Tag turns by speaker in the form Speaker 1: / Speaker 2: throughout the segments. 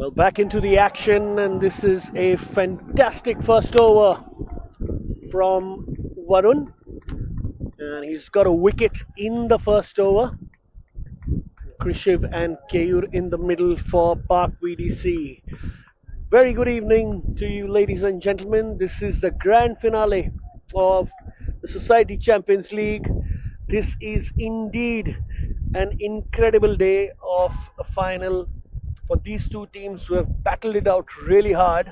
Speaker 1: Well, back into the action, and this is a fantastic first over from Varun, and he's got a wicket in the first over. Krishiv and Keyur in the middle for Park VDC. Very good evening to you, ladies and gentlemen. This is the grand finale of the Society Champions League. This is indeed an incredible day of a final for these two teams who have battled it out really hard.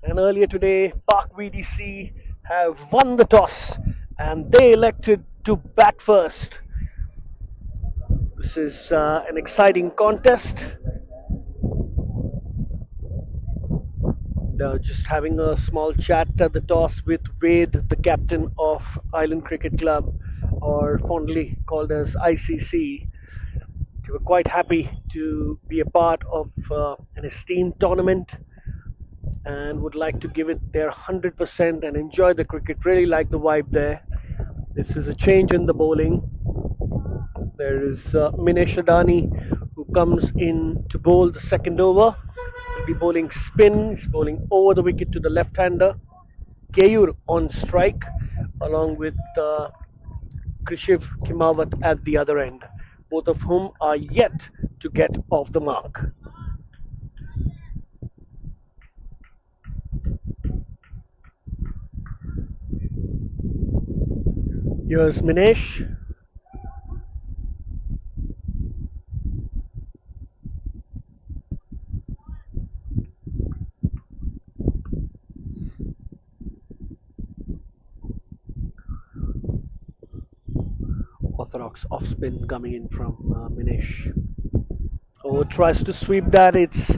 Speaker 1: And earlier today, Park VDC have won the toss and they elected to bat first. This is an exciting contest. Just having a small chat at the toss with Wade, the captain of Island Cricket Club, or fondly called as ICC. They were quite happy to be a part of an esteemed tournament and would like to give it their 100% and enjoy the cricket. Really like the vibe there. This is a change in the bowling. There is Minesh Adani who comes in to bowl the second over. He'll be bowling spin. He's bowling over the wicket to the left-hander. Keyur on strike, along with Krishiv Kimawat at the other end, both of whom are yet to get off the mark. Here's Minesh. Orthodox off spin coming in from Minesh. Oh, tries to sweep that. It's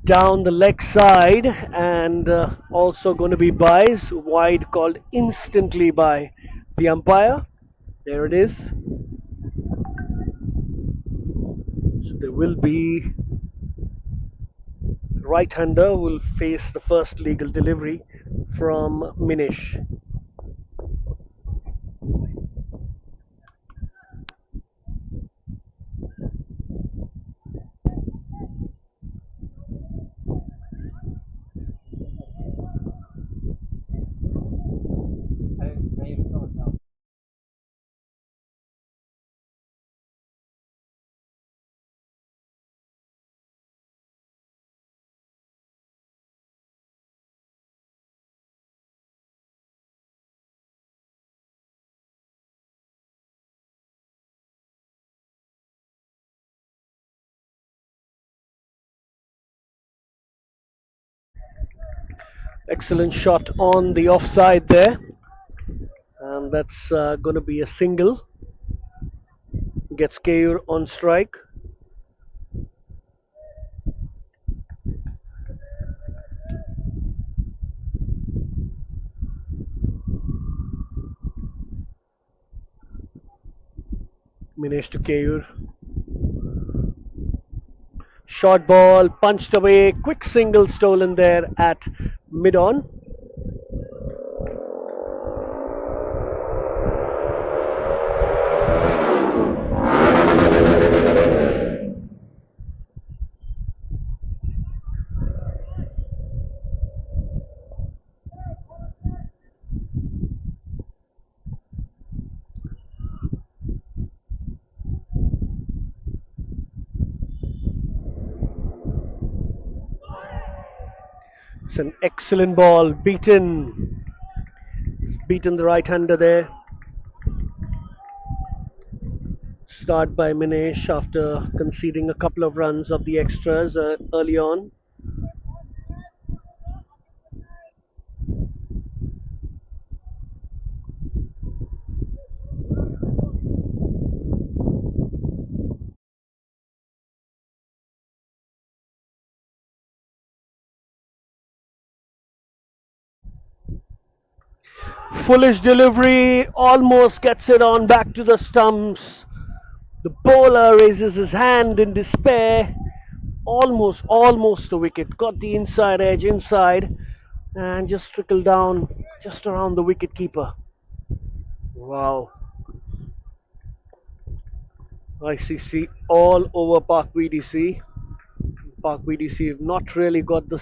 Speaker 1: down the leg side and also going to be buys. Wide called instantly by the umpire. There it is. So there will be right-hander will face the first legal delivery from Minesh. Excellent shot on the offside there, and that's going to be a single. Gets Keyur on strike. Minesh to Keyur. Short ball punched away. Quick single stolen there at mid on. It's an excellent ball. Beaten the right hander there. Start by Minesh after conceding a couple of runs of the extras early on. Foolish delivery, almost gets it on back to the stumps. The bowler raises his hand in despair. Almost the wicket. Got the inside edge inside and just trickled down just around the wicket keeper. Wow. ICC all over Park VDC. Park BDC have not really got the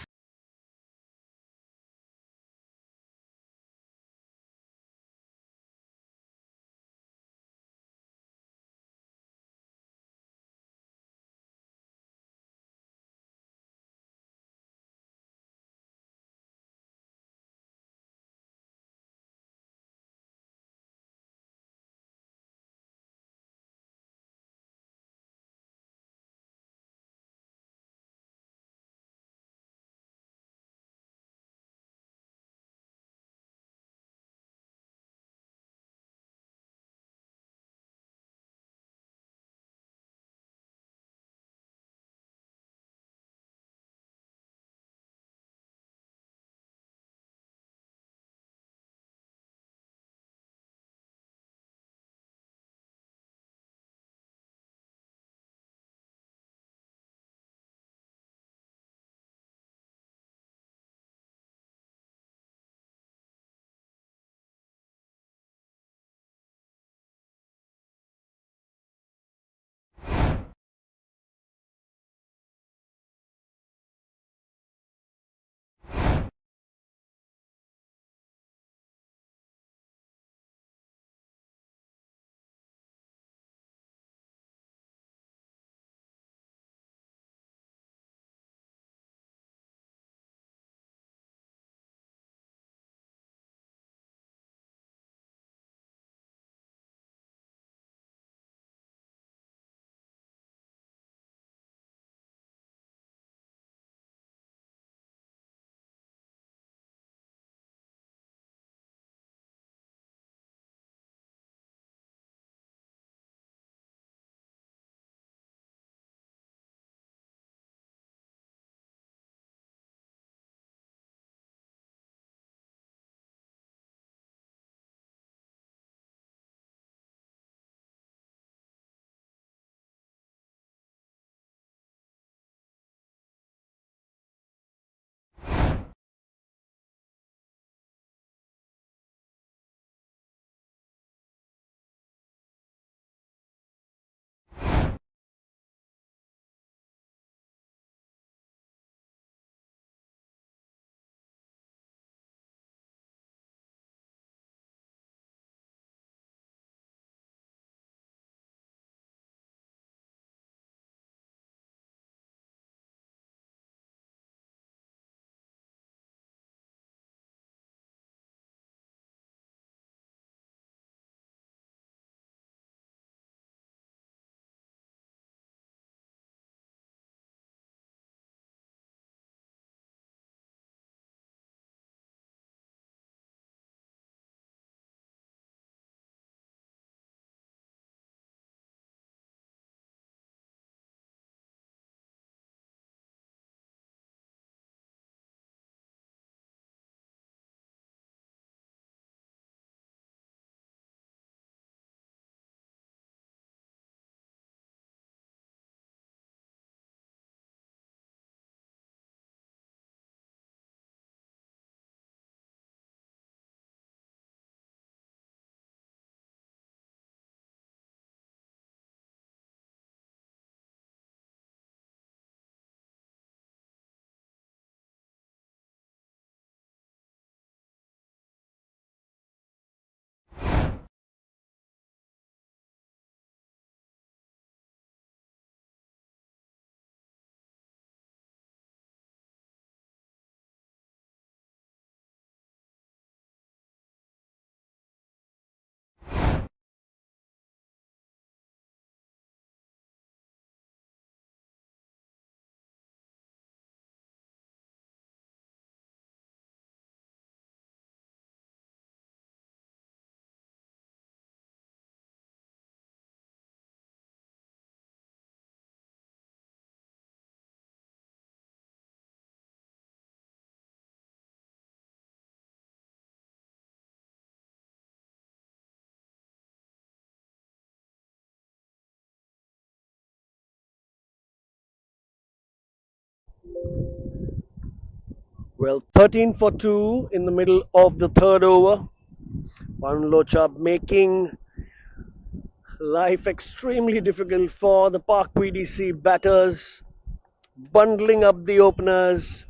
Speaker 1: well 13 for 2 in the middle of the third over. Varun Locha making life extremely difficult for the Park PDC batters. bundling up the openers.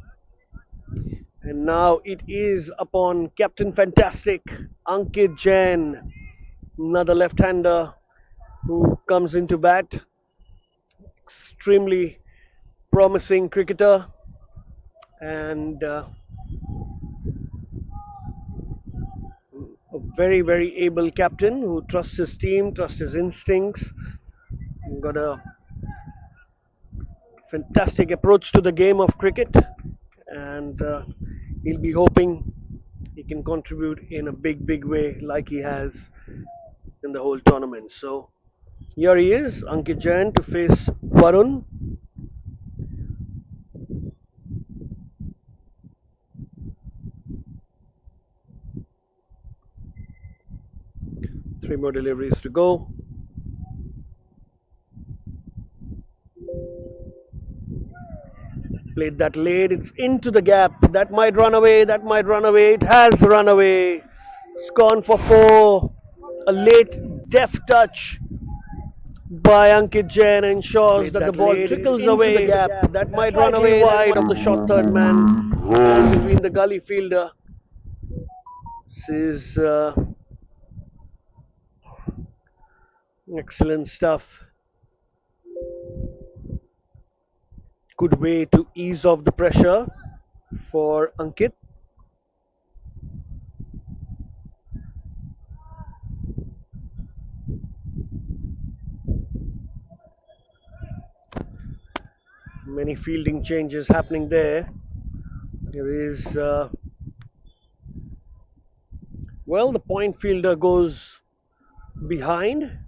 Speaker 1: And now it is upon Captain Fantastic, Ankit Jain, another left-hander who comes into bat. Extremely promising cricketer and a very, very able captain who trusts his team, trusts his instincts, and got a fantastic approach to the game of cricket. And he'll be hoping he can contribute in a big, big way like he has in the whole tournament. So here he is, Ankit Jain to face Varun. Three more deliveries to go. Played that late. It's into the gap. That might run away. That might run away. It has run away. It's gone for four. A late deft touch by Ankit Jain ensures that the ball trickles away the gap. That might run away wide of the short third man and between the gully fielder. This is excellent stuff. Good way to ease off the pressure for Ankit. Many fielding changes happening there. There is, well, the point fielder goes behind.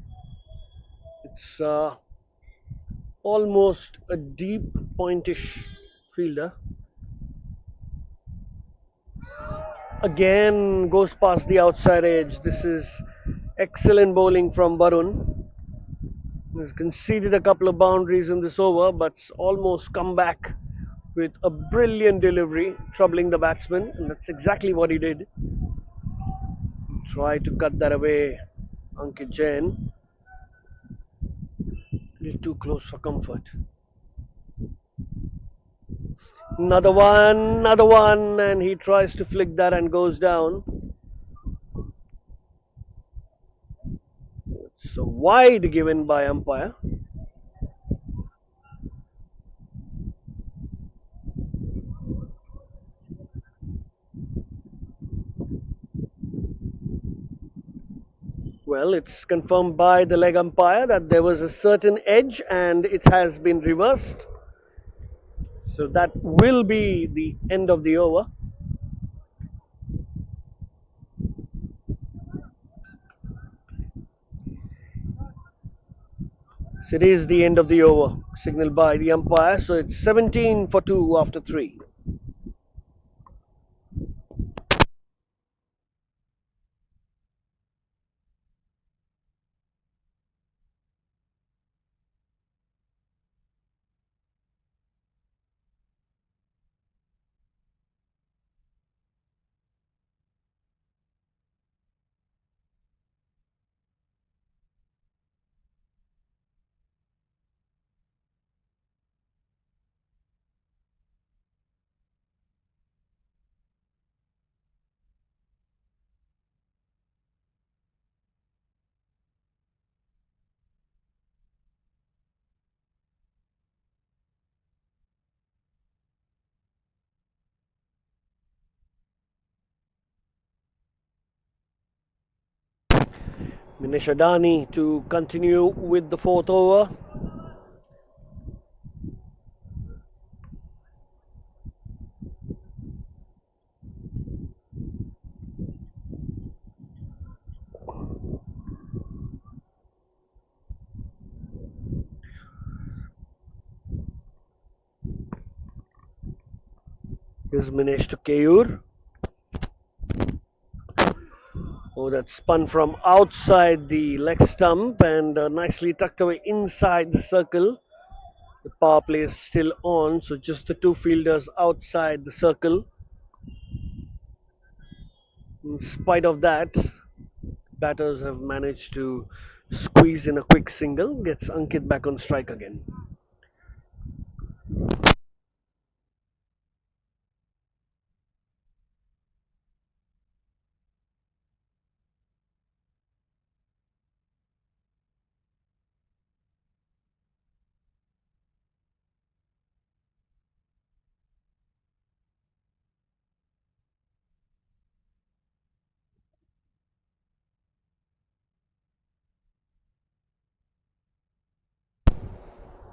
Speaker 1: It's almost a deep pointish fielder. Again goes past the outside edge. This is excellent bowling from Varun. He's conceded a couple of boundaries in this over, but almost come back with a brilliant delivery, troubling the batsman, and that's exactly what he did. Try to cut that away, Ankit Jain. A little too close for comfort. Another one, and he tries to flick that and goes down. It's a wide given by umpire. Well, it's confirmed by the leg umpire that there was a certain edge and it has been reversed. So that will be the end of the over. So it is the end of the over, signaled by the umpire. So it's 17 for 2 after 3. Minesh Adani to continue with the fourth over. Here's Minesh to Keyur. Oh, that spun from outside the leg stump and nicely tucked away inside the circle. The power play is still on, so just the two fielders outside the circle. In spite of that, batters have managed to squeeze in a quick single, gets Ankit back on strike again.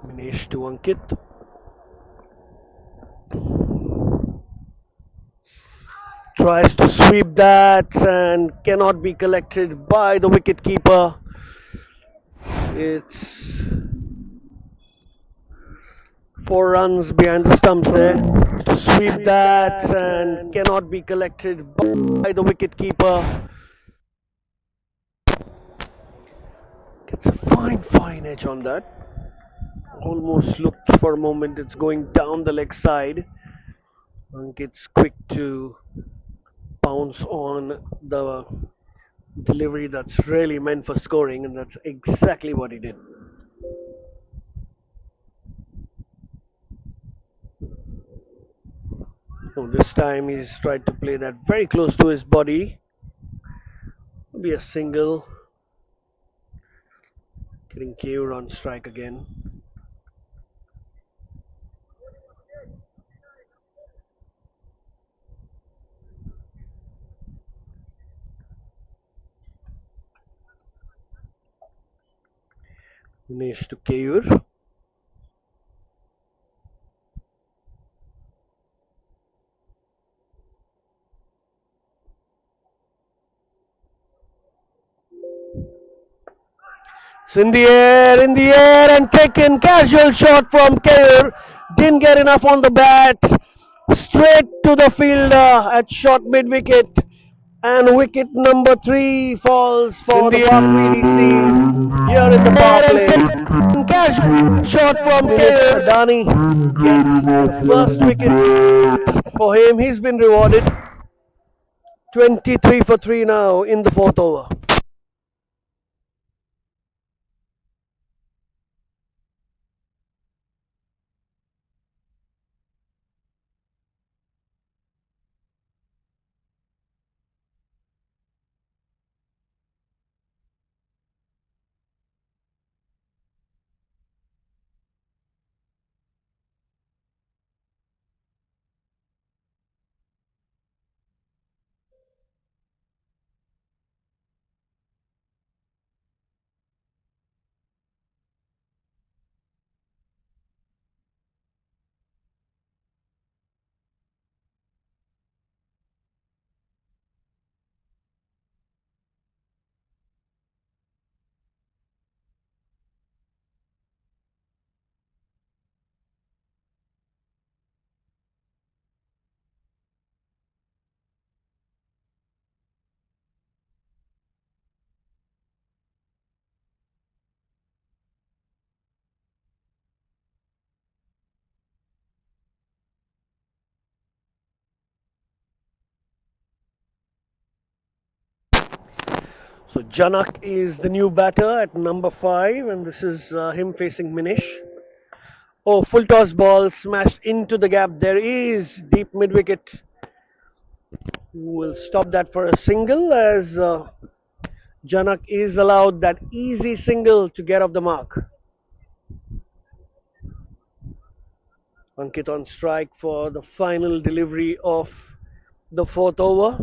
Speaker 1: Manish to Ankit. Tries to sweep that and cannot be collected by the wicket keeper. It's 4 runs behind the stumps there. To sweep that and cannot be collected by the wicket keeper. Gets a fine edge on that. Almost looked for a moment it's going down the leg side. Ankit's quick to pounce on the delivery that's really meant for scoring, and that's exactly what he did. So this time he's tried to play that very close to his body. Be a single. Getting KO'd on strike again. Dinesh to KO'd. It's in the air, and taken. Casual shot from Kaur. Didn't get enough on the bat. Straight to the fielder at short mid wicket. And wicket number 3 falls for the Park VDC here in the power play. Casual shot from Kaur. Adani gets the first wicket for him. He's been rewarded. 23 for 3 now in the fourth over. So Janak is the new batter at number 5, and this is him facing Minish. Oh, full toss ball smashed into the gap. There is deep mid wicket. Will stop that for a single as Janak is allowed that easy single to get off the mark. Ankit on strike for the final delivery of the fourth over.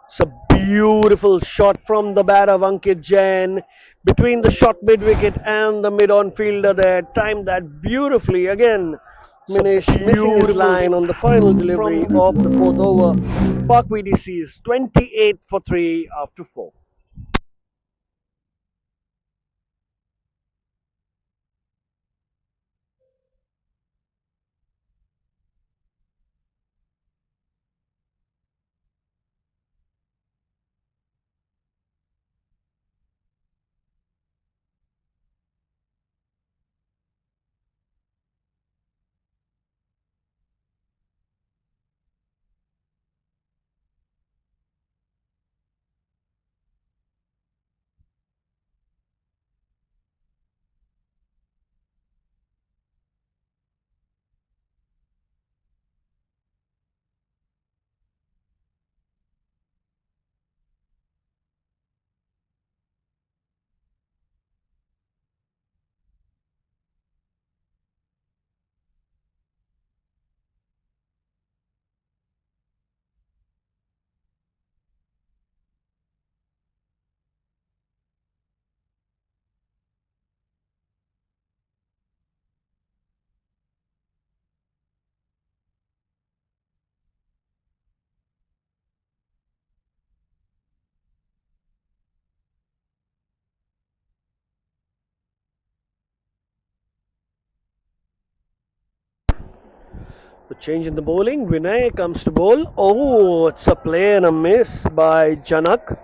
Speaker 1: It's a beautiful shot from the bat of Ankit Jain between the short mid wicket and the mid on fielder there. Timed that beautifully again. Minish missing his line on the final delivery of the fourth over. Park VDC is 28 for 3 after 4. The change in the bowling. Vinay comes to bowl. Oh, it's a play and a miss by Janak.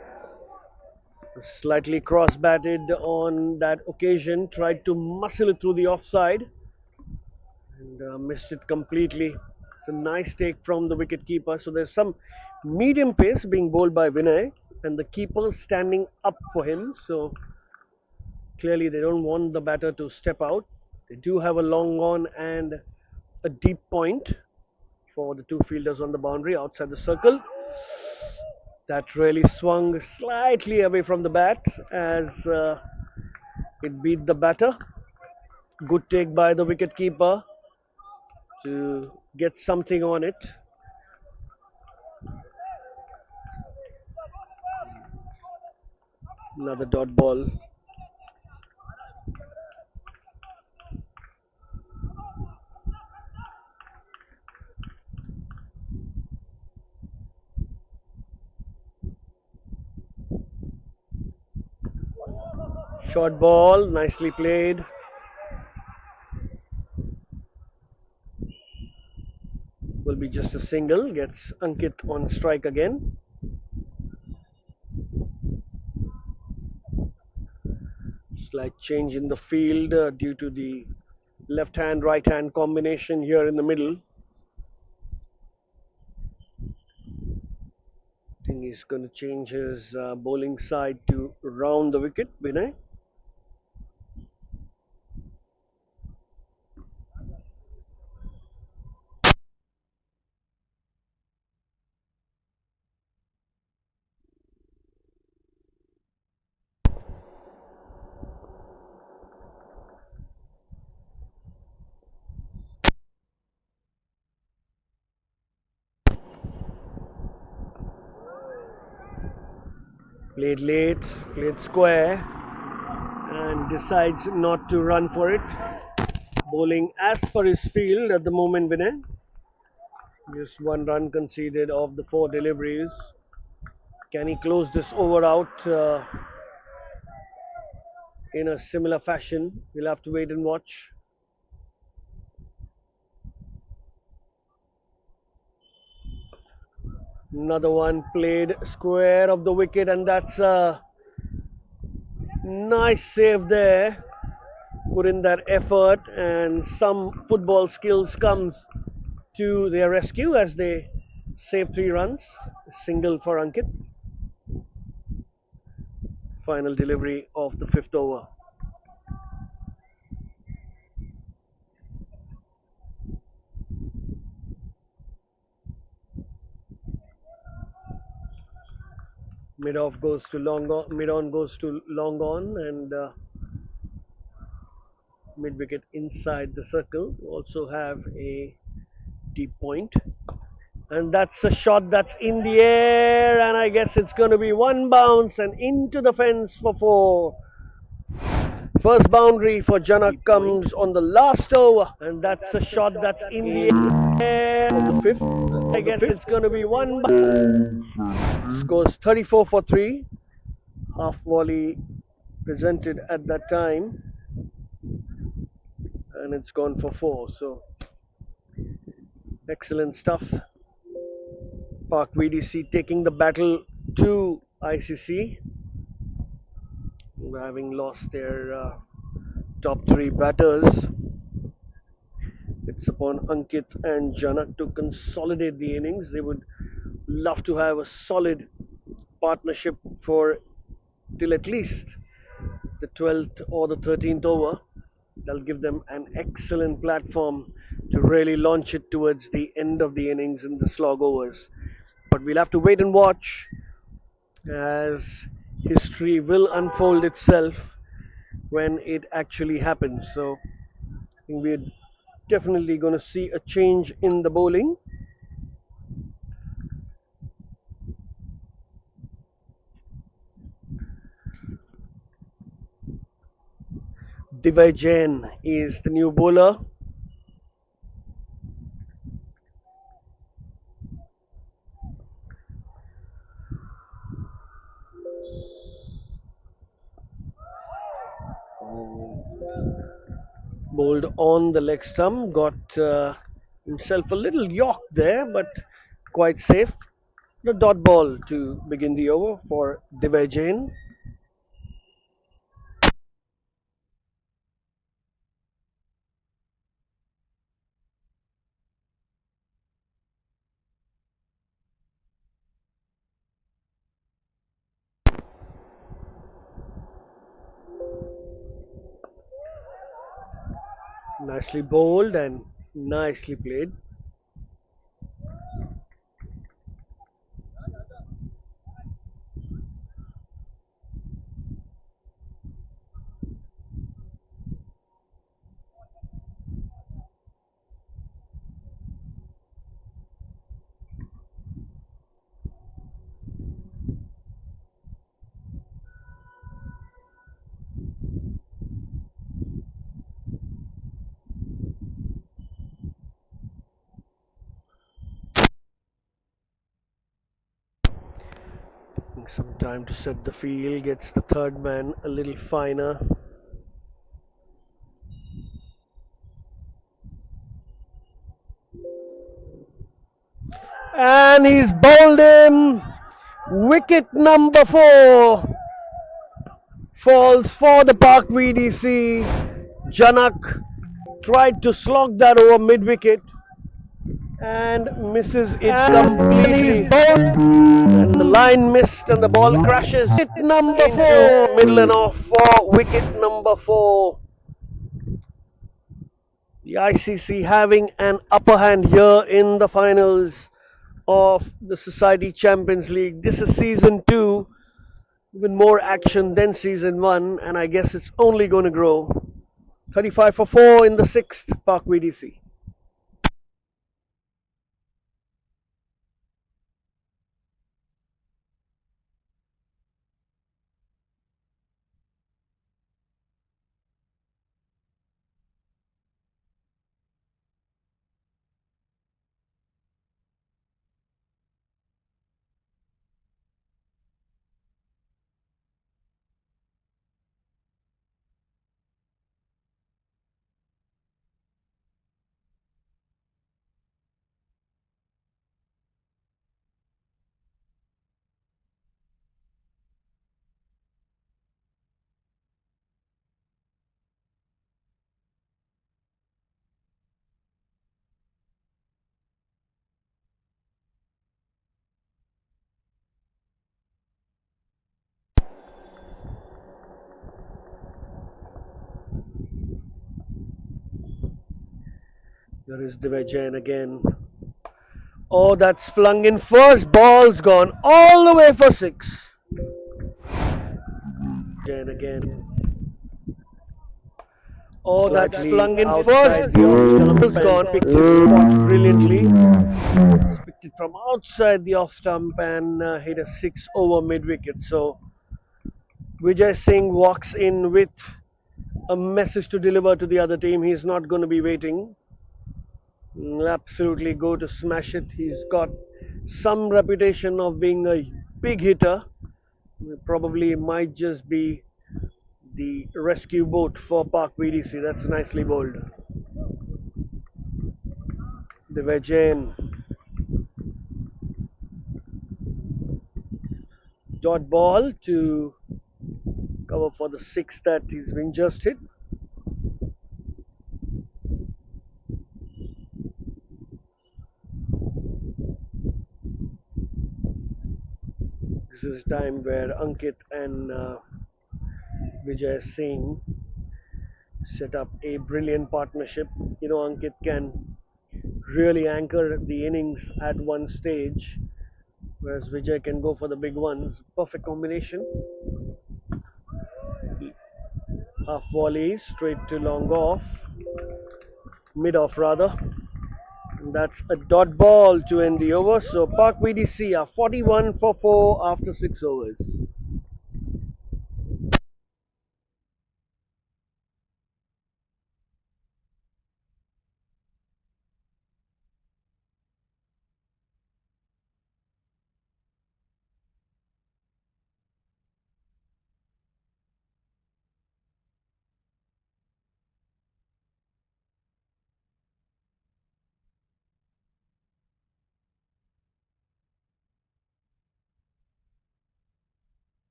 Speaker 1: Slightly cross batted on that occasion. Tried to muscle it through the offside and missed it completely. It's a nice take from the wicket keeper. So there's some medium pace being bowled by Vinay, and the keeper standing up for him. So clearly they don't want the batter to step out. They do have a long on and a deep point for the two fielders on the boundary outside the circle. That really swung slightly away from the bat as it beat the batter. Good take by the wicket keeper to get something on it. Another dot ball. Short ball, nicely played. Will be just a single. Gets Ankit on strike again. Slight change in the field due to the left hand right hand combination here in the middle. I think he's going to change his bowling side to round the wicket, Vinay. Played late, played square, and decides not to run for it. Bowling as per his field at the moment, Vinay. Just one run conceded of the four deliveries. Can he close this over out in a similar fashion? We'll have to wait and watch. Another one played square of the wicket, and that's a nice save there. Put in that effort, and some football skills comes to their rescue as they save 3 runs. Single for Ankit. Final delivery of the fifth over. Mid off goes to long on, mid on goes to long on, and mid wicket inside the circle. Also have a deep point, and that's a shot that's in the air, and I guess it's going to be one bounce and into the fence for four. First boundary for Janak comes on the last over, and that's a shot that's in the air. The fifth, I guess it's going to be one bounce. Scores 34 for 3. Half volley presented at that time, and it's gone for 4. So excellent stuff. Park VDC taking the battle to ICC, having lost their top 3 batters. It's upon Ankit and Janak to consolidate the innings. They would love to have a solid partnership for till at least the 12th or the 13th over. That'll give them an excellent platform to really launch it towards the end of the innings in the slog overs. But we'll have to wait and watch as history will unfold itself when it actually happens. So I think we're definitely going to see a change in the bowling. Divay Jain is the new bowler. Bowled on the leg stump, got himself a little york there, but quite safe. The dot ball to begin the over for Divajan. Nicely bowled and nicely played. Some time to set the field, gets the third man a little finer. And he's bowled him. Wicket number 4 falls for the Park VDC. Janak tried to slog that over mid wicket and misses it completely. And the line missed and the ball crashes. Wicket number 4. Middle and off for wicket number 4. The ICC having an upper hand here in the finals of the Society Champions League. This is season 2 with more action than season 1, and I guess it's only going to grow. 35 for 4 in the 6th Park VDC. There is Divajan again. Oh, that's flung in first. Ball's gone all the way for 6. Jan again. Oh, that's flung in first. Ball's gone. Picked his spot brilliantly. Picked it from outside the off stump and hit a 6 over mid wicket. So Vijay Singh walks in with a message to deliver to the other team. He's not going to be waiting. He'll absolutely go to smash it. He's got some reputation of being a big hitter. Probably might just be the rescue boat for Park VDC. That's nicely bowled. The Vajan dot ball to cover for the 6 that he's been just hit. This is time where Ankit and Vijay Singh set up a brilliant partnership. Ankit can really anchor the innings at one stage, whereas Vijay can go for the big ones. Perfect combination. Half volley, straight to long off, mid off rather. And that's a dot ball to end the over. So Park VDC are 41 for 4 after 6 overs.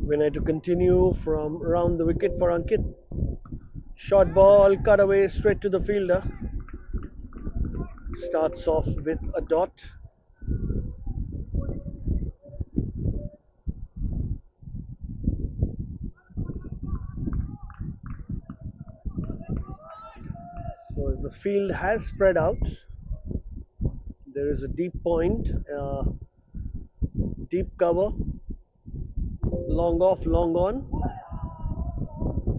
Speaker 1: Vinay to continue from around the wicket for Ankit. Short ball, cut away straight to the fielder. Starts off with a dot. So as the field has spread out, there is a deep point, deep cover, long off, long on,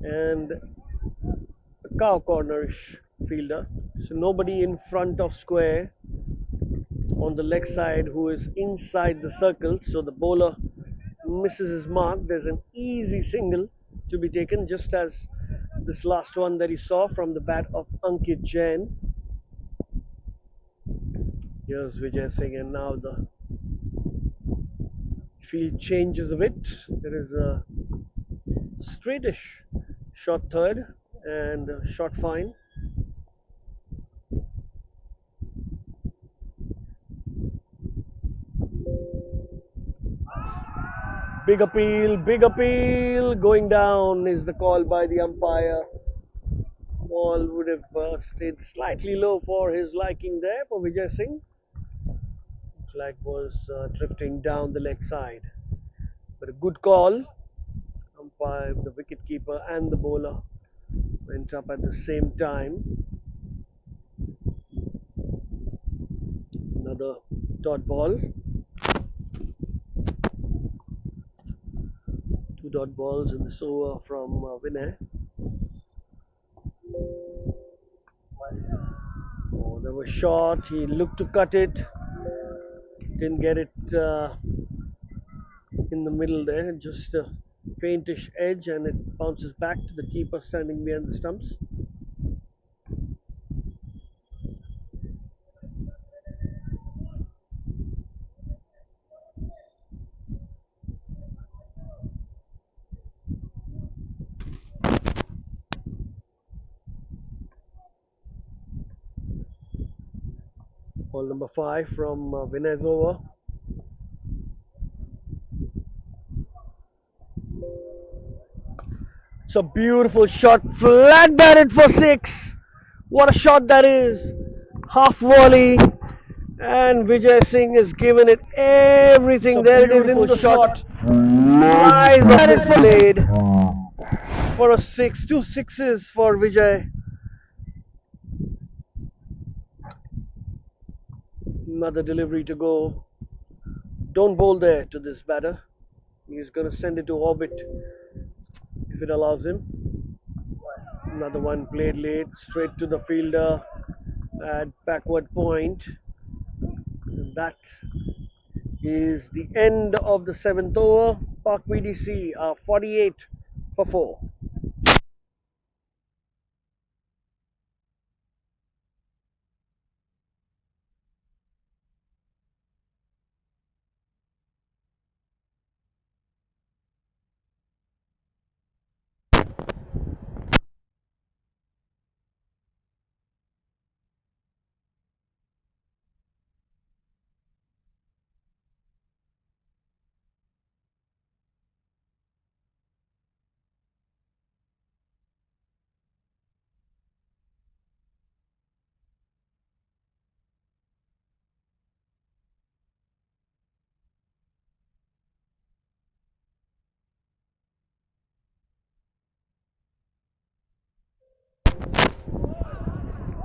Speaker 1: and a cow cornerish fielder. So nobody in front of square on the leg side who is inside the circle. So the bowler misses his mark. There's an easy single to be taken, just as this last one that you saw from the bat of Ankit Jain. Here's Vijay Singh, and now the field changes a bit. There is a straightish short third and a short fine. Big appeal, going down is the call by the umpire. Ball would have stayed slightly low for his liking there for Vijay Singh. Flag was drifting down the leg side. But a good call. Umpire, the wicket keeper, and the bowler went up at the same time. Another dot ball. Two dot balls in this over from Vinay. Oh, there was short. He looked to cut it. Didn't get it in the middle there. Just a faintish edge, and it bounces back to the keeper standing behind the stumps. Ball number 5 from Vinay's over. It's a beautiful shot, flat batted for 6. What a shot that is! Half volley, and Vijay Singh has given it everything. There it is in the shot. Flies that is played for a 6. 2 sixes for Vijay. Another delivery to go. Don't bowl there to this batter. He's going to send it to orbit if it allows him. Another one played late, straight to the fielder at backward point. And that is the end of the 7th over. Park VDC are 48 for 4.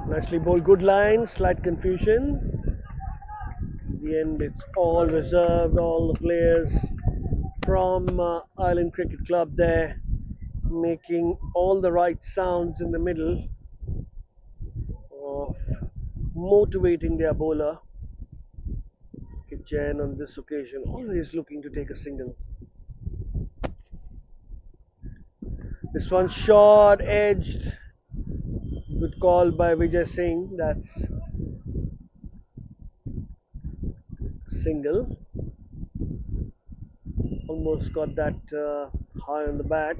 Speaker 1: Nicely bowled, good line, slight confusion. In the end, it's all reserved, all the players from Island Cricket Club there making all the right sounds in the middle of motivating their bowler. Jan on this occasion always looking to take a single. This one short edged. Good call by Vijay Singh. That's single. Almost got that high on the bat.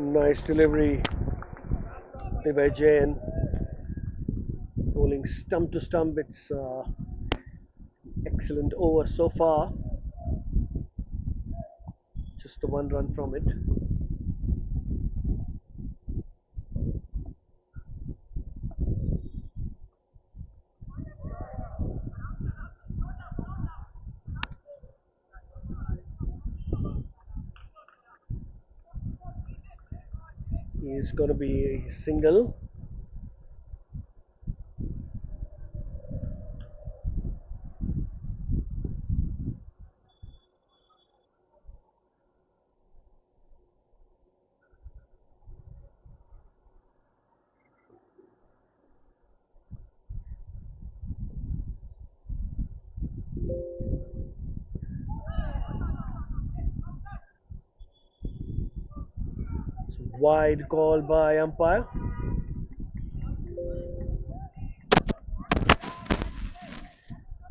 Speaker 1: Nice delivery by Jain. Rolling stump to stump. It's excellent over so far. Just the one run from it. He's going to be a single. Wide call by umpire.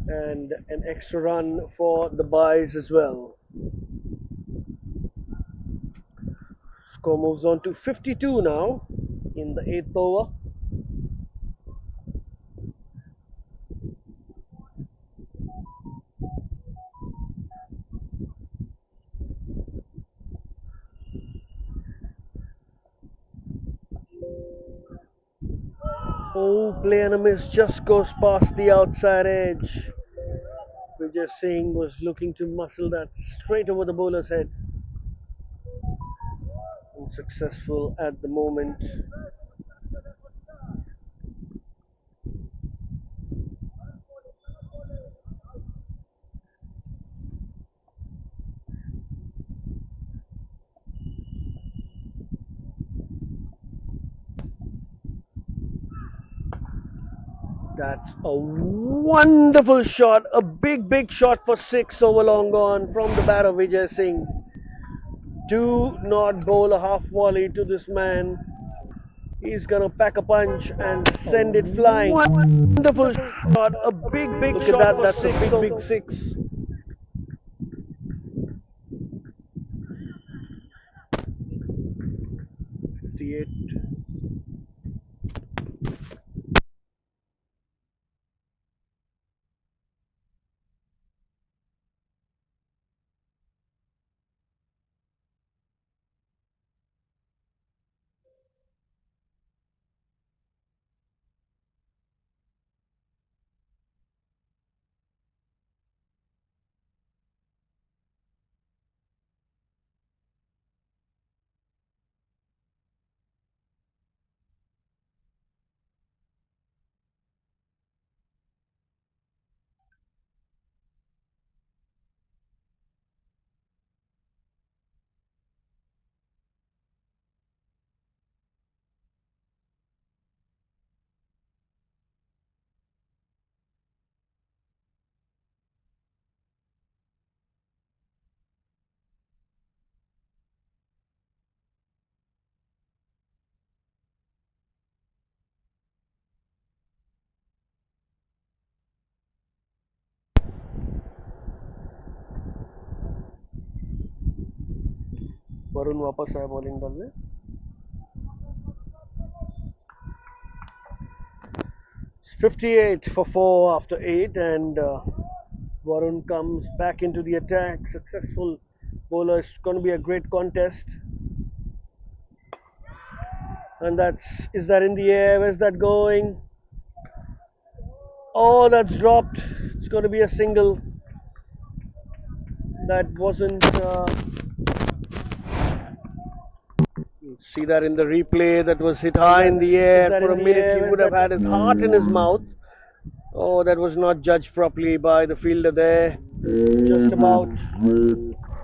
Speaker 1: And an extra run for the buys as well. Score moves on to 52 now in the 8th over. Oh, play and a miss, just goes past the outside edge. Jfsc was looking to muscle that straight over the bowler's head. Unsuccessful at the moment. That's a wonderful shot, a big shot for 6 over long on from the batter Jfsc. Do not bowl a half volley to this man. He's gonna pack a punch and send it flying. Wonderful shot, a big look shot. At that, that's a big 6. Varun वापस आया bowling डालने. 58 for 4 after 8, and Varun comes back into the attack. Successful bowler. It's going to be a great contest. And is that in the air? Where's that going? Oh, that's dropped. It's going to be a single. That wasn't. See that in the replay. That was hit high in the air. For a minute, he would have had his heart in his mouth. Oh, that was not judged properly by the fielder there. Just about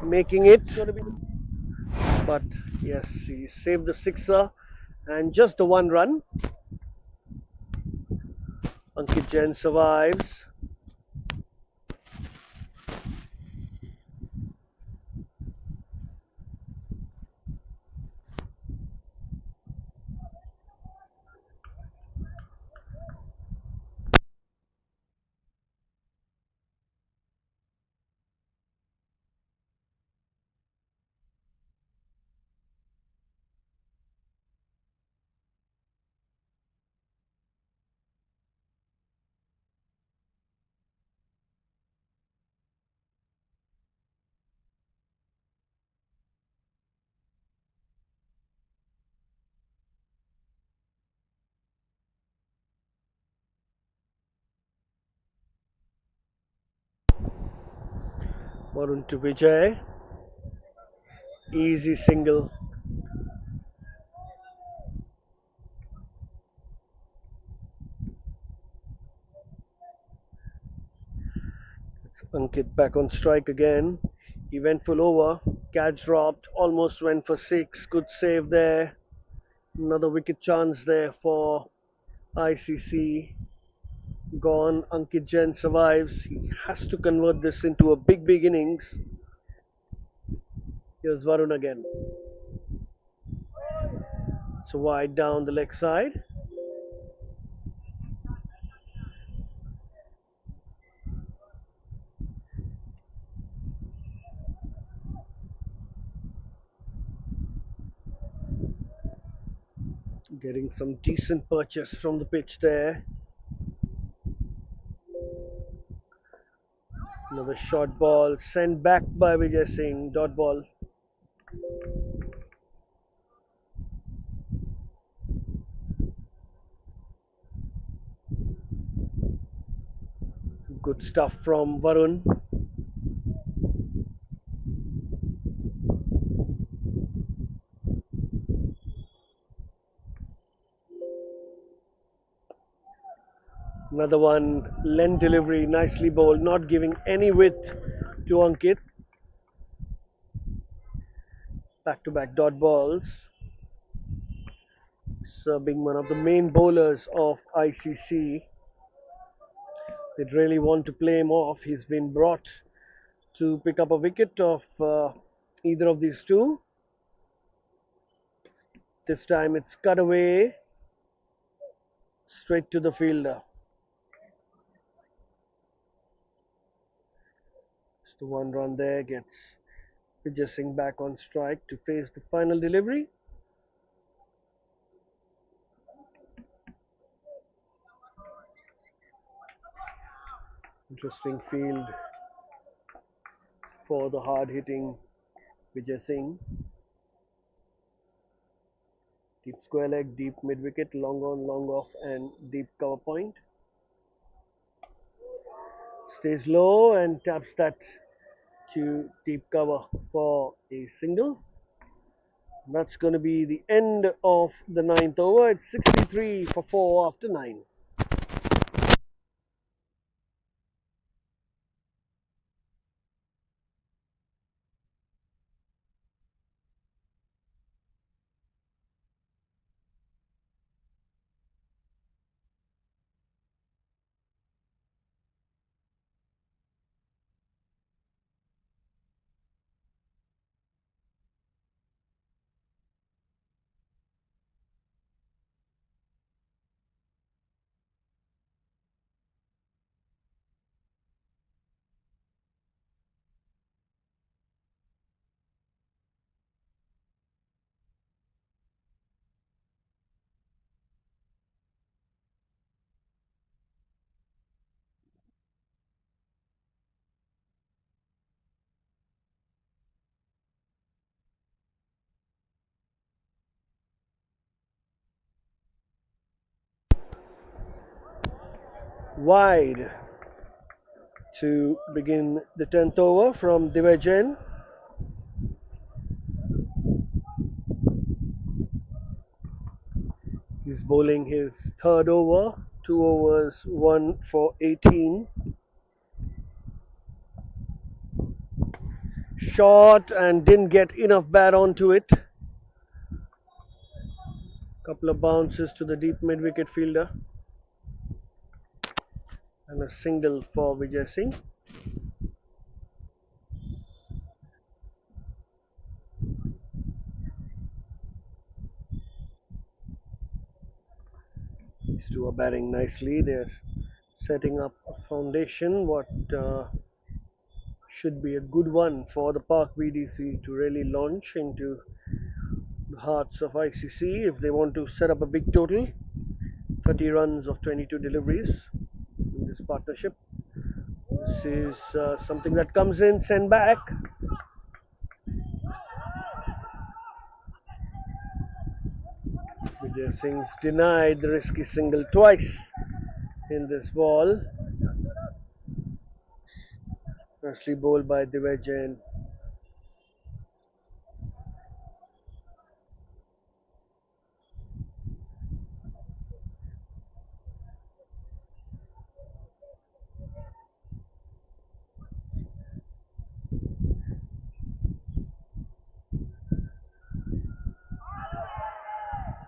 Speaker 1: making it. But yes, he saved the sixer and just the one run. Ankit Jain survives. Varun to Vijay. Easy single. Ankit back on strike again. He went full over. Catch dropped. Almost went for six. Good save there. Another wicket chance there for ICC. Gone. Ankit Jain survives. He has to convert this into a big innings. Here's Varun again. So wide down the leg side. Getting some decent purchase from the pitch there. Another short ball sent back by Vijay Singh. Dot ball. Good stuff from Varun. Another one, length delivery, nicely bowled, not giving any width to Ankit. Back to back dot balls. So being one of the main bowlers of ICC, they really want to play him off. He's been brought to pick up a wicket of either of these two. This time it's cut away straight to the fielder. So the one run there gets Vijay Singh back on strike to face the final delivery. Interesting field for the hard hitting Vijay Singh. Deep square leg, deep mid wicket, long on, long off, and deep cover point. Stays low and taps that to deep cover for a single. That's going to be the end of the ninth over. It's 63 for 4 after 9. Wide to begin the 10th over from Divya Jain. He's bowling his third over, 2 overs, 1 for 18. Short and didn't get enough bat onto it. Couple of bounces to the deep mid wicket fielder. And a single for Vijay Singh. These two are batting nicely. They're setting up a foundation, what should be a good one for the Park VDC to really launch into the hearts of ICC if they want to set up a big total. 30 runs of 22 deliveries in this partnership. This is something that comes in, send back. Vijay Singh's denied the risky single twice in this ball. Nicely bowled by Divajan.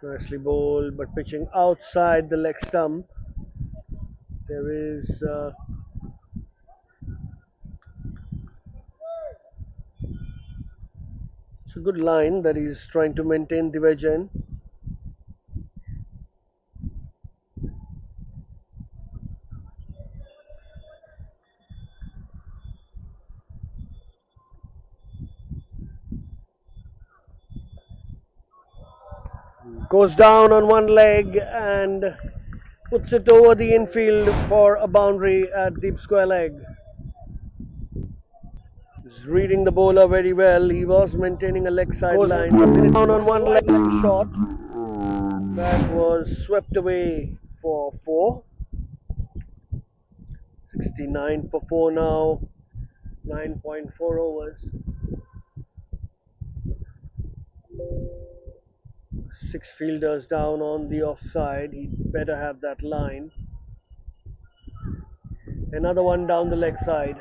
Speaker 1: Nicely bowled, but pitching outside the leg stump. There is it's a good line that he's trying to maintain Divajan. Goes down on one leg and puts it over the infield for a boundary at deep square leg. He's reading the bowler very well. He was maintaining a leg side line. Down on one leg shot. That was swept away for 4. 69 for 4 now. 9.4 overs. 6 fielders down on the offside. He'd better have that line. Another one down the leg side.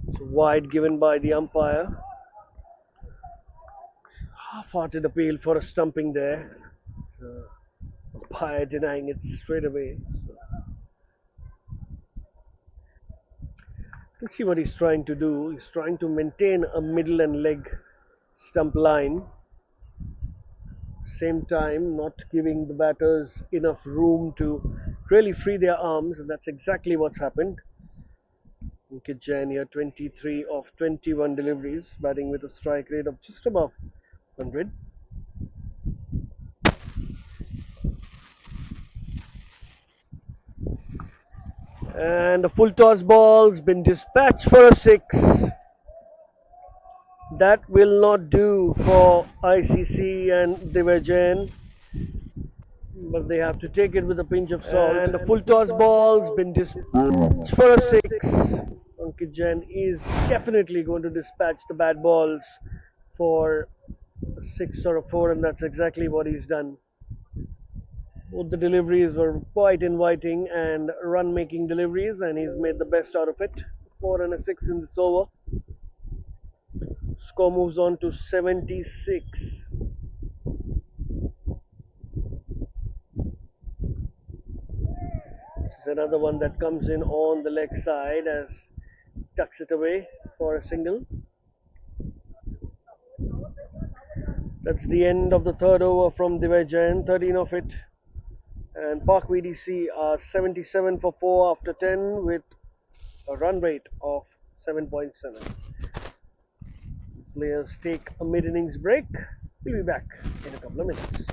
Speaker 1: It's a wide given by the umpire. Half-hearted appeal for a stumping there. Umpire denying it straight away. So, you can see what he's trying to do. He's trying to maintain a middle and leg stump line. Same time, not giving the batters enough room to really free their arms, and that's exactly what's happened. Ankit Jain here, 23 of 21 deliveries, batting with a strike rate of just above 100. And a full toss ball's been dispatched for a 6. That will not do for ICC and Divajan, but they have to take it with a pinch of salt. And a full toss ball's been dispatched for a 6. Ankit Jain is definitely going to dispatch the bad balls for a 6 or a 4, and that's exactly what he's done. Both the deliveries were quite inviting and run making deliveries, and he's made the best out of it. 4 and a 6 in this over. Score moves on to 76. This is another one that comes in on the leg side as tucks it away for a single. That's the end of the third over from Divajan, 13 of it. And Park VDC are 77 for 4 after 10 with a run rate of 7.7. Players take a mid innings break. We'll be back in a couple of minutes.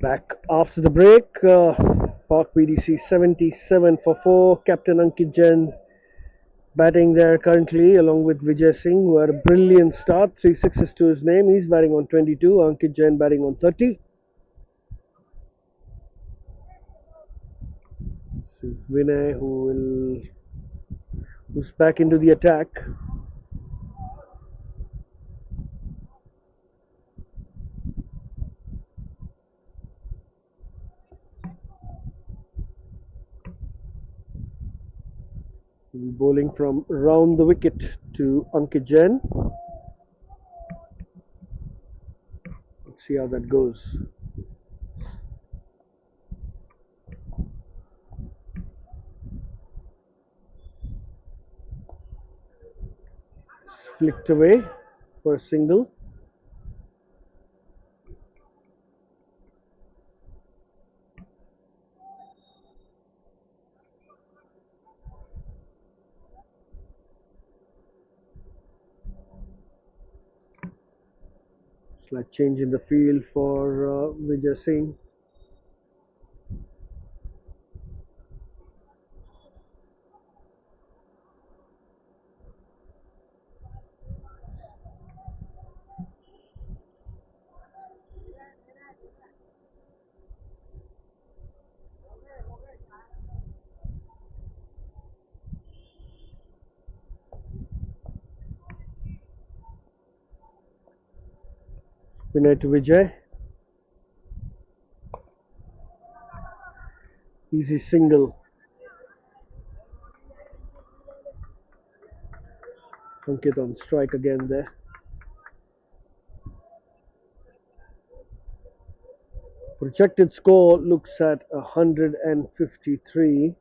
Speaker 1: Back after the break, Park BDC 77 for 4. Captain Ankit Jain batting there currently along with Vijay Singh, who had a brilliant start. 3 sixes to his name. He's batting on 22. Ankit Jain batting on 30. This is Vinay who's back into the attack. Bowling from round the wicket to Ankit Jain. Let's see how that goes. Flicked away for a single. Slight change in the field for Vijay Singh. Vinay to Vijay. Easy single. Ankit on strike again there. Projected score looks at 153.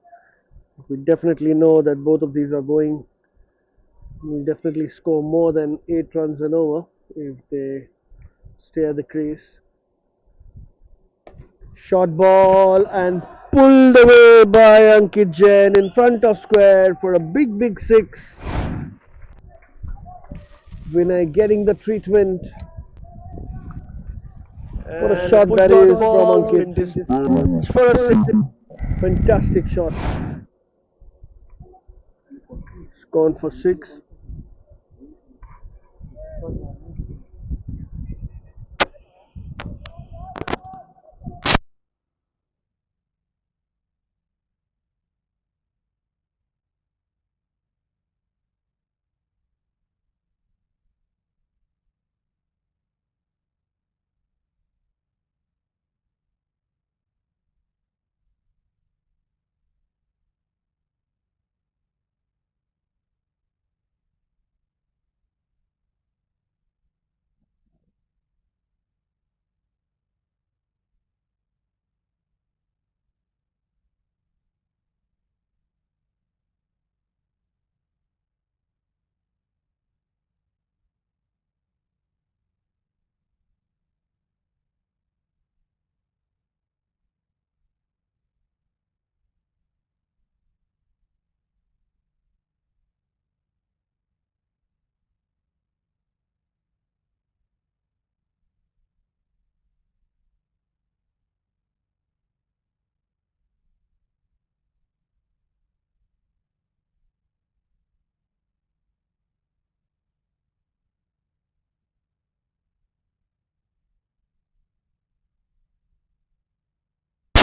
Speaker 1: We definitely know that both of these are going. Will definitely score more than 8 runs and over if they stay at the crease. Short ball and pulled away by Ankit Jain in front of square for a big six. Vinay getting the treatment. What a shot that is from Ankit. For a six. Fantastic shot. It's gone for 6.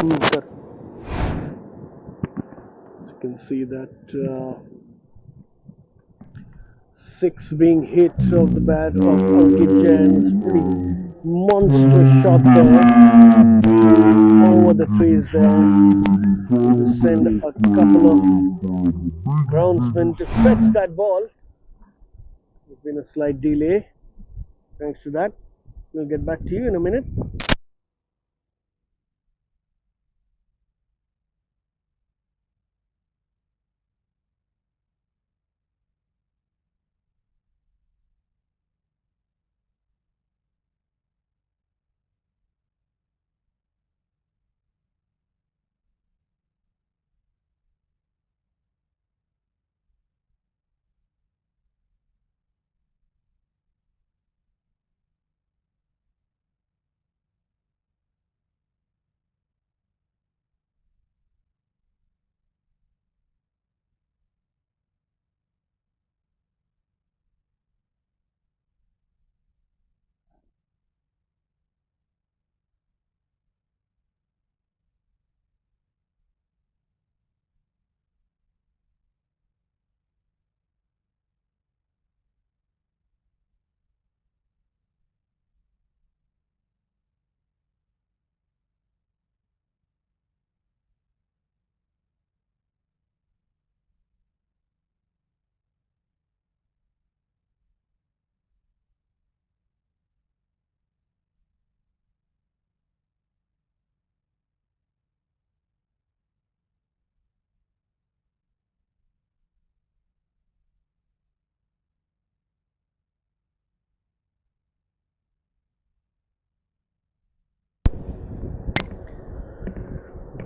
Speaker 1: You can see that 6 being hit of the bat of Ankit Jain. Pretty monstrous shot there over the trees there to send a couple of groundsmen to fetch that ball. There's been a slight delay. Thanks to that, we'll get back to you in a minute.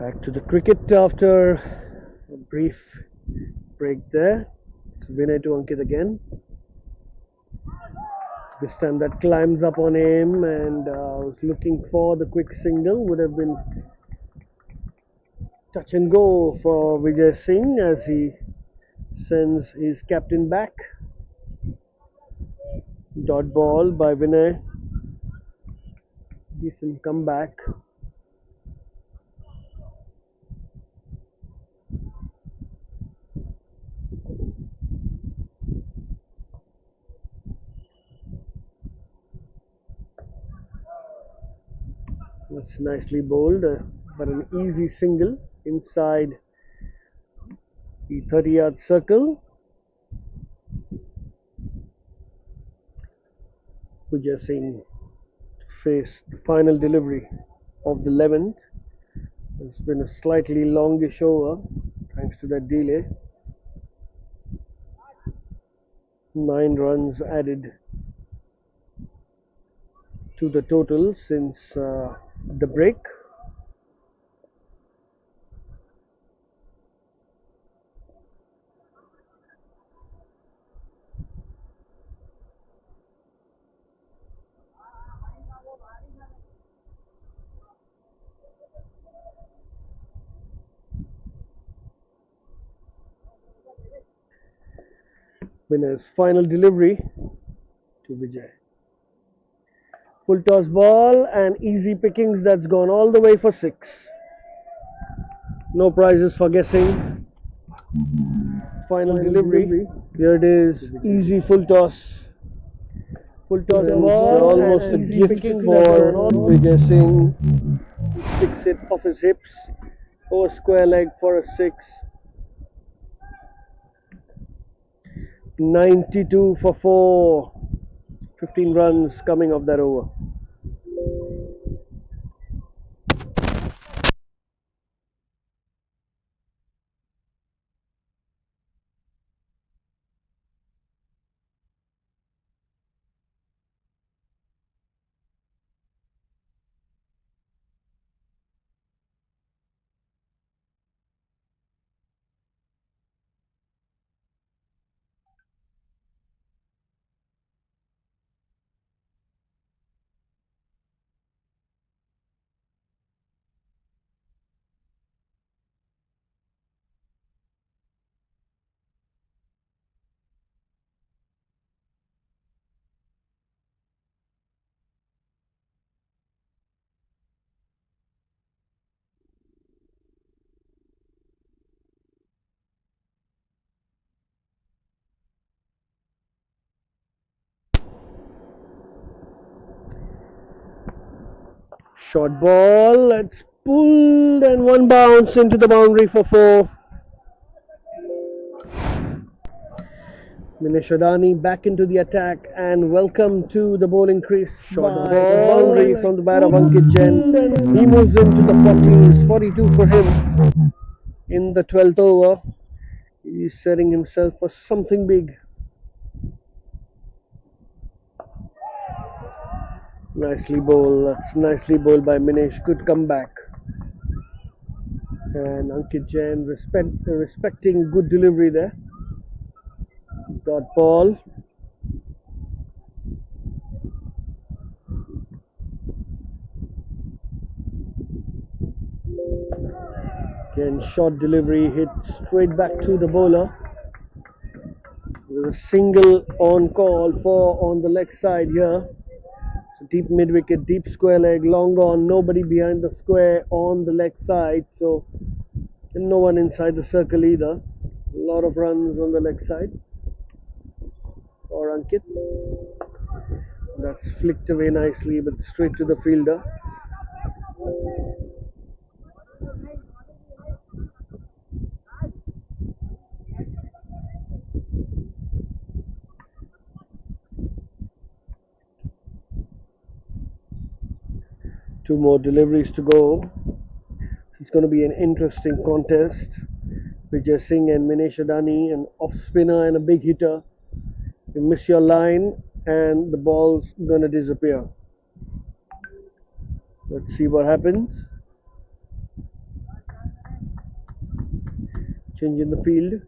Speaker 1: Back to the cricket after a brief break there. It's Vinay to Ankit again. This time that climbs up on him and was looking for the quick single. Would have been touch and go for Vijay Singh as he sends his captain back. Dot ball by Vinay. Decent comeback. That's nicely bowled, but an easy single inside the 30-yard circle. Vijay Singh face the final delivery of the 11th. It's been a slightly longish over thanks to that delay. 9 runs added to the total since the break. Winner's final delivery to Vijay. Full toss ball and easy pickings, that's gone all the way for 6. No prizes for guessing. Final delivery. Here it is, easy full toss. Full toss ball, almost a gift for Vijay Singh. Picks it off his hips. Over square leg for a 6. 92 for 4. 15 runs coming off that over. Short ball, it's pulled and one bounce into the boundary for 4. Mineshadani back into the attack and welcome to the bowling crease. Short ball, boundary from the bat of Ankit Jain. He moves into the 40s, 42 for him in the 12th over. He's setting himself for something big. Nicely bowled, that's nicely bowled by Minesh, good comeback. And Ankit Jain respecting good delivery there. Dot ball. Again, short delivery hit straight back to the bowler. There's a single on call for on the leg side here. So deep mid wicket, deep square leg, long on, nobody behind the square on the leg side. So and no one inside the circle either. A lot of runs on the leg side for Ankit. That's flicked away nicely, but straight to the fielder. Two more deliveries to go. It's going to be an interesting contest. Vijay Singh and Minesh Adani, an off spinner and a big hitter. You miss your line and the ball's going to disappear. Let's see what happens. Change in the field.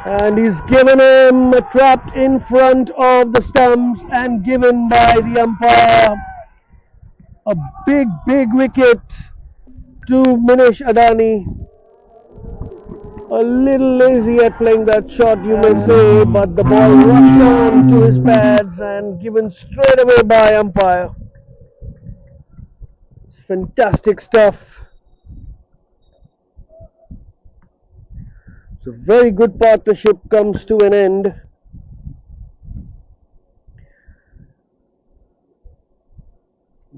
Speaker 1: And he's given him trapped in front of the stumps and given by the umpire a big wicket to Minish Adani. A little lazy at playing that shot, you may say, but the ball rushed on to his pads and given straight away by umpire. It's fantastic stuff. So very good partnership comes to an end.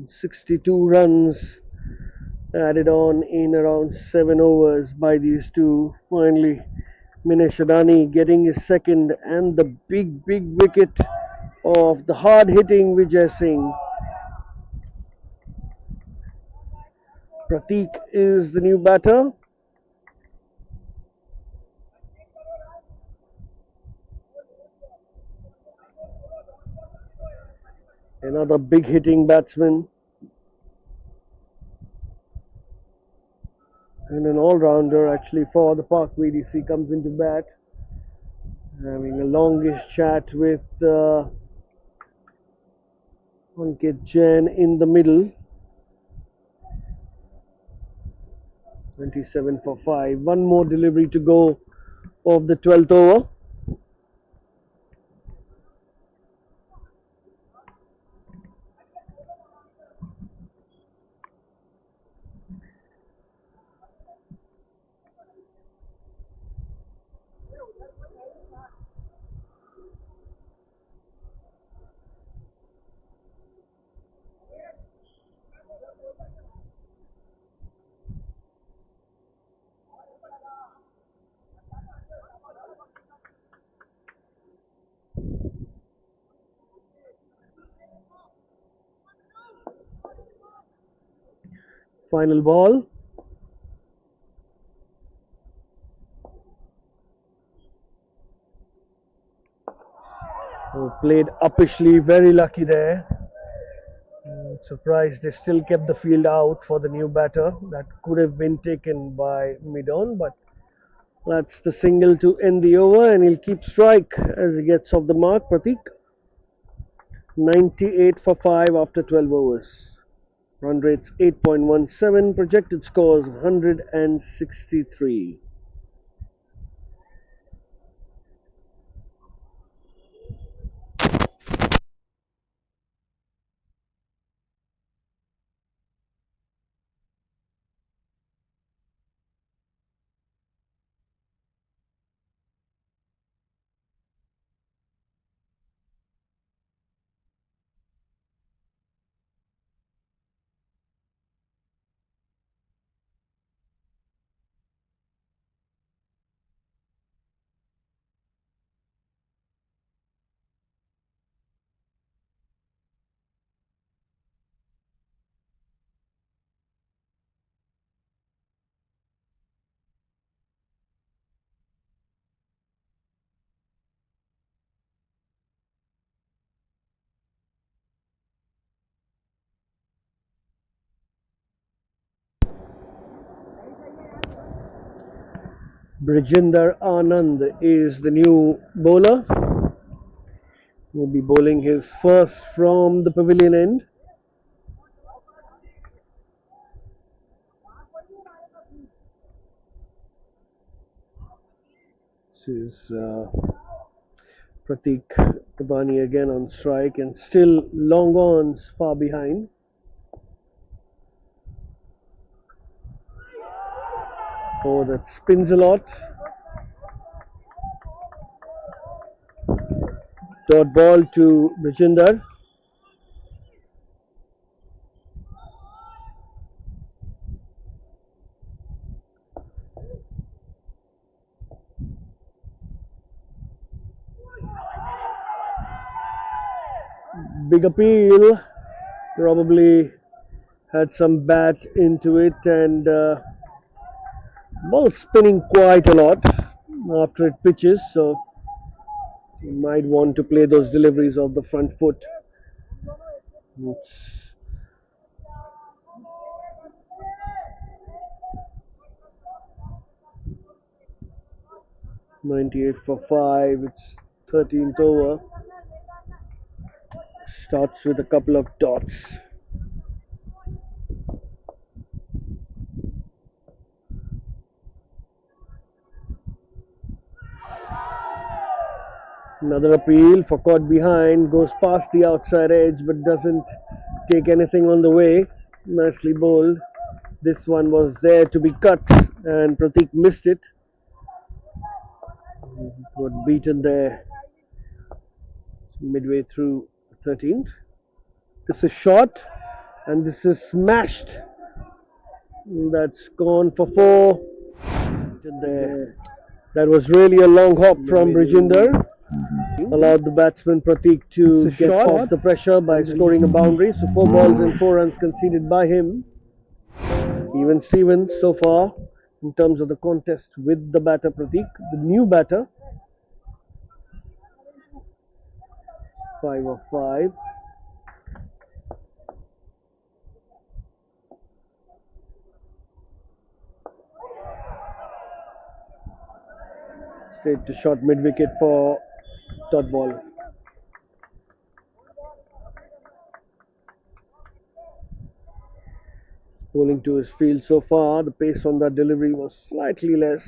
Speaker 1: "62 runs added on in around 7 overs by these two. Finally, Minish Adani getting his second and the big wicket of the hard-hitting Jfsc. Pratik is the new batter. Another big hitting batsman. And an all-rounder actually for the Park VDC comes into bat. Having a longish chat with Ankit Jain in the middle. 27 for 5. One more delivery to go of the 12th over. Final ball. Played uppishly, very lucky there. Surprised they still kept the field out for the new batter. That could have been taken by mid-on, but that's the single to end the over, and he'll keep strike as he gets off the mark. Pratik, 98 for 5 after 12 overs. Run rates 8.17, projected scores 163. Brijinder Anand is the new bowler. Will be bowling his first from the pavilion end. This is Pratik Tabani again on strike, and still long ons far behind. Oh, that spins a lot. Dot ball to Brijinder. Big appeal. Probably had some bat into it, and Ball spinning quite a lot after it pitches, so you might want to play those deliveries off the front foot. It's 98 for 5. It's 13th over. Starts with a couple of dots. Another appeal for caught behind, goes past the outside edge but doesn't take anything on the way. Nicely bowled. This one was there to be cut and Pratik missed it. Got beaten there midway through 13th. This is short and this is smashed. That's gone for 4. There. That was really a long hop from Brijinder. Allowed the batsman Pratik to get off the pressure by scoring a boundary. So 4 balls and 4 runs conceded by him. Even Stevens so far in terms of the contest with the batter Pratik, the new batter. 5 of 5. Straight to short mid wicket for dot ball. Bowling to his field so far. The pace on that delivery was slightly less.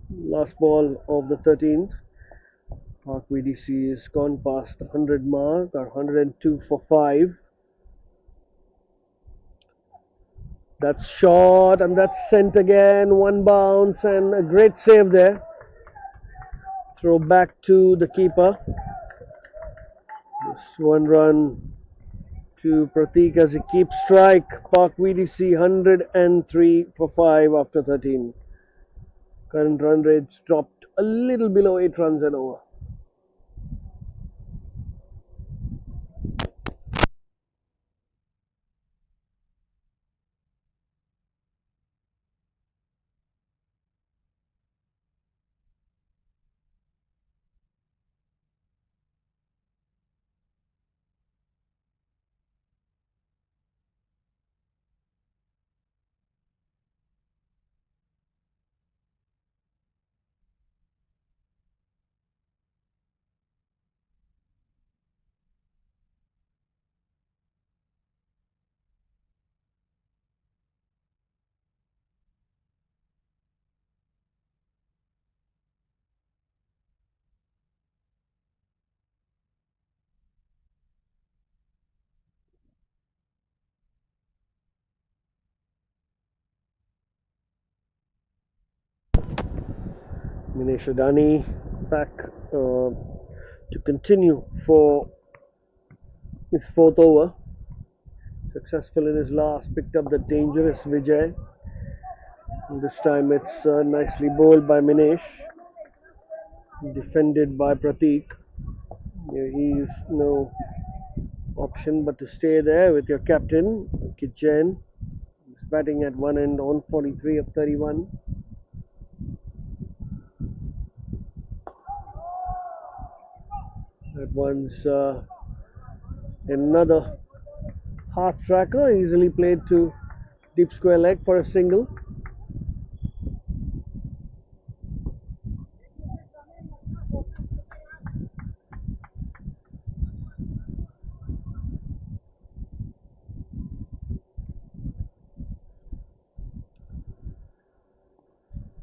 Speaker 1: Last ball of the 13th. Park VDC has gone past the 100 mark, or 102 for 5. That's short and that's sent again. One bounce and a great save there. Throw back to the keeper. Just 1 run to Pratik as he keeps strike. Park VDC 103 for 5 after 13. Current run rates dropped a little below 8 runs an over. Minesh Adani back to continue for his 4th over. Successful in his last, picked up the dangerous Vijay. And this time it's nicely bowled by Minesh, defended by Pratik. He's no option but to stay there with your captain, Kit Jain. He's batting at one end on 43 of 31. That one's another half tracker, easily played to deep square leg for a single.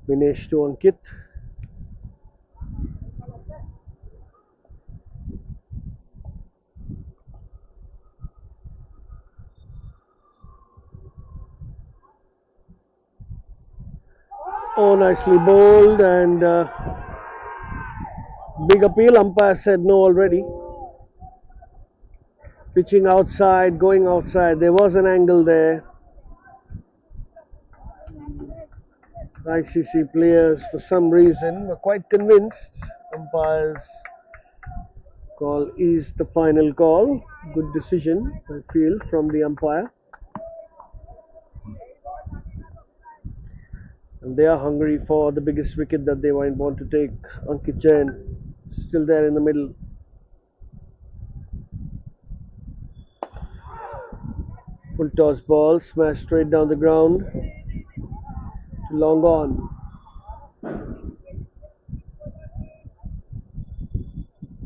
Speaker 1: Minesh to Ankit. Oh, nicely bowled and big appeal. Umpire said no already. Pitching outside, going outside. There was an angle there. ICC players, for some reason, were quite convinced. Umpire's call is the final call. Good decision, I feel, from the umpire. And they are hungry for the biggest wicket that they might want to take. Ankit Jain still there in the middle. Full toss ball, smashed straight down the ground. Long on.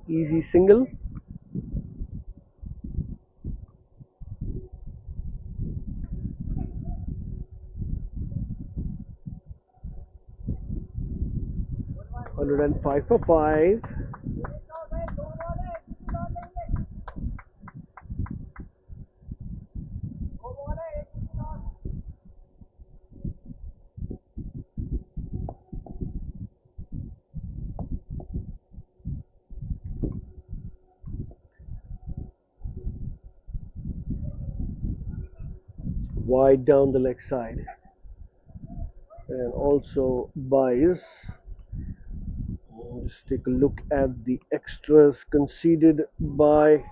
Speaker 1: Easy single. Hundred and five for five. Wide down the leg side. And also buys. Just take a look at the extras conceded by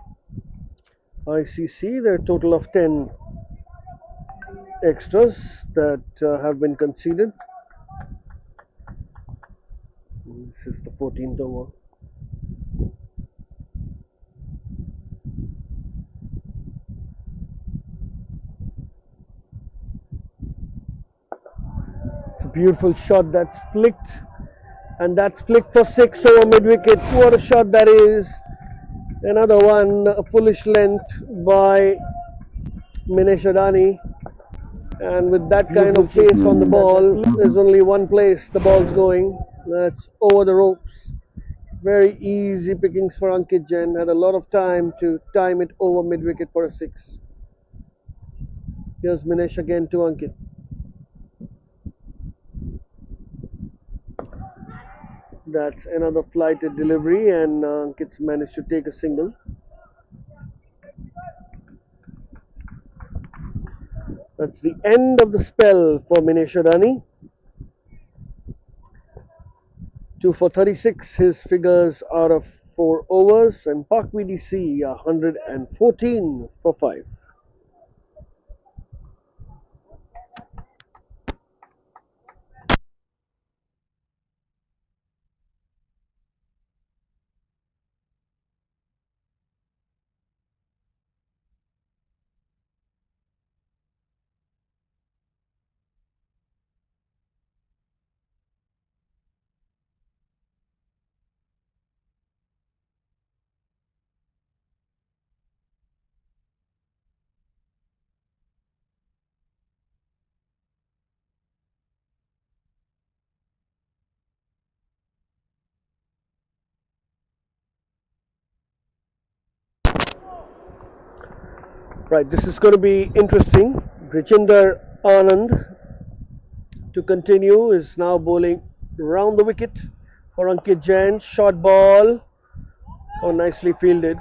Speaker 1: ICC. There are a total of 10 extras that have been conceded. This is the 14th over. It's a beautiful shot that's flicked, and that's flicked for 6 over mid wicket. What a shot that is! Another one, a foolish length by Minesh Adani. And with that kind of pace on the ball, there's only one place the ball's going. That's over the ropes. Very easy pickings for Ankit Jain. Had a lot of time to time it over mid wicket for a 6. Here's Minesh again to Ankit. That's another flighted delivery, and Ankit's managed to take a single. That's the end of the spell for Minesh Adani. 2 for 36, his figures out of 4 overs, and Pak VDC 114 for 5. Right, this is going to be interesting. Brijinder Anand to continue is now bowling round the wicket for Ankit Jain. Short ball. Oh, nicely fielded.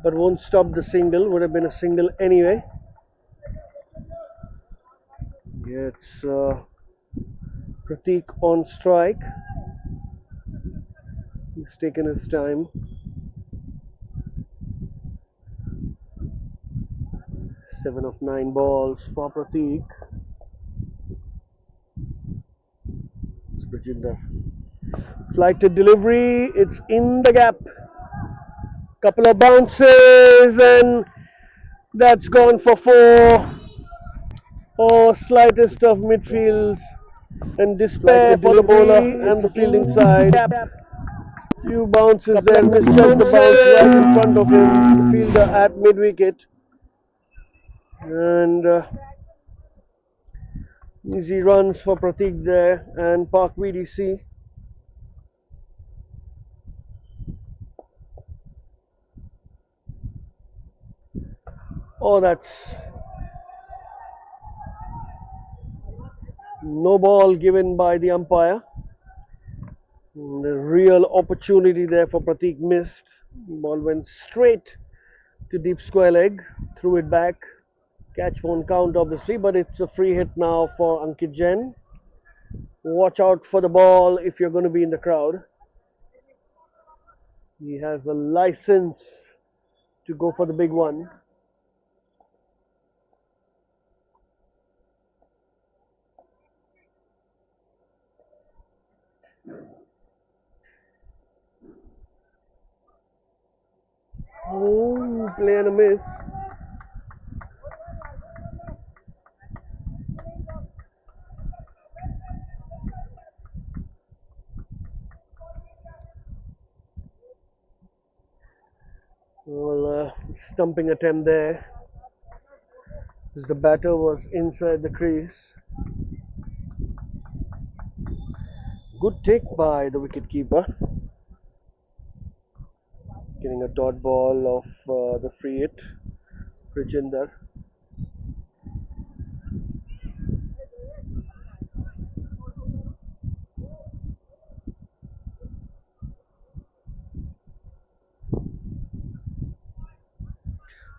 Speaker 1: But won't stop the single. Would have been a single anyway. It's Pratik on strike. He's taken his time. 7 of 9 balls for Pratik. It's Brijinder. Flighted delivery. It's in the gap. Couple of bounces, and that's gone for 4. Oh, slightest of midfield and despair for the bowler and the fielding side. Few bounces there, misjudged the bounce right in front of him, the fielder at mid wicket. And easy runs for Pratik there and Pak VDC. Oh, that's no ball given by the umpire. And the real opportunity there for Pratik missed. Ball went straight to deep square leg, threw it back. Catch won't count obviously, but it's a free hit now for Ankit Jain. Watch out for the ball if you're going to be in the crowd. He has a license to go for the big one. Oh, play and a miss. Well, stumping attempt there as the batter was inside the crease. Good take by the wicketkeeper, getting a dot ball of the free hit, Rajinder.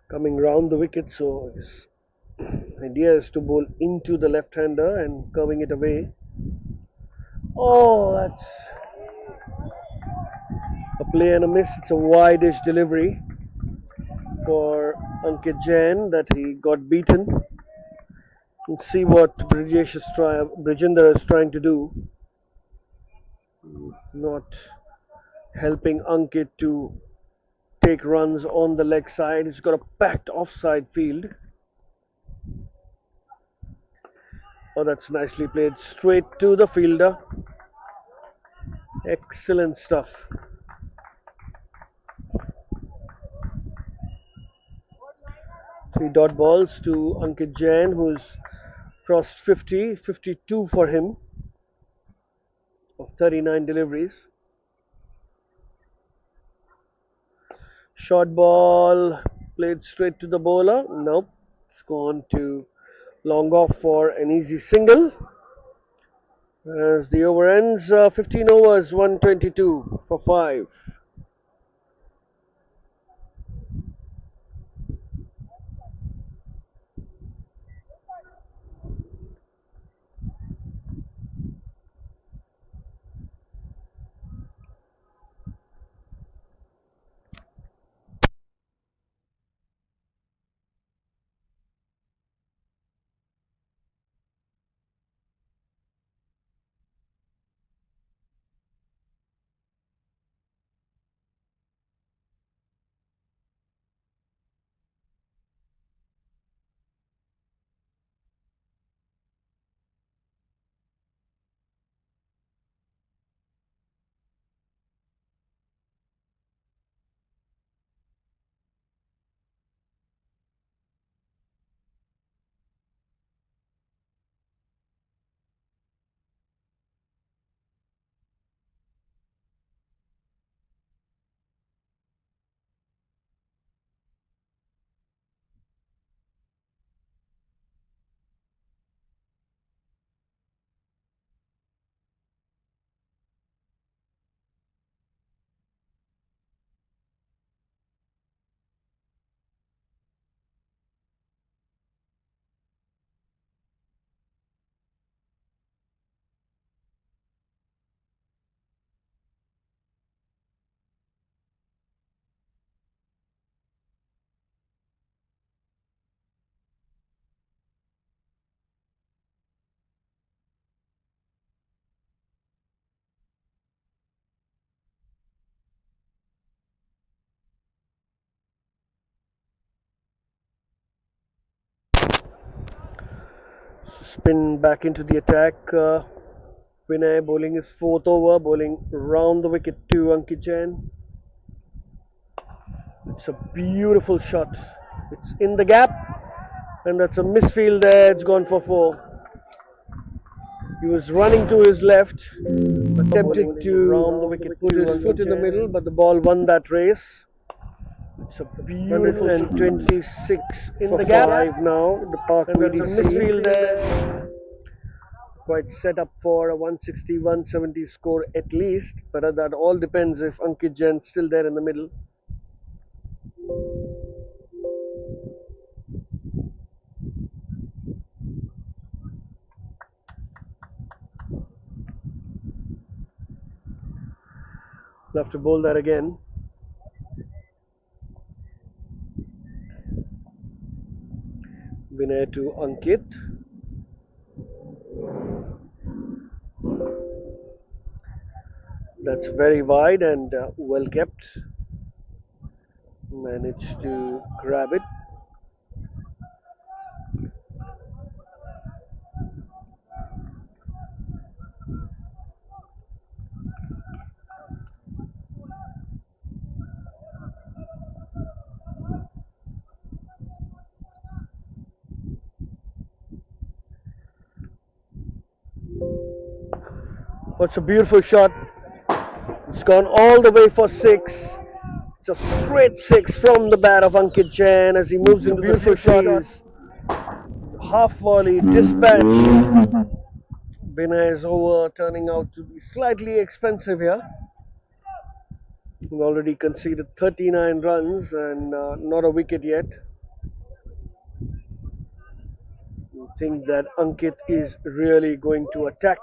Speaker 1: Coming round the wicket, so his idea is to bowl into the left-hander and curving it away. Oh, that's a play and a miss. It's a wide-ish delivery for Ankit Jain that he got beaten. Let's see what Brijinder is trying to do. He's not helping Ankit to take runs on the leg side. He's got a packed offside field. Oh, that's nicely played straight to the fielder. Excellent stuff. Three dot balls to Ankit Jain, who's crossed 50, 52 for him of 39 deliveries. Short ball played straight to the bowler. Nope, it's gone to long off for an easy single. As the over ends, 15 overs, 122 for 5. Spin back into the attack. Vinay bowling his fourth over, bowling round the wicket to Ankit Jain. It's a beautiful shot. It's in the gap, and that's a misfield there. It's gone for 4. He was running to his left, attempted to round the wicket, put his foot in the middle, but the ball won that race. It's a beautiful 126 in the gap. 5 now, the Park and that's a misfield there. Quite set up for a 160, 170 score at least, but that all depends if Ankit Jain's still there in the middle. We'll have to bowl that again. Vinay to Ankit. That's very wide and well kept. Managed to grab it. What's a beautiful shot. It's gone all the way for six. It's a straight six from the bat of Ankit Jain as he moves into the sixties. Half volley dispatch. Binay's over turning out to be slightly expensive here. We've already conceded 39 runs and not a wicket yet. I think that Ankit is really going to attack.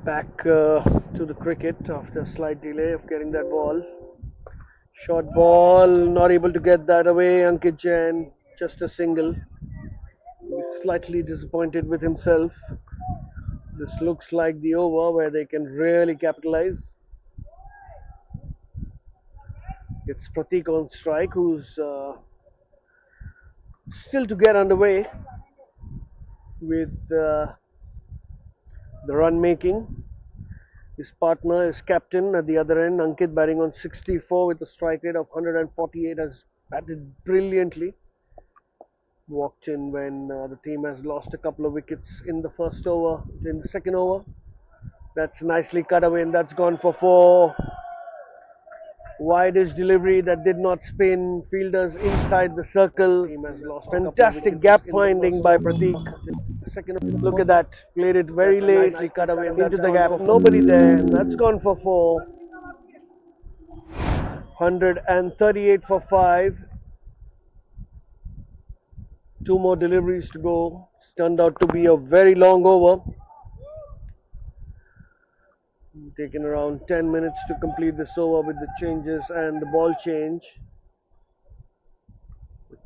Speaker 1: Back to the cricket after a slight delay of getting that ball. Short ball, not able to get that away. Ankit Jain, just a single. He's slightly disappointed with himself. This looks like the over where they can really capitalize. It's Pratik on strike, who's still to get underway with the run making. His partner is captain at the other end, Ankit, batting on 64 with a strike rate of 148, has batted brilliantly. Walked in when the team has lost a couple of wickets in the first over, in the second over. That's nicely cut away and that's gone for four. Widest delivery that did not spin. Fielders inside the circle. Team has lost. Fantastic gap finding by Pratik. Second, look at that. Played it very late. Nicely cut away into the gap. Nobody there. And that's gone for four. 138 for five. Two more deliveries to go. It's turned out to be a very long over. Taken around 10 minutes to complete this over with the changes and the ball change.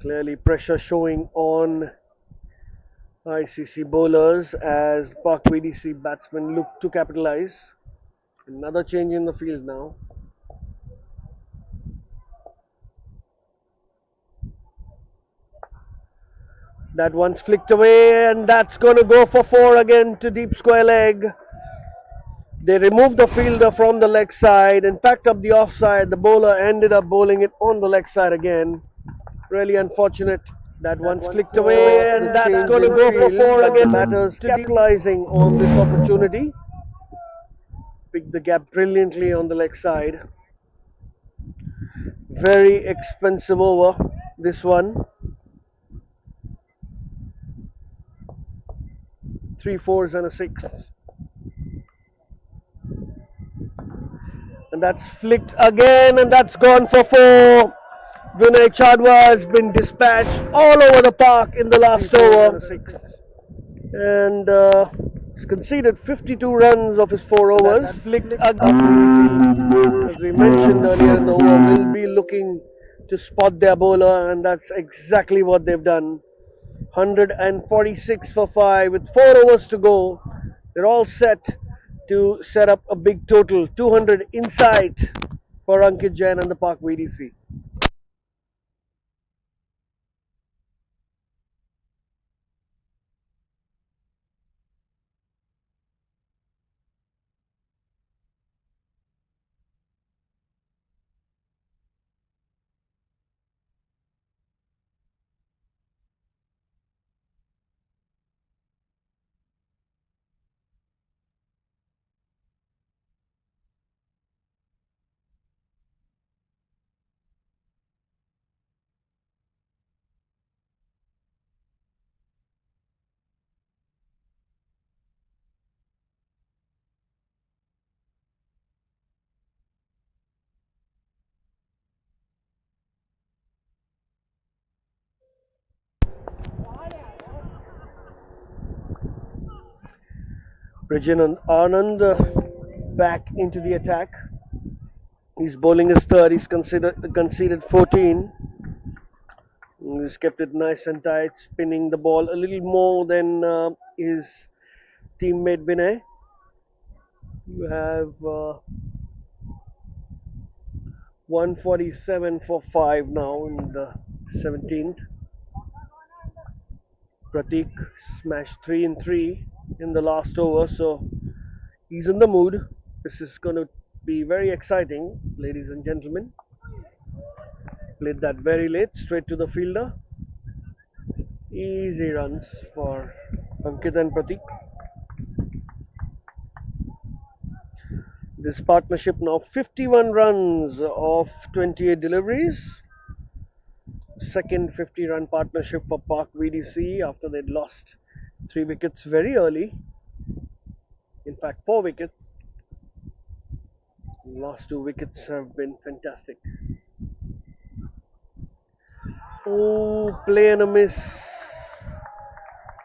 Speaker 1: Clearly pressure showing on ICC bowlers as Pak VDC batsmen look to capitalize. Another change in the field now. That one's flicked away and that's going to go for four again to deep square leg. They removed the fielder from the leg side and packed up the offside. The bowler ended up bowling it on the leg side again. Really unfortunate. That one's flicked away and that's going to go for four again. Matters capitalizing on this opportunity. Picked the gap brilliantly on the leg side. Very expensive over, this one. 3 fours and a 6. And that's flicked again and that's gone for four. Vinay Chadwa has been dispatched all over the park in the last over. And he's conceded 52 runs of his 4 overs. Flicked again. As we mentioned earlier in the over, will be looking to spot their bowler, and that's exactly what they've done. 146 for 5 with 4 overs to go. They're all set to set up a big total 200 inside for Ankit Jain and the Park VDC. Bridgen Anand back into the attack. He's bowling his third. He's conceded 14. He's kept it nice and tight, spinning the ball a little more than his teammate Vinay. You have 147 for 5 now in the 17th. Pratik smashed 3 in 3 in the last over, so he's in the mood. This is going to be very exciting, ladies and gentlemen. Played that very late, straight to the fielder. Easy runs for Ankit and Pratik. This partnership now 51 runs of 28 deliveries. Second 50-run partnership for Park VDC after they'd lost 3 wickets very early. In fact, 4 wickets. The last 2 wickets have been fantastic. Oh, play and a miss.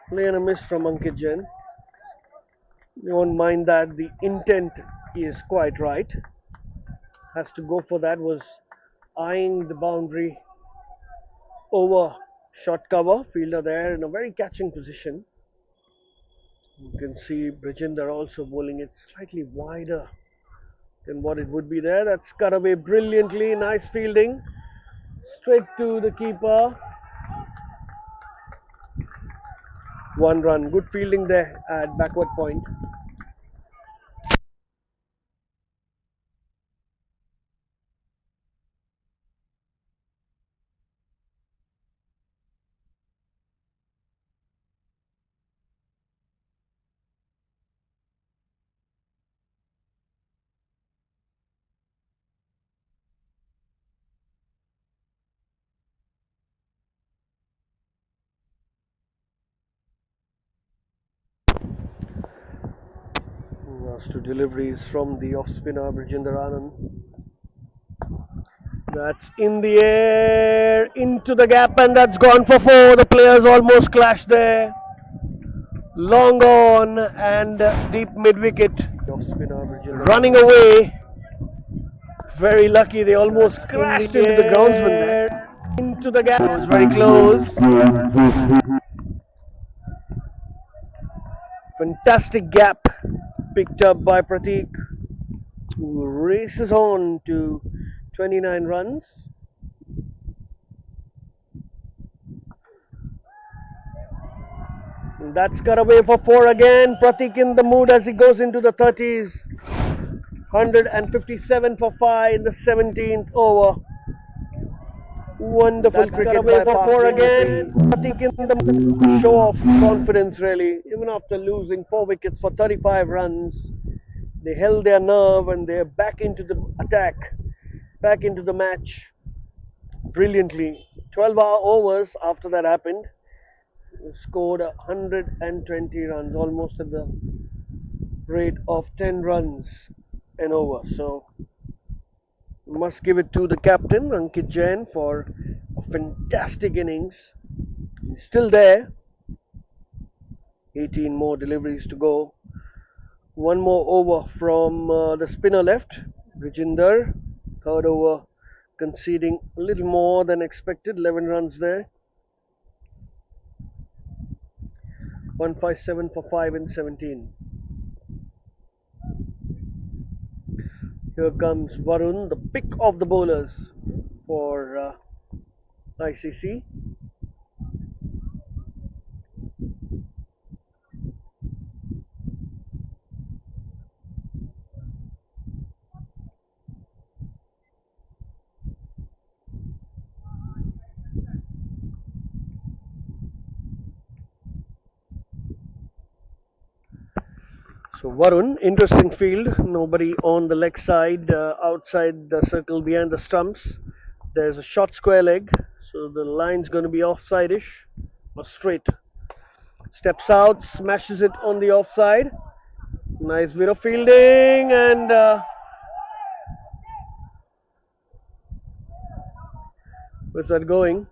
Speaker 1: Play and a miss from Ankit Jain. You won't mind that. The intent is quite right. Has to go for that. Was eyeing the boundary over short cover. Fielder there in a very catching position. You can see Brijinder also bowling it slightly wider than what it would be there. That's cut away brilliantly. Nice fielding. Straight to the keeper. 1 run. Good fielding there at backward point. Last 2 deliveries from the off spinner Brijinder Anand. That's in the air, into the gap, and that's gone for 4. The players almost clashed there. Long on and deep mid wicket. Off spinner Brijinder running away. Very lucky, they almost crashed into the groundsman there. Into the gap. It was very close. Fantastic gap picked up by Pratik, who races on to 29 runs. And that's cut away for 4 again. Pratik in the mood as he goes into the 30s. 157 for 5 in the 17th over. Wonderful cricket away for 4 again. Pratik in the show of confidence really. Even after losing 4 wickets for 35 runs, they held their nerve and they're back into the attack, back into the match brilliantly. 12 overs after that happened. Scored 120 runs, almost at the rate of 10 runs an over. So must give it to the captain Ankit Jain for a fantastic innings. He's still there. 18 more deliveries to go. 1 more over from the spinner left, Brijinder. 3rd over conceding a little more than expected. 11 runs there. 157 for 5 in 17. Here comes Varun, the pick of the bowlers for ICC. So Varun, interesting field. Nobody on the leg side, outside the circle behind the stumps. There's a short square leg, so the line's going to be offside-ish or straight. Steps out, smashes it on the offside. Nice bit of fielding, and where's that going?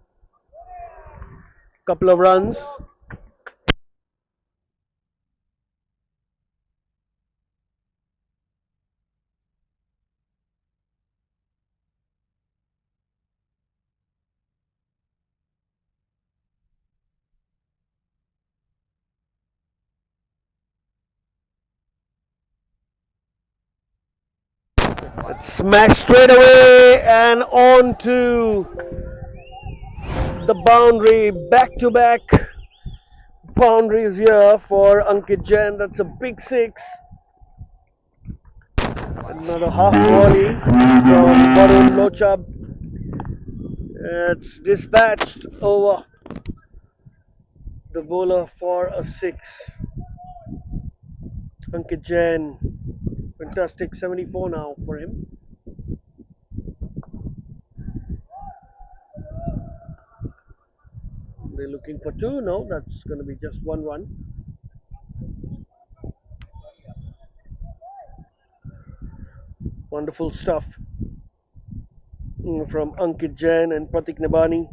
Speaker 1: Couple of runs. Smash straight away and on to the boundary. Back to back boundaries here for Ankit Jain. That's a big six. Another half volley from Varun Lochab. It's dispatched over the bowler for a six. Ankit Jain, fantastic 74 now for him. They're looking for two. No, that's going to be just one run. Wonderful stuff from Ankit Jain and Pratik Nabani.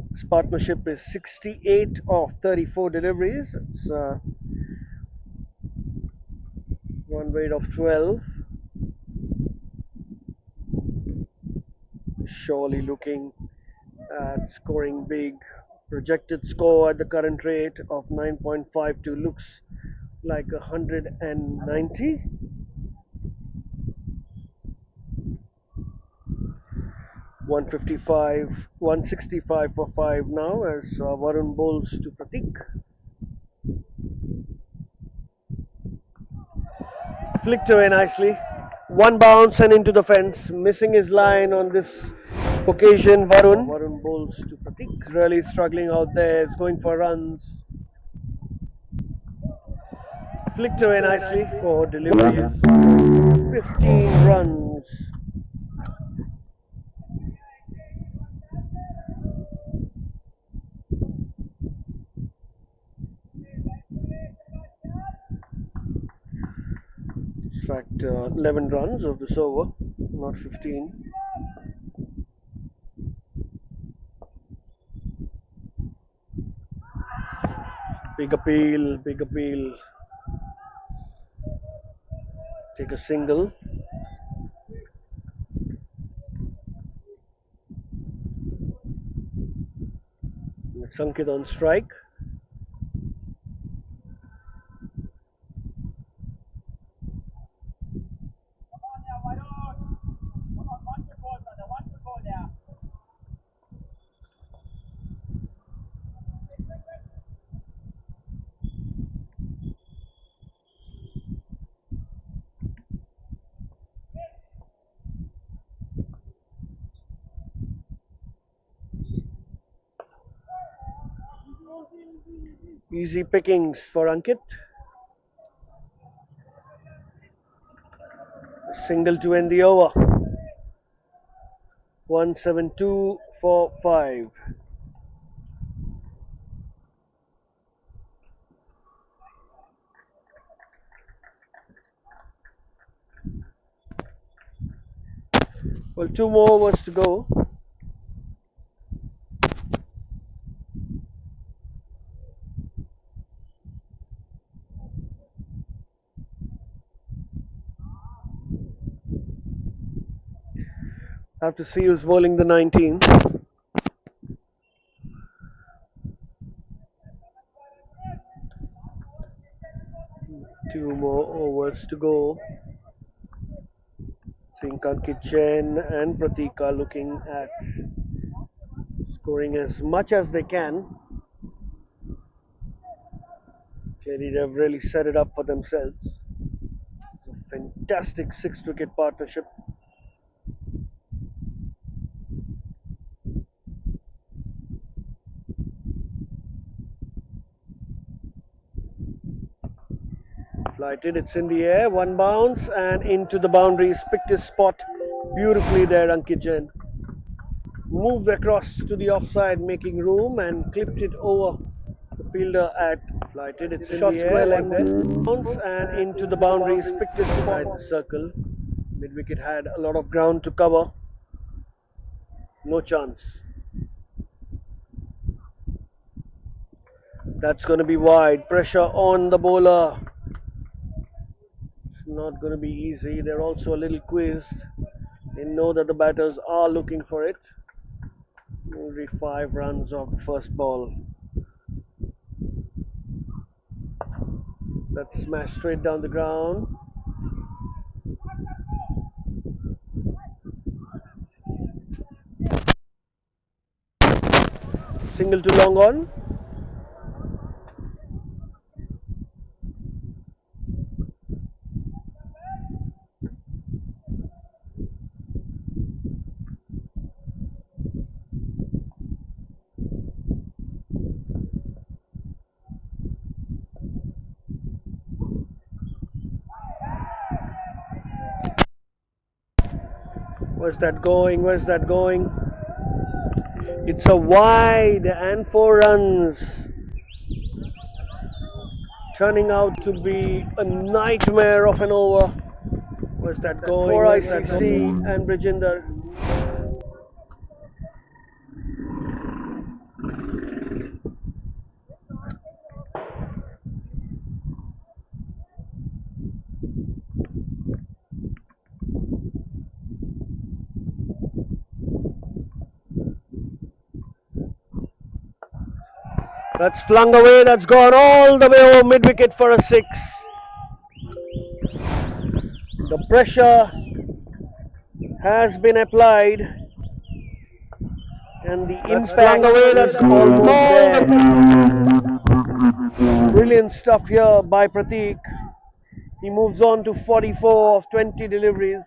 Speaker 1: This partnership is 68 of 34 deliveries. It's run rate of 12. Surely looking at scoring big. Projected score at the current rate of 9.52 looks like 190. 155, 165 for 5 now as Varun bowls to Pratik. Flicked away nicely. One bounce and into the fence. Missing his line on this occasion, Varun. Varun bowls to Pratik. Really struggling out there. Is going for runs. Flicked away nicely for deliveries. 15 runs. In fact, 11 runs of this over, not 15. Big appeal, big appeal. Take a single. Sankit on strike. Easy pickings for Ankit. Single to end the over. 172 for 5. Well, two more overs to go. Have to see who's bowling the 19th. Two more overs to go. Think Ankit Jain and Pratik are looking at scoring as much as they can. Clearly, they've really set it up for themselves. A fantastic six-wicket partnership. Flighted, it's in the air, one bounce and into the boundaries. Picked his spot beautifully there, Ankit Jain. Moved across to the offside, making room and clipped it over the fielder at flighted. It's in the air like that. Bounce and into the boundaries. Picked his spot inside the circle. Mid wicket had a lot of ground to cover. No chance. That's going to be wide. Pressure on the bowler. It's not going to be easy. They're also a little quizzed. They know that the batters are looking for it. Only 5 runs off the first ball. That's smashed straight down the ground. Single to long on. Where's that going? Where's that going? It's a wide and 4 runs. Turning out to be a nightmare of an over. Where's that going? For ICC and Brijinder. That's flung away. That's gone all the way over mid wicket for a 6. The pressure has been applied, and the impact is almost there. Brilliant stuff here by Pratik. He moves on to 44 of 20 deliveries.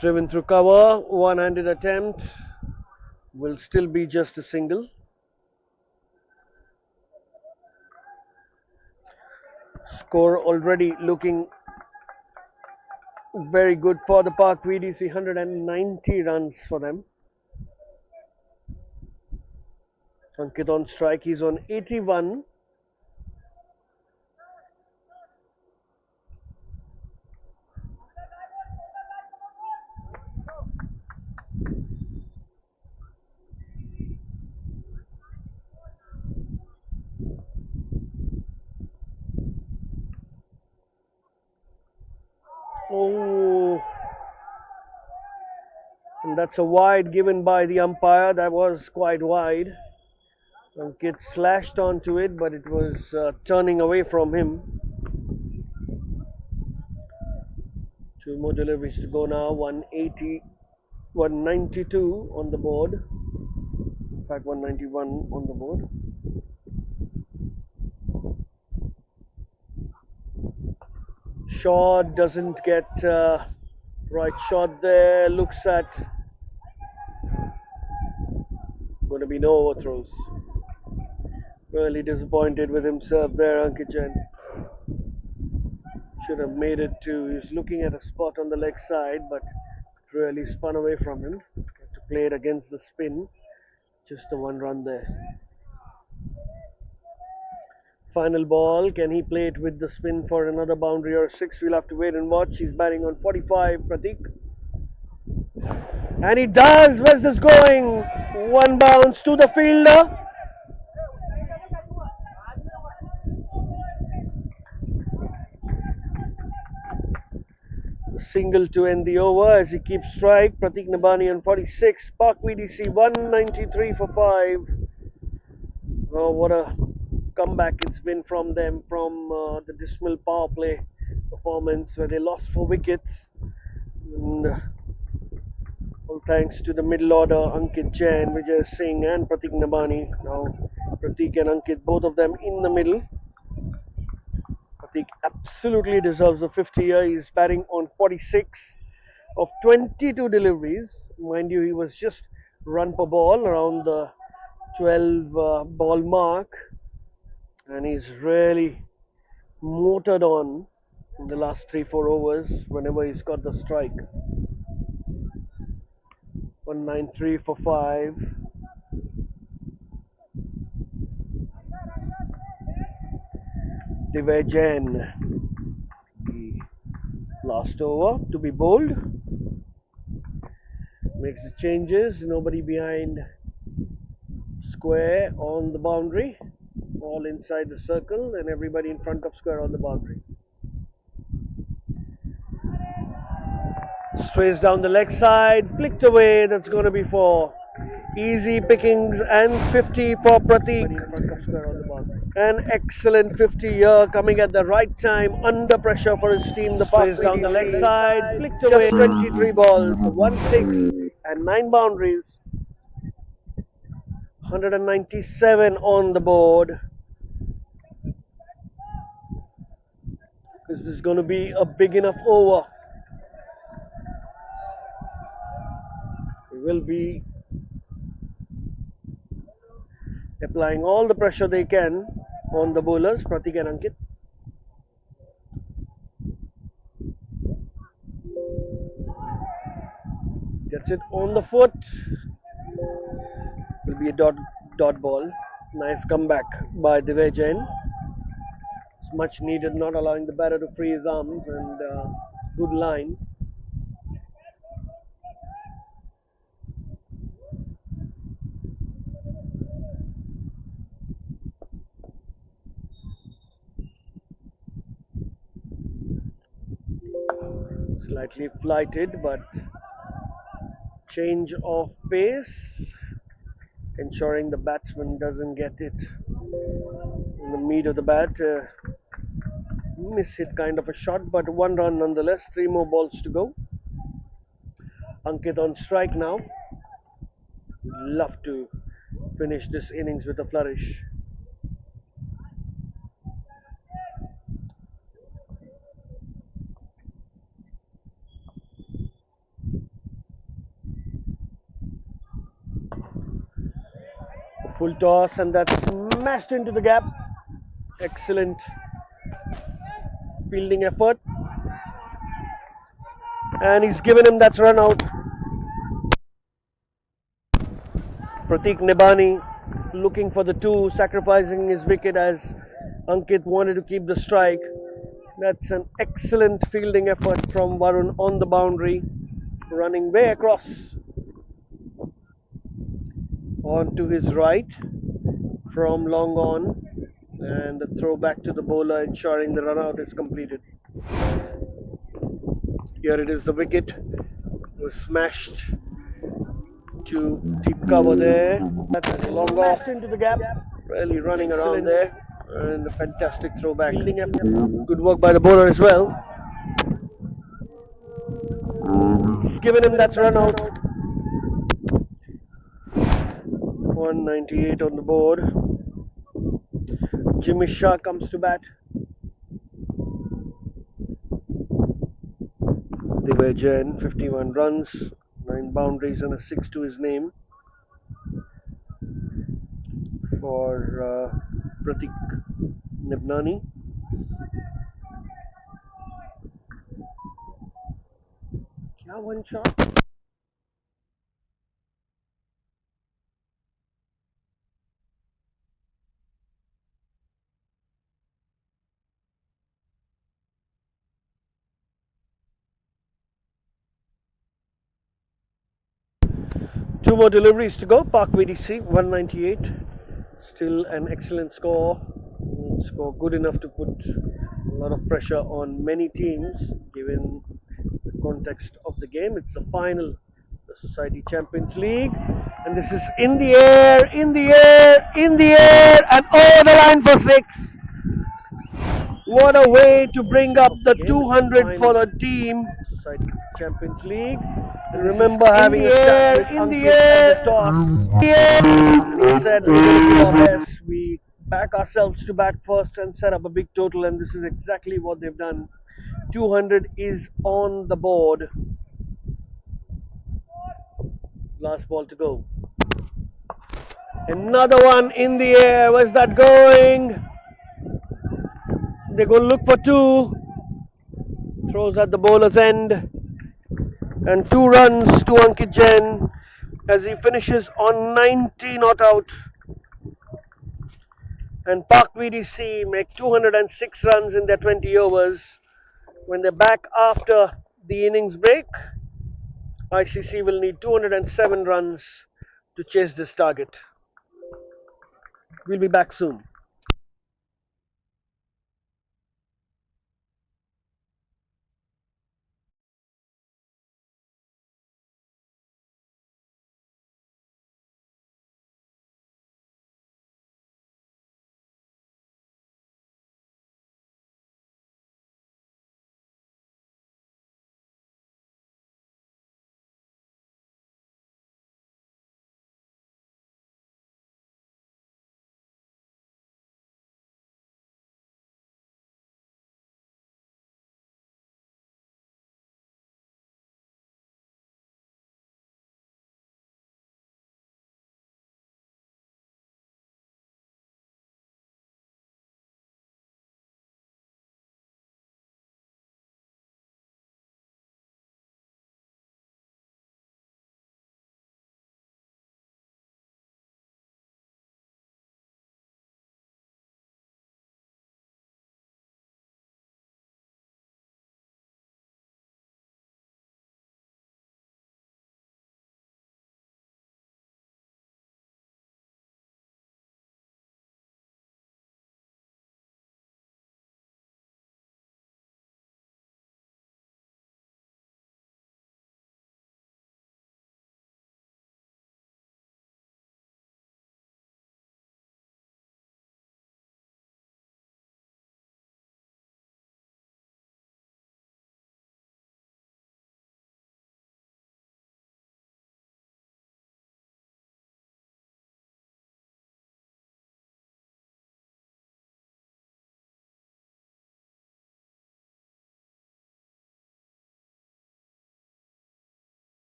Speaker 1: Driven through cover, one-handed attempt, will still be just a single. Score already looking very good for the Park VDC, 190 runs for them. Ankit on strike, he's on 81. Oh, and that's a wide given by the umpire. That was quite wide. Ankit slashed onto it, but it was turning away from him. 2 more deliveries to go now. 180, 192 on the board. In fact, 191 on the board. Shot doesn't get right shot there. Looks at. Going to be no overthrows. Really disappointed with himself there, Ankit Jain. Should have made it to. He's looking at a spot on the leg side, but really spun away from him. Had to play it against the spin. Just the 1 run there. Final ball. Can he play it with the spin for another boundary or 6? We'll have to wait and watch. He's batting on 45, Pratik. And he does. Where's this going? One bounce to the fielder. Single to end the over as he keeps strike. Pratik Nabani on 46. Park VDC 193 for 5. Oh, what a comeback it's been from them from the dismal power play performance where they lost 4 wickets. And all thanks to the middle order Ankit Jain, Vijay Singh, and Pratik Nabani. Now, Pratik and Ankit, both of them in the middle. Pratik absolutely deserves a 50 here. He's batting on 46 of 22 deliveries. Mind you, he was just run per ball around the 12 ball mark, and he's really motored on in the last 3-4 overs whenever he's got the strike. 193 for 5. Divay Jain, the last over to be bowled. Makes the changes, nobody behind square on the boundary, all inside the circle, and everybody in front of square on the boundary. Strays down the leg side, flicked away. That's going to be for easy pickings and 50 for Pratik. An excellent 50 here, coming at the right time, under pressure for his team. The strays down the leg side, flicked away. Just 23 balls, 1-6 and 9 boundaries. 197 on the board. This is going to be a big enough over. He will be applying all the pressure they can on the bowlers, Pratik and Ankit. Gets it on the foot. Will be a dot ball. Nice comeback by Divay Jain. It's much needed, not allowing the batter to free his arms, and good line. Slightly flighted, but change of pace, ensuring the batsman doesn't get it in the meat of the bat. Miss hit kind of a shot, but 1 run nonetheless. 3 more balls to go. Ankit on strike now. Love to finish this innings with a flourish. Full toss, and that's smashed into the gap. Excellent fielding effort, and he's given him that run out. Pratik Nibani looking for the 2, sacrificing his wicket as Ankit wanted to keep the strike. That's an excellent fielding effort from Varun on the boundary, running way across onto his right from long on, and the throw back to the bowler, ensuring the run out is completed. Here it is, the wicket was smashed to deep cover there. That's long off into the gap, really running around there, and a fantastic throwback. Good work by the bowler as well. Given him that run out. 198 on the board. Jimmy Shah comes to bat. Divay Jain, 51 runs, 9 boundaries and a 6 to his name for Pratik Nibnani. क्या one shot? Two more deliveries to go. Park VDC 198. Still an excellent score. Score good enough to put a lot of pressure on many teams given the context of the game. It's the final, the Society Champions League. And this is in the air, in the air, in the air, and over the line for six. What a way to bring up the 200 for the team. Society Champions League. And remember having a chat with Ankit at the toss. And he said we're going to do our best. We back ourselves to bat first and set up a big total, and this is exactly what they've done. 200 is on the board. Last ball to go. Another one in the air. Where's that going? They're going to look for two. Throws at the bowler's end. And 2 runs to Ankit Jain as he finishes on 90 not out. And Park VDC make 206 runs in their 20 overs. When they're back after the innings break, ICC will need 207 runs to chase this target. We'll be back soon.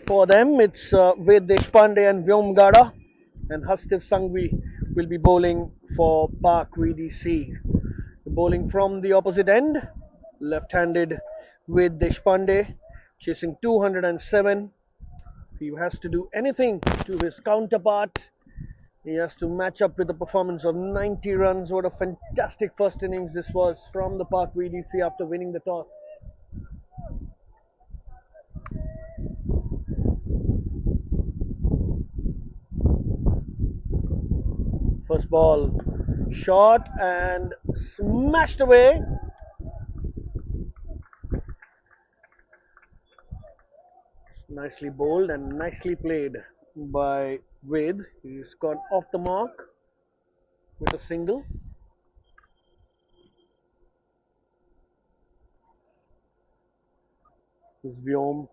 Speaker 1: For them, it's Ved Deshpande and Vyom Gada, and Hastif Sangvi will be bowling for Park VDC. Bowling from the opposite end, left-handed with Deshpande, chasing 207. He has to do anything to his counterpart. He has to match up with a performance of 90 runs. What a fantastic first innings this was from the Park VDC after winning the toss. First ball, shot and smashed away. Nicely bowled and nicely played by Ved. He's gone off the mark with a single. This Vyom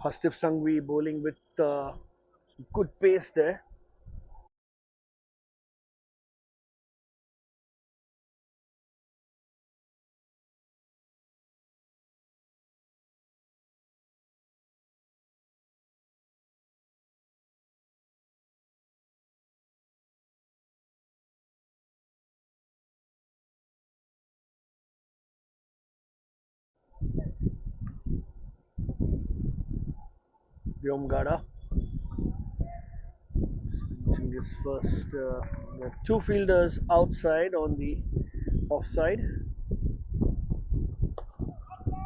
Speaker 1: Hastif Sangvi bowling with some good pace there. Vyom Gada. In this first, there are two fielders outside on the offside.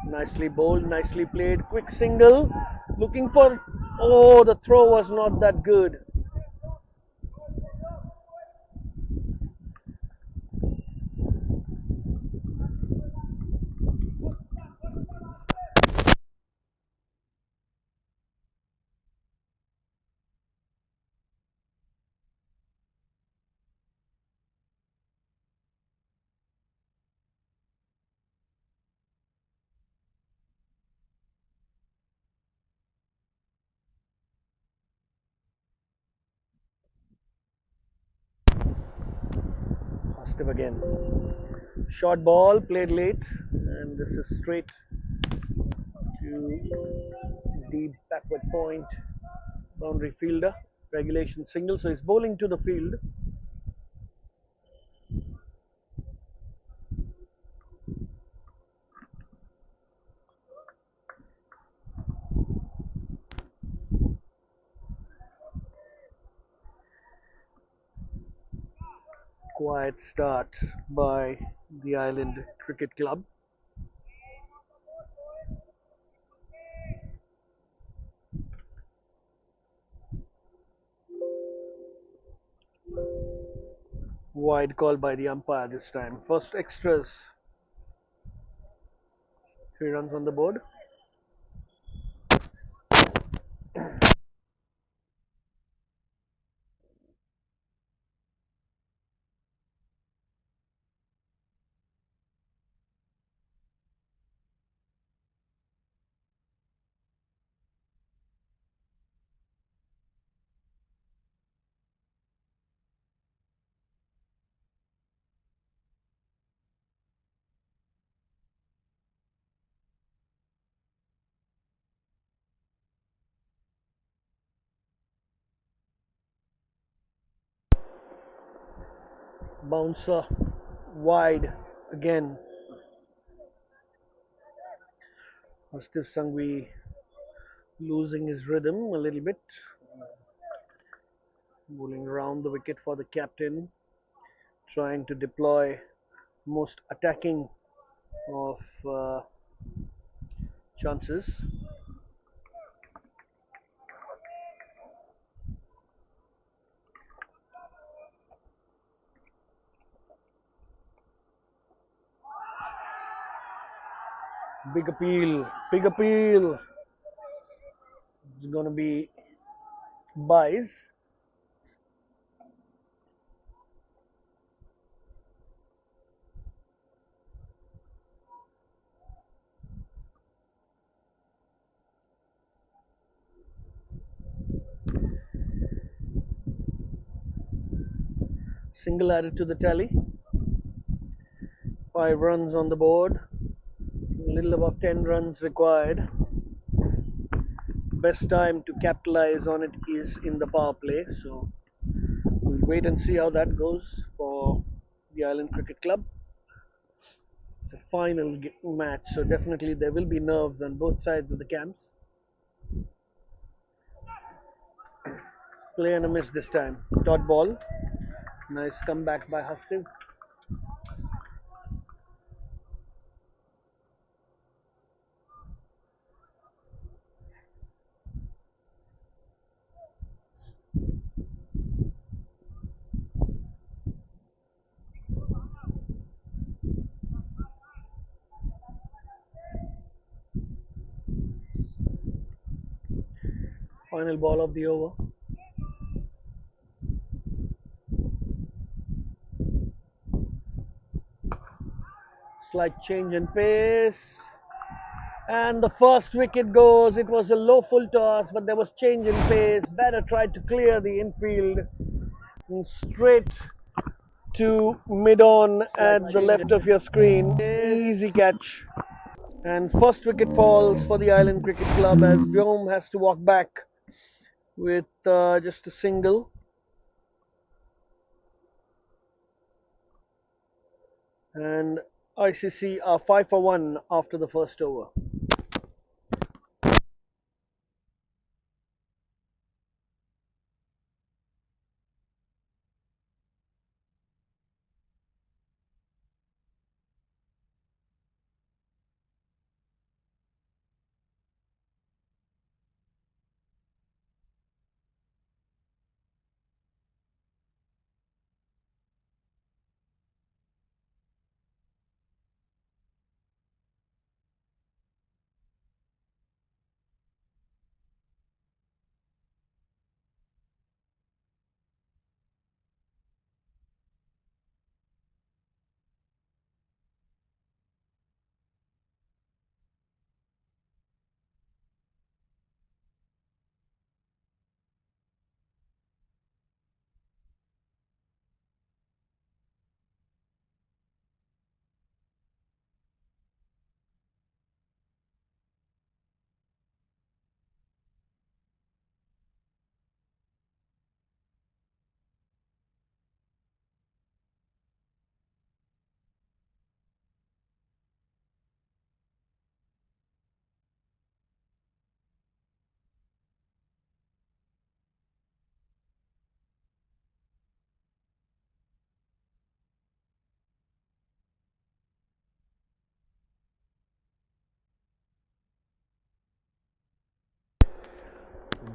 Speaker 1: Nicely bowled, nicely played. Quick single. Looking for. Oh, the throw was not that good. Positive again. Short ball played late, and this is straight to the backward point. Boundary fielder. Regulation single. So he's bowling to the field. Quiet start by the Island Cricket Club. Wide call by the umpire this time. First extras. 3 runs on the board. Bouncer wide again. Steve Sangvi losing his rhythm a little bit. Bowling around the wicket for the captain. Trying to deploy most attacking of chances. Big appeal. Big appeal. It's going to be buys. Single added to the tally. 5 runs on the board. A little above 10 runs required. best time to capitalize on it is in the power play. So we'll wait and see how that goes for the Island Cricket Club. It's a final match, so definitely there will be nerves on both sides of the camps. Play and a miss this time. Dot ball. Nice comeback by Husky. Final ball of the over. Slight change in pace. And the first wicket goes. It was a low full toss, but there was change in pace. Batter tried to clear the infield and straight to mid on at the left of your screen. Easy catch. And first wicket falls for the Island Cricket Club as Vyom has to walk back with just a single. And ICC are 5 for 1 after the first over.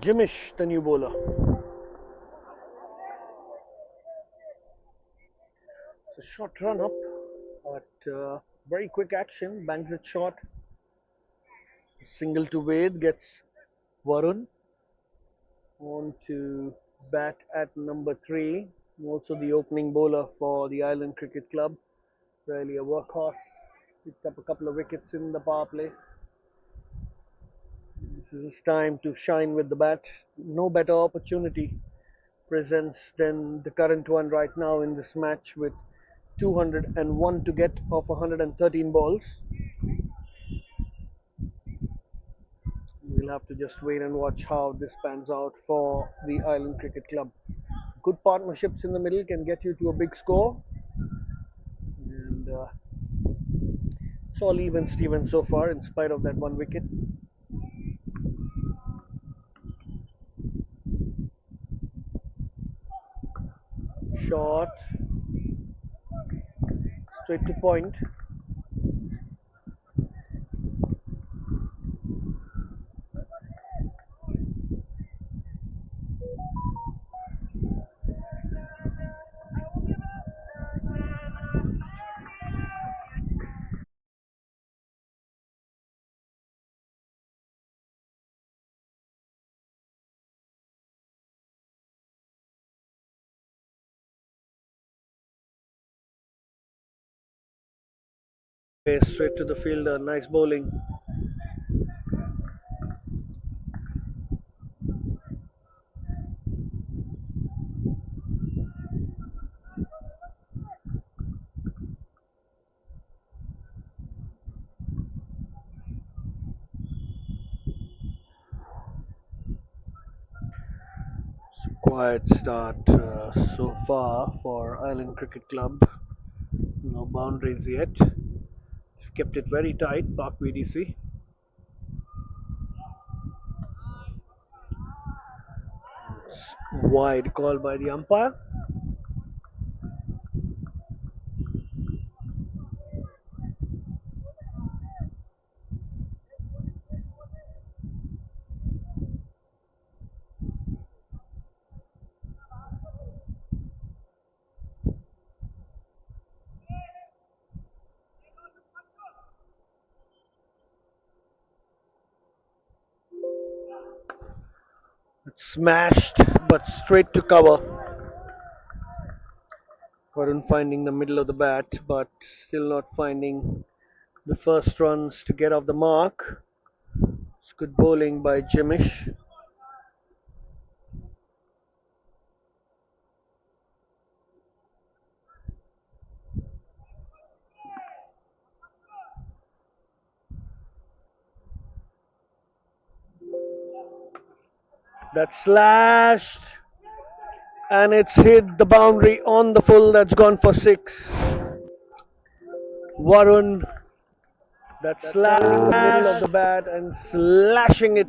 Speaker 1: Jimish, the new bowler. It's a short run up, but very quick action. Bangs it short. Single to Wade gets Varun on to bat at number 3. Also the opening bowler for the Island Cricket Club. Really a workhorse. Picked up a couple of wickets in the power play. This is his time to shine with the bat. No better opportunity presents than the current one right now in this match with 201 to get of 113 balls. We'll have to just wait and watch how this pans out for the Island Cricket Club. Good partnerships in the middle can get you to a big score. And it's all even Steven so far in spite of that one wicket. Short, straight to point. Straight to the fielder. Nice bowling. Quiet start so far for Island Cricket Club. No boundaries yet. Kept it very tight, Park VDC. Wide call by the umpire. Smashed, but straight to cover. Varun finding the middle of the bat, but still not finding the first runs to get off the mark. It's good bowling by Jimish. That slashed, and it's hit the boundary on the full. That's gone for six. Varun, that slash middle of the bat and slashing it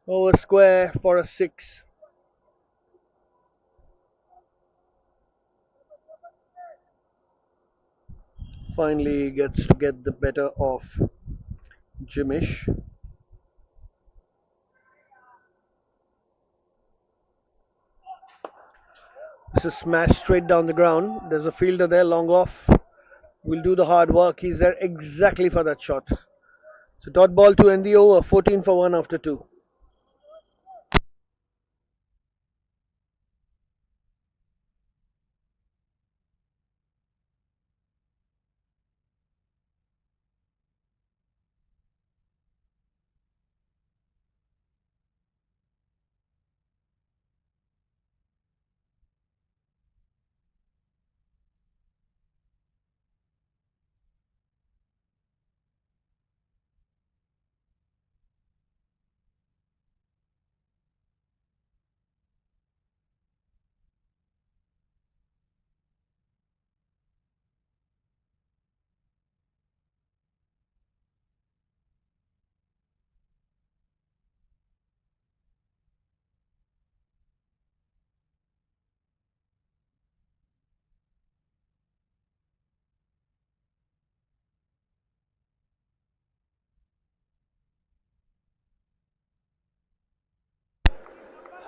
Speaker 1: over square for a six. Finally gets to get the better of Jimish. This is smashed straight down the ground. There's a fielder there, long off. Will do the hard work. He's there exactly for that shot. So dot ball to end the over. 14 for 1 after 2.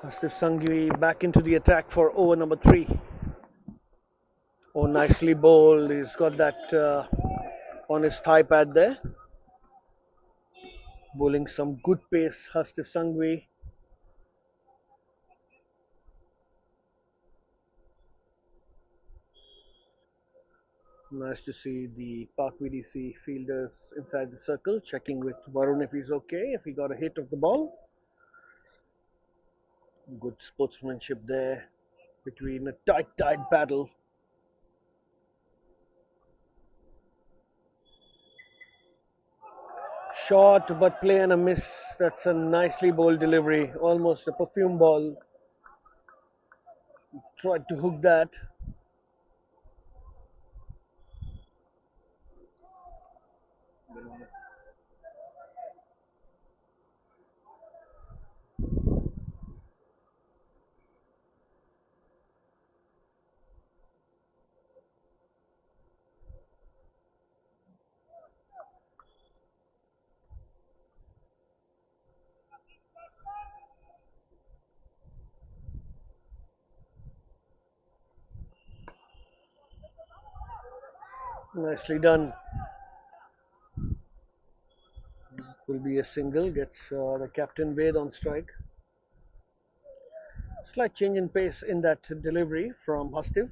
Speaker 1: Hastif Sangvi back into the attack for over number 3. Oh, nicely bowled. He's got that on his thigh pad there. Bowling some good pace, Hastif Sangvi. Nice to see the Park VDC fielders inside the circle, checking with Varun if he's okay, if he got a hit of the ball. Good sportsmanship there between a tight battle. Short but play and a miss. That's a nicely bowled delivery, almost a perfume ball. Tried to hook that. Nicely done. Will be a single. Gets the captain Ved on strike. Slight change in pace in that delivery from Hastiv.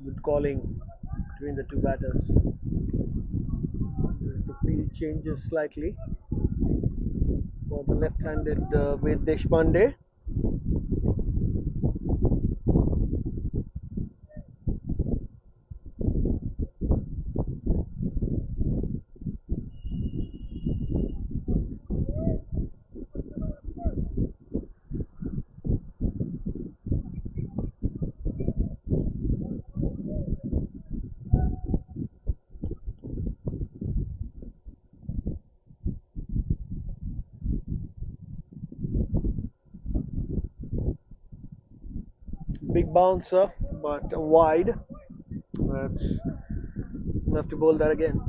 Speaker 1: Good calling between the two batters. The field changes slightly for the left-handed Ved Deshpande. big bouncer, but wide. That's we'll have to bowl that again.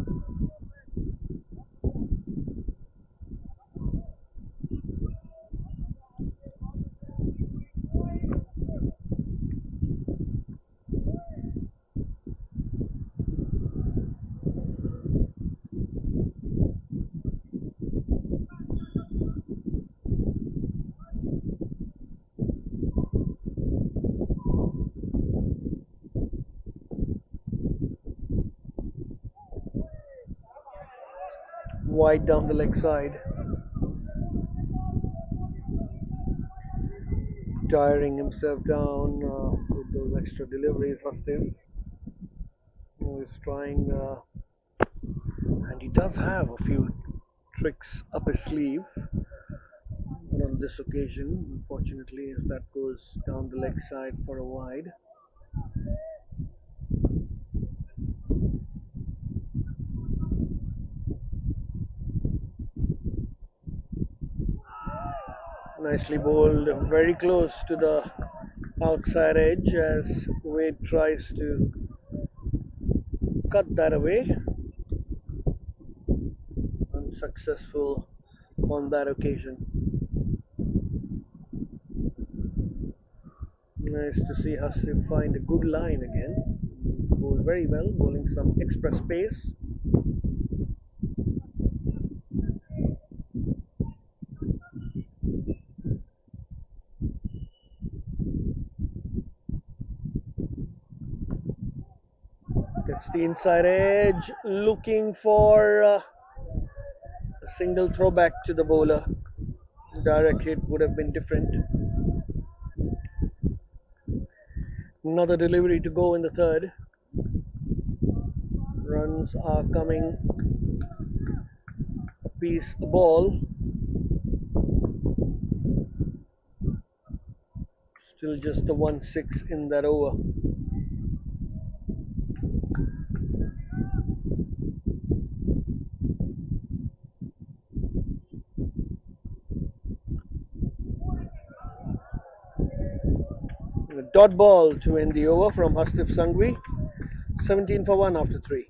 Speaker 1: Wide down the leg side. Tiring himself down with those extra deliveries. Hastiv is trying, and he does have a few tricks up his sleeve. But on this occasion, unfortunately, as that goes down the leg side for a wide. Nicely bowled, very close to the outside edge as Wade tries to cut that away. Unsuccessful on that occasion. Nice to see Hasib find a good line again. Bowled very well, bowling some express pace. Gets the inside edge, looking for a single throwback to the bowler. Direct hit would have been different. Another delivery to go in the third. Runs are coming a piece a ball. Still just the 1-6 in that over. A dot ball to end the over from Hastif Sangvi. 17 for 1 after 3.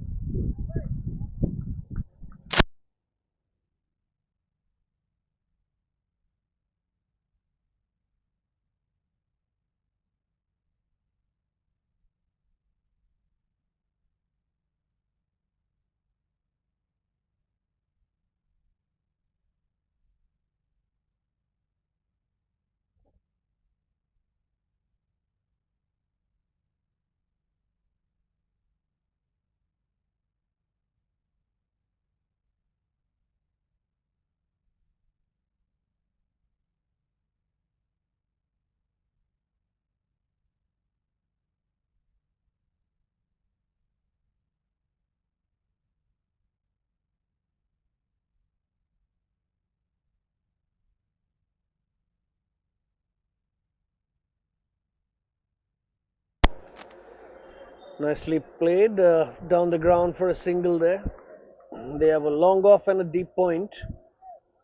Speaker 1: Nicely played down the ground for a single there. They have a long off and a deep point,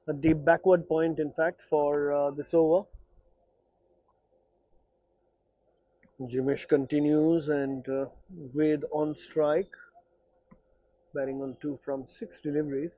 Speaker 1: a deep backward point, in fact, for this over. Jimish continues and with on strike, batting on 2 from 6 deliveries.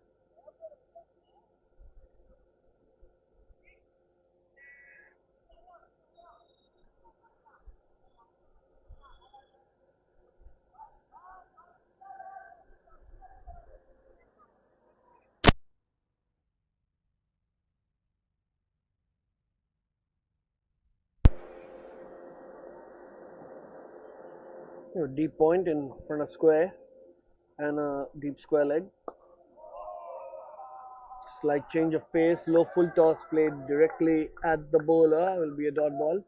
Speaker 1: Deep point in front of square and a deep square leg. Slight change of pace, low full toss played directly at the bowler will be a dot ball.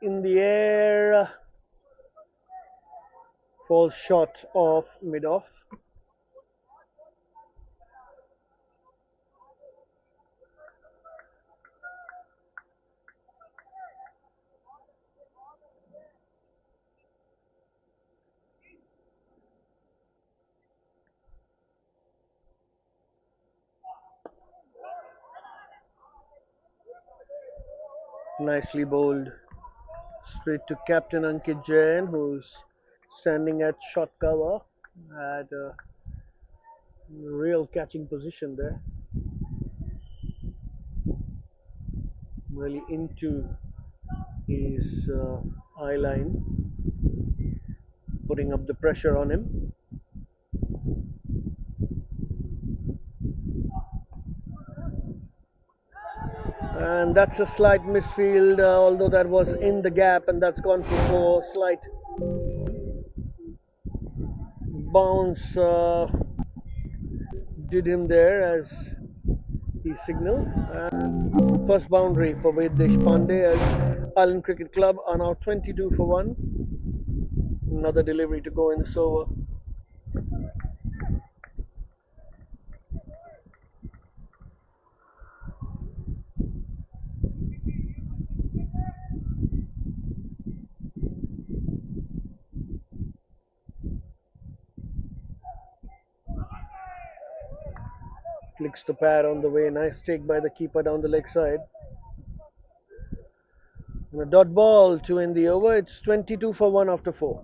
Speaker 1: in the air, falls short of mid-off. Nicely bowled. Straight to Captain Ankit Jain, who's standing at short cover. Had a real catching position there. Really into his eye line, putting up the pressure on him. And that's a slight misfield, although that was in the gap, and that's gone for four. Slight bounce did him there as he signaled. And first boundary for Ved Deshpande as Island Cricket Club are now 22 for 1. Another delivery to go in this over. Flicks the pad on the way. Nice take by the keeper down the leg side. And a dot ball to end the over. It's 22 for 1 after 4.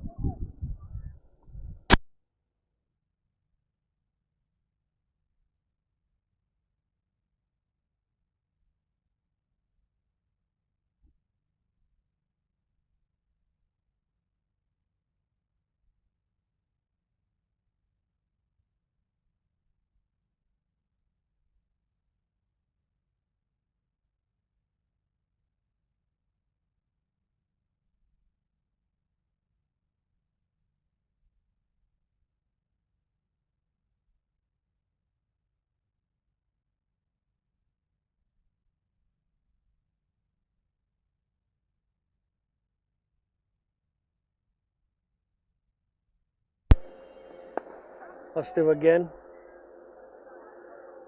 Speaker 1: Hastiv again.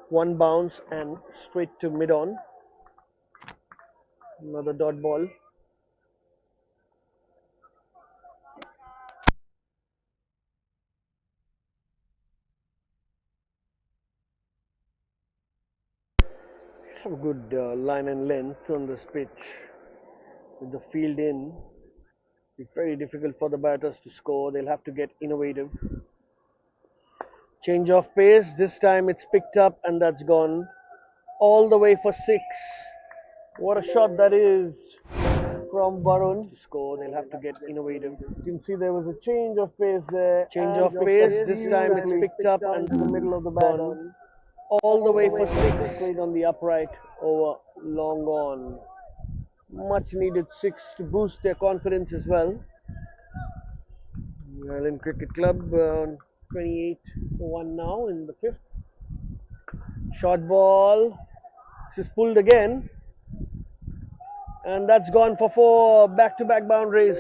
Speaker 1: One bounce and straight to mid-on. Another dot ball. Have a good line and length on this pitch. With the field in, it's very difficult for the batters to score. They'll have to get innovative. Change of pace. This time it's picked up and that's gone all the way for 6. What a shot that is from Varun. To score, they'll have to get innovative. You can see there was a change of pace there. Change of pace. This time it's picked up and to the middle of the bat. All the way for 6. Played on the upright over long on. Much needed 6 to boost their confidence as well. Island Cricket Club 28 for 1 now in the 5th. Short ball. This is pulled again. And that's gone for 4 back-to-back boundaries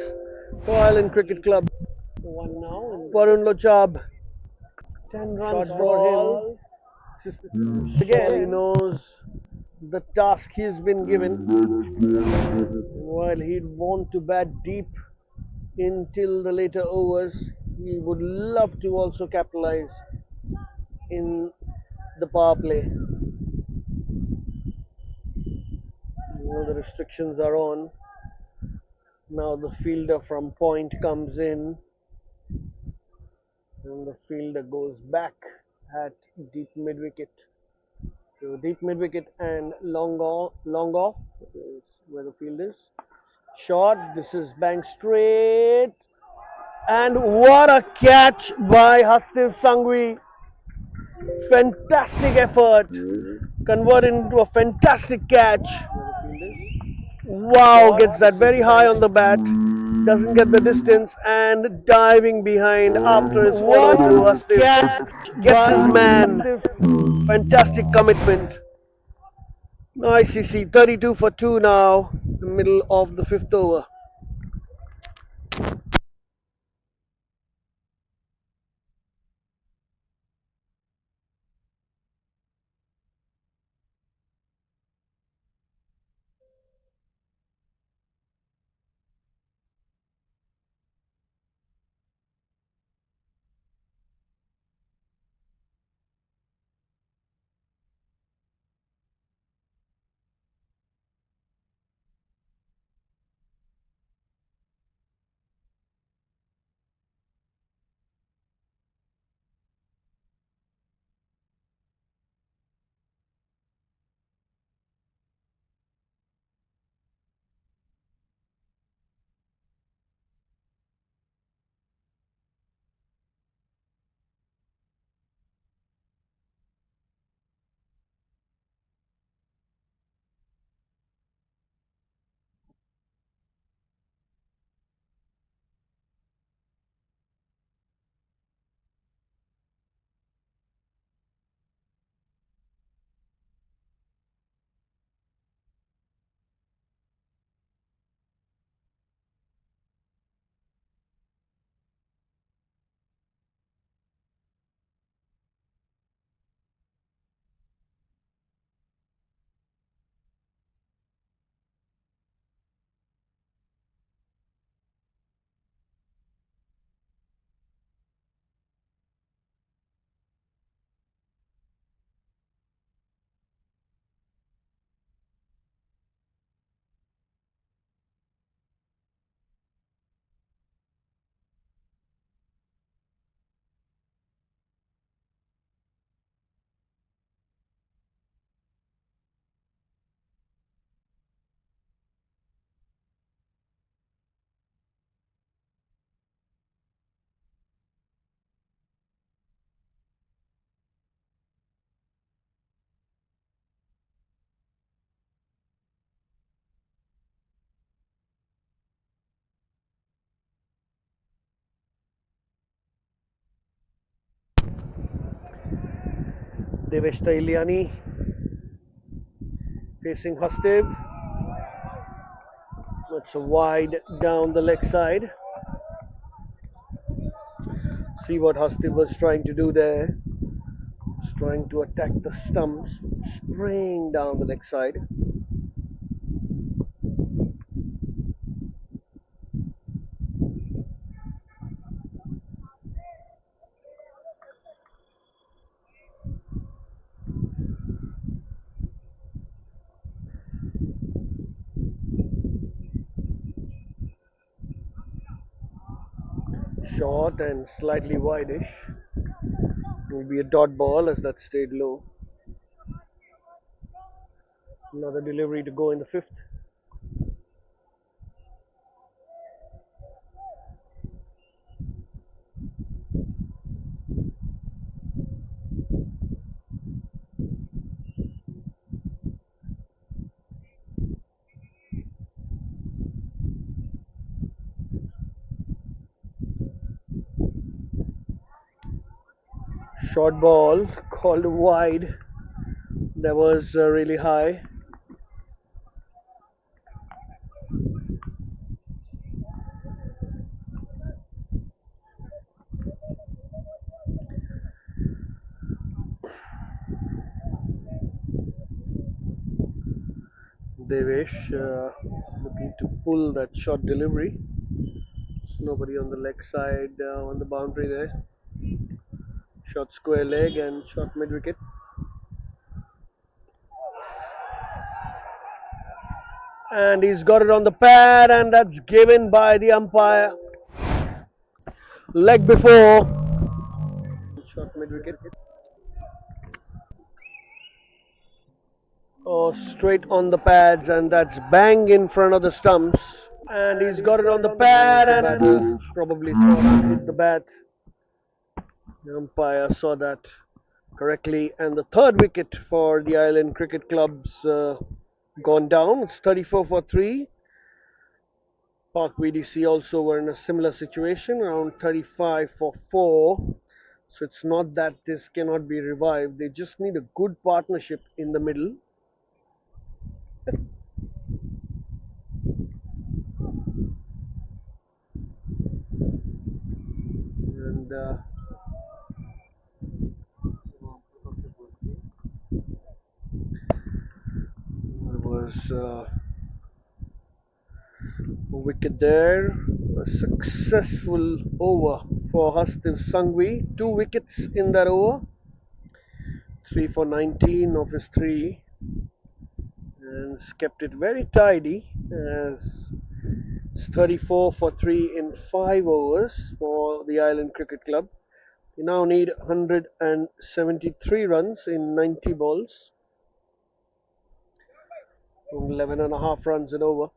Speaker 1: for Island Cricket Club. 1 now. Varun Lochab. 10 runs for him. Again, he knows the task he's been given. While he'd want to bat deep until the later overs, he would love to also capitalize in the power play. The restrictions are on. Now the fielder from point comes in, and the fielder goes back at deep mid wicket. So deep mid wicket and long off is where the field is. Short. This is bang straight, and what a catch by Hastiv Sangvi! Fantastic effort, converted into a fantastic catch. Wow, gets that very high on the bat, doesn't get the distance, and diving behind after his follow through. Hastiv gets his man. Fantastic commitment. Now ICC 32 for 2 now, the middle of the 5th over. Jfsc facing Hastiv. That's a wide down the leg side. See what Hastiv was trying to do there. He's trying to attack the stumps, spraying down the leg side. Short and slightly wideish. It will be a dot ball as that stayed low. Another delivery to go in the fifth. Short ball called wide. That was really high. Devesh looking to pull that short delivery. There's nobody on the leg side on the boundary there. Short square leg and short mid wicket. And he's got it on the pad, and that's given by the umpire. Leg before. Short mid wicket. Oh, straight on the pads, and that's bang in front of the stumps. And he's got it on the pad, and probably thought hit the bat. The umpire saw that correctly, and the third wicket for the Island Cricket Club's gone down. It's 34 for 3. Park VDC also were in a similar situation, around 35 for 4. So it's not that this cannot be revived. They just need a good partnership in the middle. And there was a wicket there. A successful over for Hastiv Sangvi. 2 wickets in that over. 3 for 19 of his 3. And kept it very tidy as it's 34 for 3 in 5 overs for the Island Cricket Club. They now need 173 runs in 90 balls. 11.5 runs in over.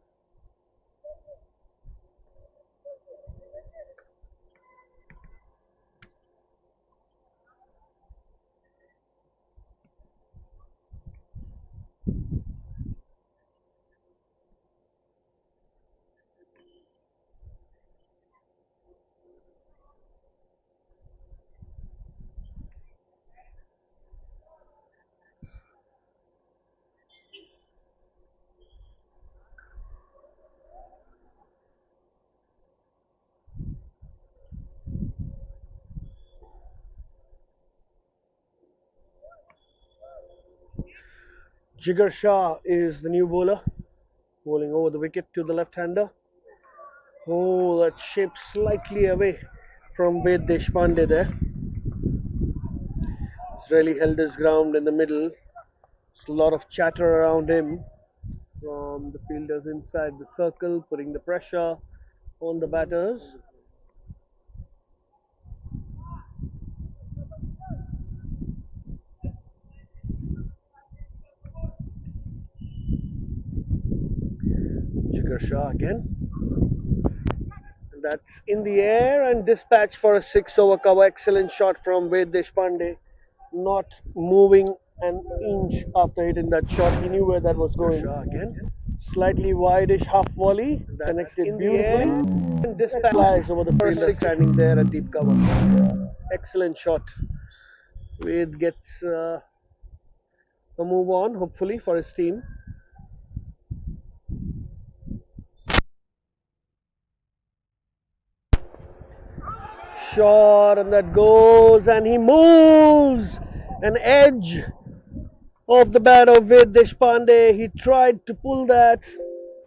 Speaker 1: Jigar Shah is the new bowler, bowling over the wicket to the left-hander. Oh, that shaped slightly away from Ved Deshpande there. He's really held his ground in the middle. There's a lot of chatter around him from the fielders inside the circle, putting the pressure on the batters. Jigar Shah again. And that's in the air and dispatched for a 6-over cover. Excellent shot from Ved Deshpande. Not moving an inch after hitting that shot. He knew where that was going. Shah again. Slightly wideish half volley. Connected beautifully. And dispatch flies over the fielder standing there at deep cover. Excellent shot. Ved gets a move on, hopefully, for his team. Shot, and that goes, and he moves an edge of the bat of Ved Deshpande. He tried to pull that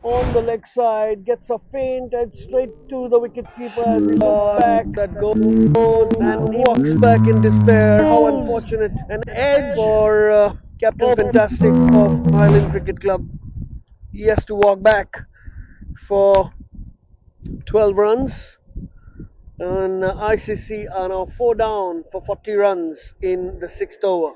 Speaker 1: on the leg side, gets a faint edge straight to the wicketkeeper as he looks back. That goes and he walks back in despair. How unfortunate! An edge for Captain Fantastic of Island Cricket Club. He has to walk back for 12 runs. And ICC are now 4 down for 40 runs in the 6th over.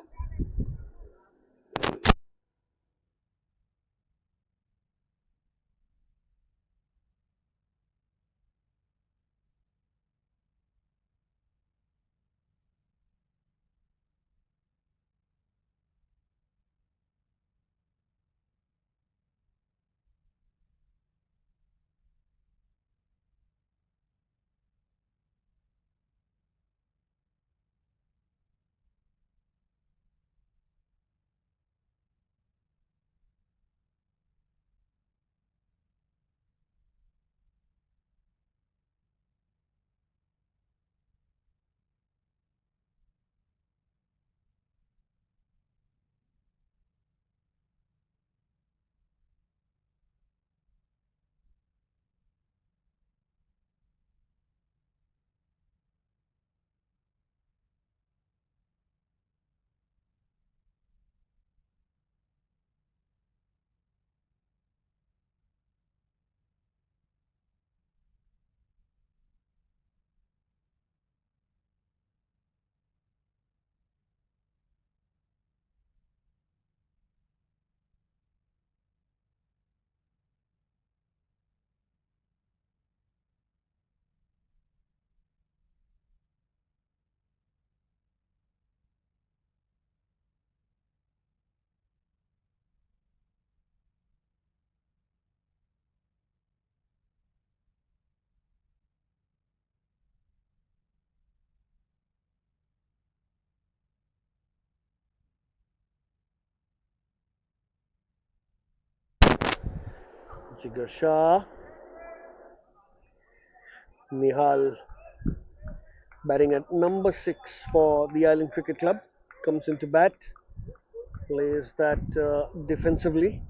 Speaker 1: Jigar Shah, Nihal batting at number 6 for the Island Cricket Club, comes into bat, plays that defensively.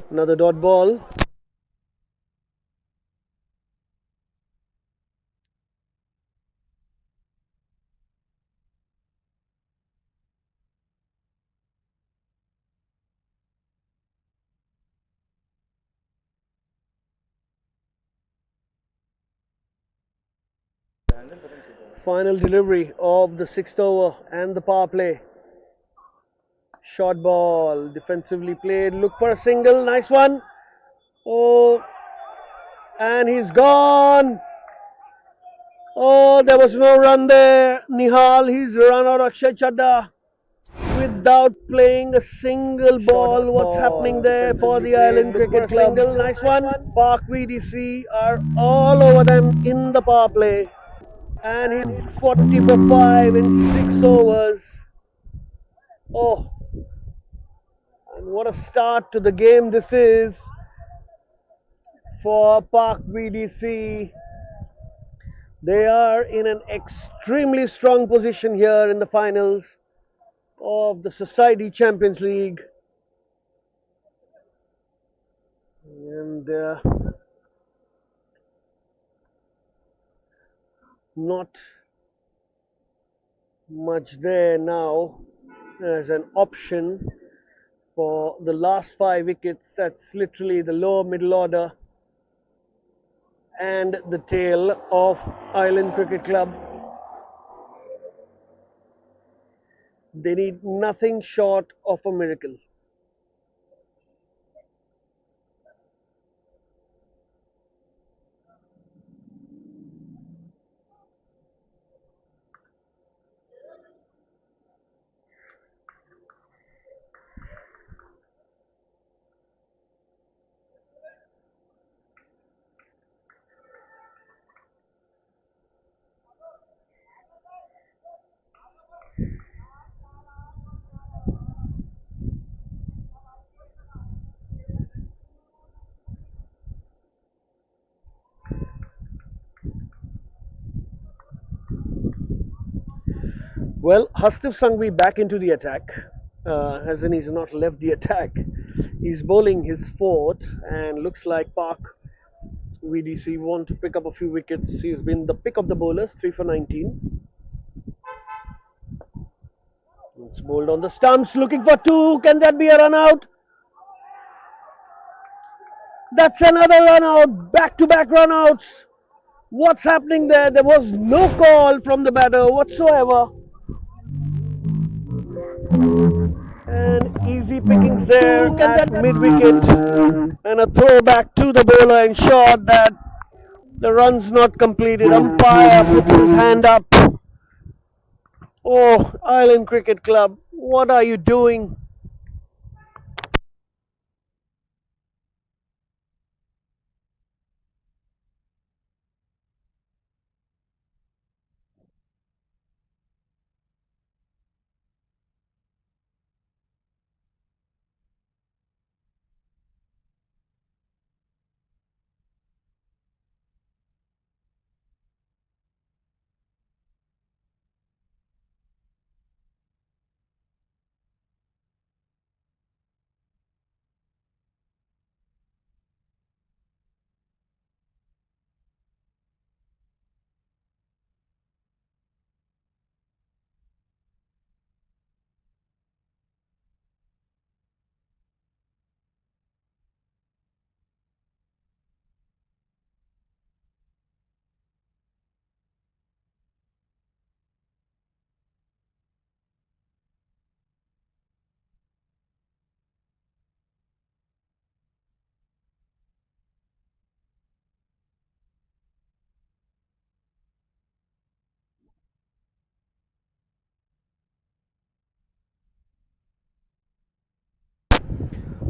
Speaker 1: Another dot ball. Final delivery of the 6th over and the power play. Short ball, defensively played. Look for a single. Nice one. Oh, and he's gone. Oh, there was no run there. Nihal, he's run out Akshay Chadda without playing a single ball. What's happening there for the Island Cricket Club? Nice one. Park VDC are all over them in the power play. And he's 40 for 5 in 6 overs. Oh, and what a start to the game this is for Park VDC. They are in an extremely strong position here in the finals of the Society Champions League. And not much there now as an option for the last 5 wickets. That's literally the lower middle order and the tail of Island Cricket Club. They need nothing short of a miracle. Well, Hastif Sangvi back into the attack, as in he's not left the attack. He's bowling his fourth, and looks like Park VDC want to pick up a few wickets. He's been the pick of the bowlers, 3 for 19. It's bowled on the stumps, looking for two. Can that be a run out? That's another run out. Back to back run outs. What's happening there? There was no call from the batter whatsoever. And easy pickings there at mid wicket. And a throw back to the bowler ensured that the run's not completed. Umpire puts his hand up. Oh, Island Cricket Club, what are you doing?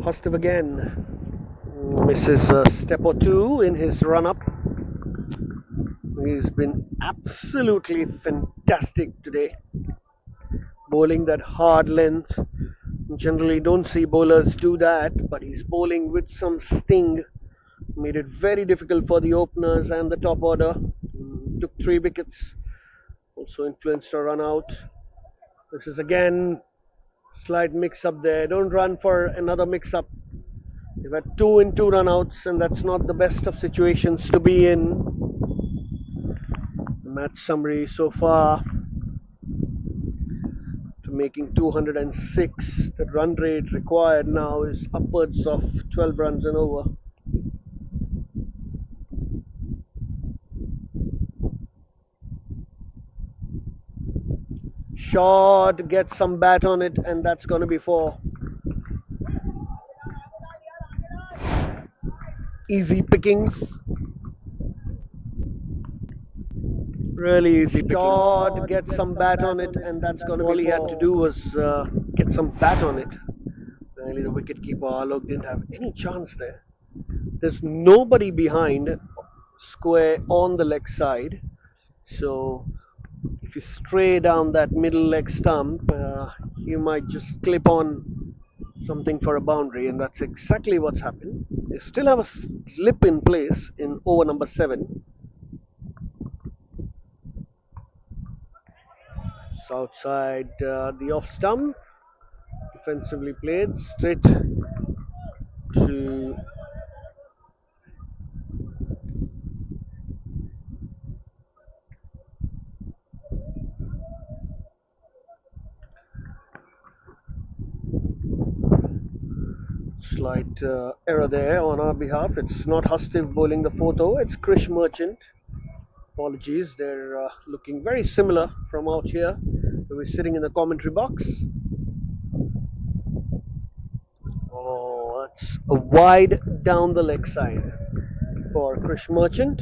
Speaker 1: Hostiv again misses a step or two in his run up. He's been absolutely fantastic today. Bowling that hard length. Generally, don't see bowlers do that, but he's bowling with some sting. Made it very difficult for the openers and the top order. Took 3 wickets. Also influenced a run out. This is again slight mix up there. Don't run for another mix up. They've had 2 in 2 run outs, and that's not the best of situations to be in. The match summary so far to making 206. The run rate required now is upwards of 12 runs and over. Shot, get some bat on it, and that's going to be 4. Easy pickings. Really easy pickings. Shot, get some bat on it, and that's going to be all he had to do was get some bat on it. Really, the wicketkeeper Alok didn't have any chance there. There's nobody behind square on the leg side, so if you stray down that middle leg stump, you might just clip on something for a boundary, and that's exactly what's happened. They still have a slip in place in over number 7. South side, the off stump, defensively played straight to slight error there on our behalf. It's not Hustiv bowling the 4th over, it's Krish Merchant. Apologies, they're looking very similar from out here. We're sitting in the commentary box. Oh, that's a wide down the leg side for Krish Merchant.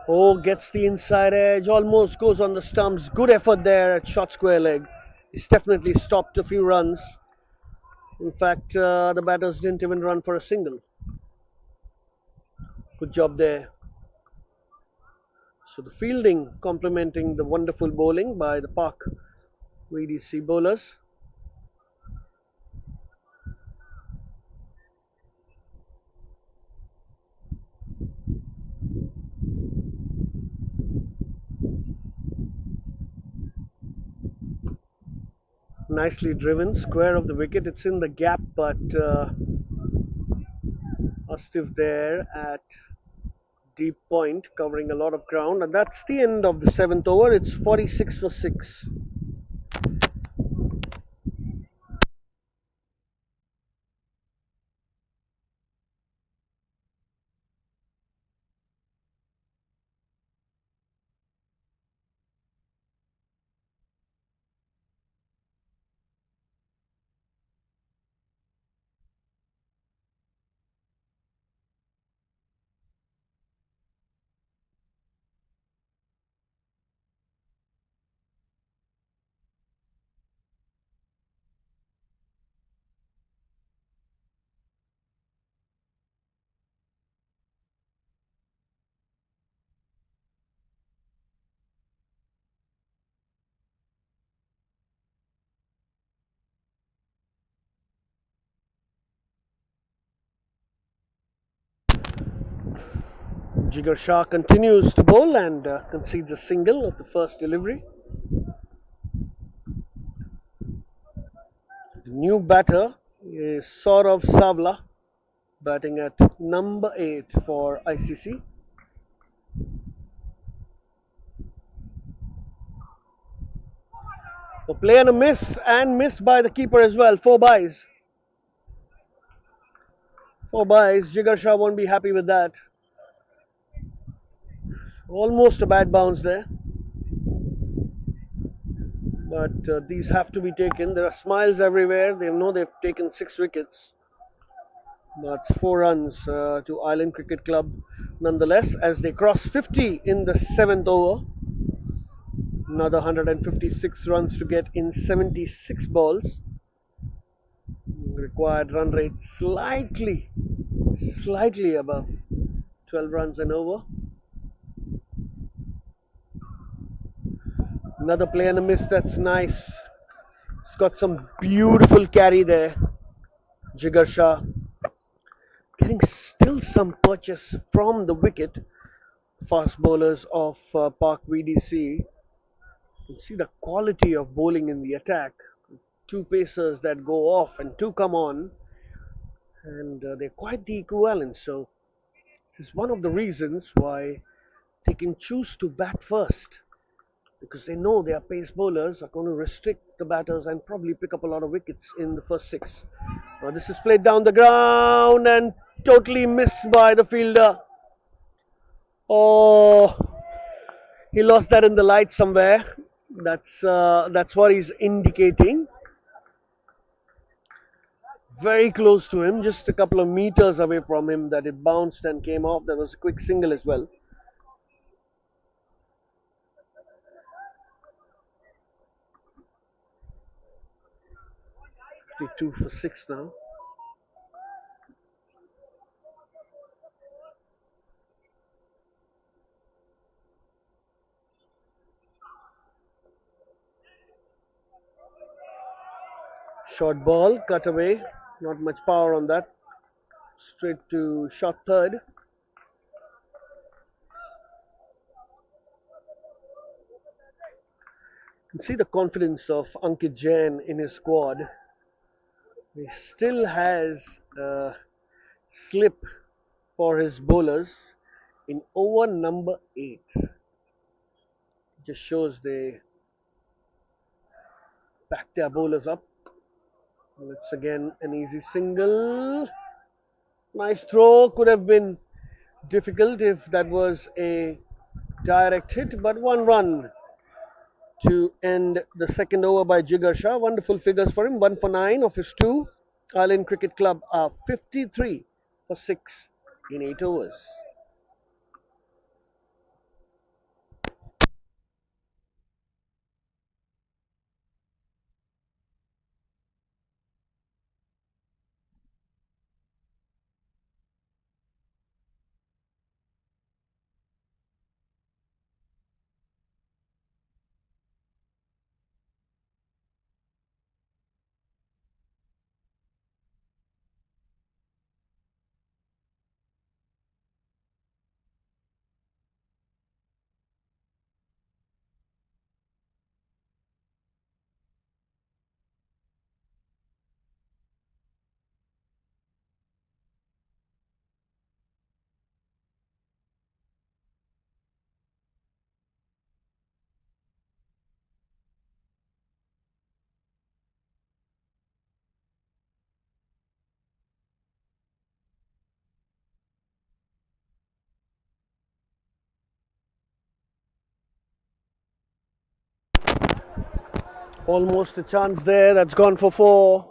Speaker 1: Oh, gets the inside edge, almost goes on the stumps. Good effort there at short square leg. He's definitely stopped a few runs. In fact, the batters didn't even run for a single. Good job there. So the fielding complementing the wonderful bowling by the Park VDC bowlers. Nicely driven, square of the wicket. It's in the gap, but Astif there at deep point, covering a lot of ground, and that's the end of the seventh over. It's 46 for 6. Jigar Shah continues to bowl and concedes a single of the first delivery. The new batter is Saurav Savla, batting at number 8 for ICC. A play and a miss, and missed by the keeper as well. Four byes. Four byes. Jigar Shah won't be happy with that. Almost a bad bounce there. But these have to be taken. There are smiles everywhere. They know they've taken 6 wickets. That's 4 runs to Island Cricket Club nonetheless as they cross 50 in the seventh over. Another 156 runs to get in 76 balls. Required run rate slightly above 12 runs and over. Another play and a miss. That's nice. He's got some beautiful carry there. Jigar Shah getting still some purchase from the wicket. Fast bowlers of Park VDC. You see the quality of bowling in the attack. Two pacers that go off and two come on, and they're quite the equivalent. So, this is one of the reasons why they can choose to bat first because they know their pace bowlers are going to restrict the batters and probably pick up a lot of wickets in the first 6. Now, this is played down the ground and totally missed by the fielder. Oh, he lost that in the light somewhere. That's what he's indicating. Very close to him, just a couple of meters away from him, that it bounced and came off. There was a quick single as well. 52 for 6 now. Short ball, cut away. Not much power on that. Straight to short third. You can see the confidence of Ankit Jain in his squad. He still has slip for his bowlers in over number 8. Just shows they back their bowlers up. It's again an easy single. Nice throw. Could have been difficult if that was a direct hit, but 1 run to end the second over by Jigar Shah. Wonderful figures for him. 1 for 9 of his 2. Island Cricket Club are 53 for 6 in 8 overs. Almost a chance there. That's gone for four.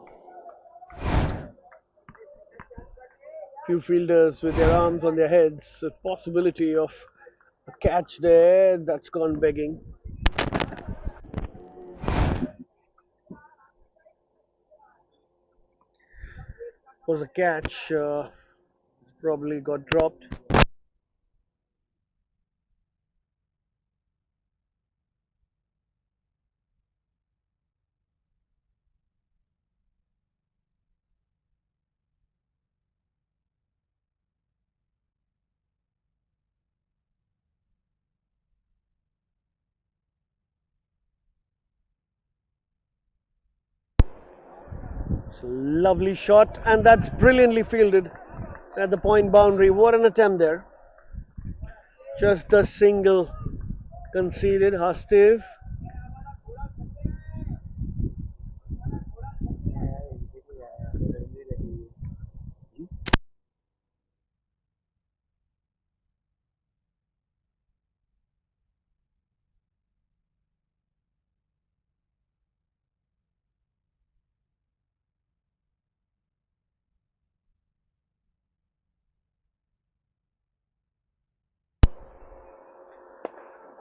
Speaker 1: Few fielders with their arms on their heads. A possibility of a catch there. That's gone begging. Was a catch. Probably got dropped. It's a lovely shot, and that's brilliantly fielded at the point boundary. What an attempt there. Just a single conceded. Hastiv.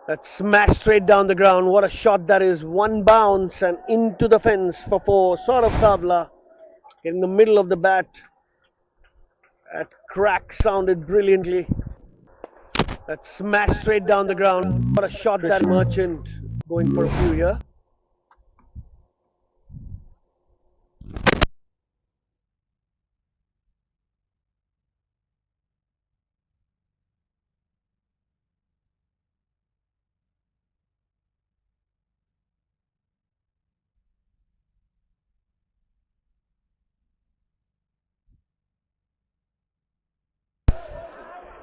Speaker 1: That smashed straight down the ground. What a shot that is. One bounce and into the fence for four. Sort of Savla in the middle of the bat. That crack sounded brilliantly. That smashed straight down the ground. What a shot that Merchant going for a few here.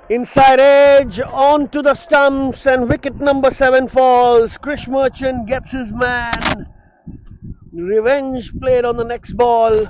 Speaker 1: Inside edge onto the stumps and wicket number 7 falls. Krish Merchant gets his man. Revenge played on the next ball.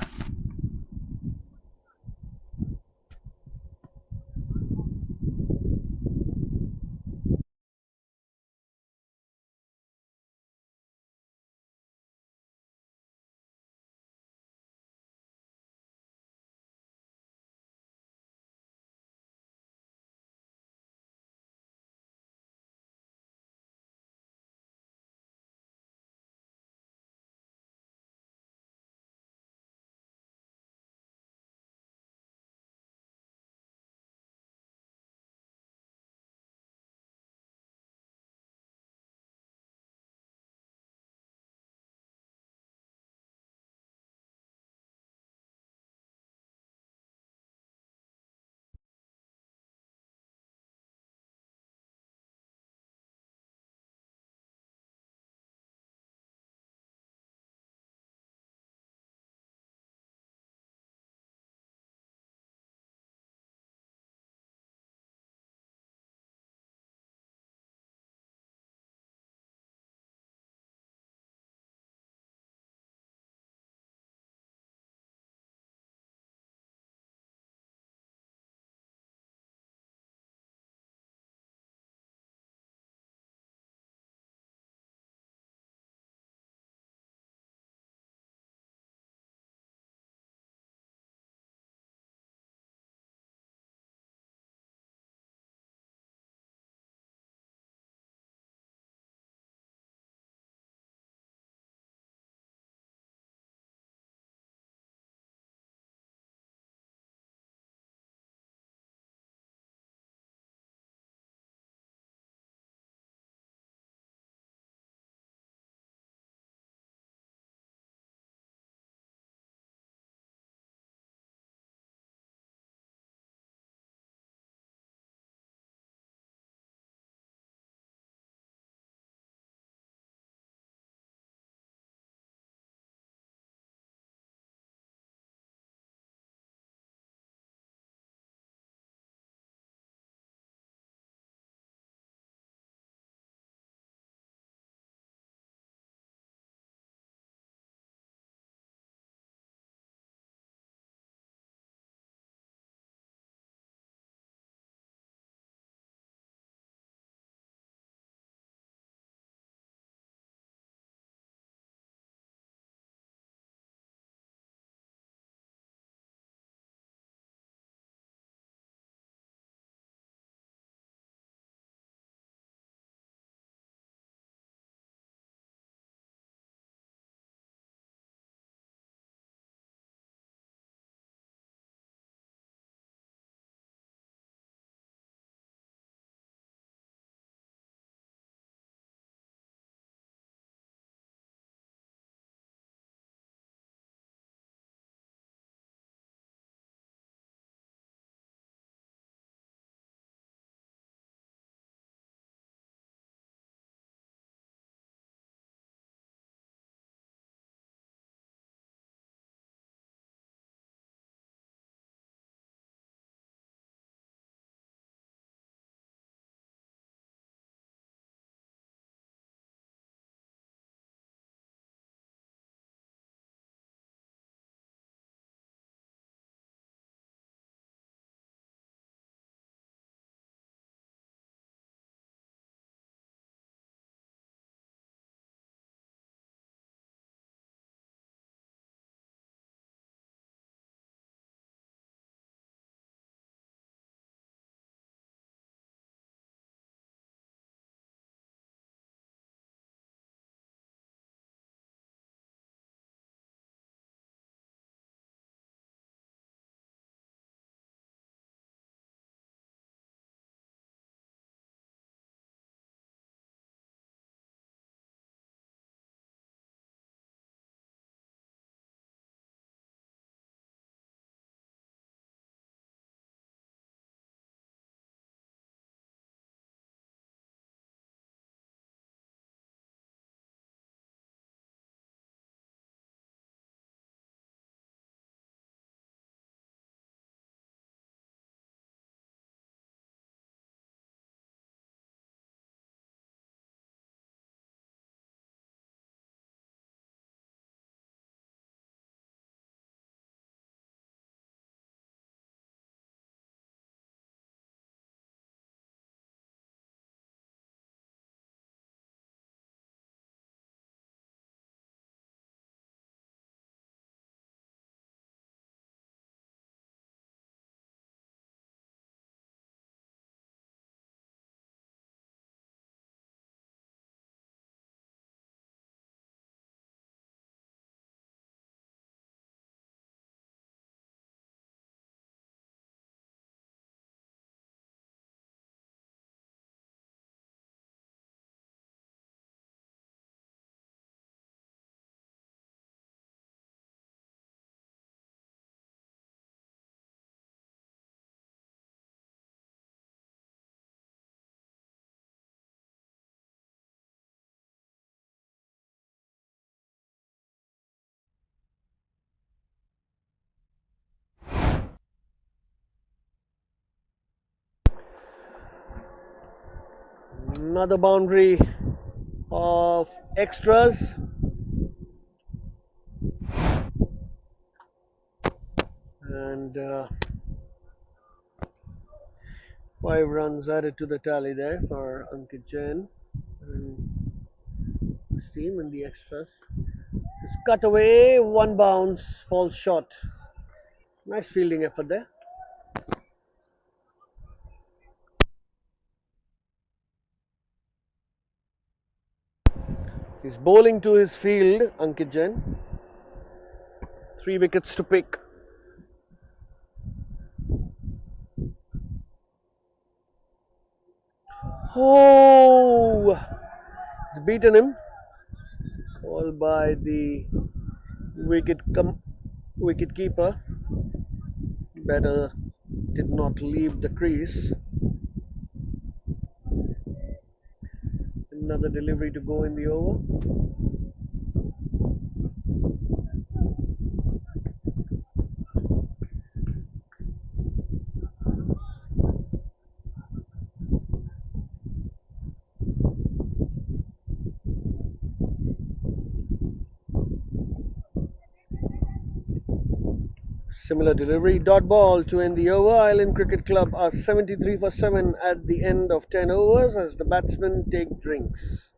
Speaker 1: Another boundary of extras, and 5 runs added to the tally there for Ankit Jain and his team in the extras. It's cut away, one bounce, falls short. Nice fielding effort there. He's bowling to his field, Ankit Jain. 3 wickets to pick. Oh, it's beaten him. All by the wicket keeper. Better did not leave the crease. Another delivery to go in the over. Similar delivery, dot ball to end the over. Island Cricket Club are 73 for 7 at the end of 10 overs as the batsmen take drinks.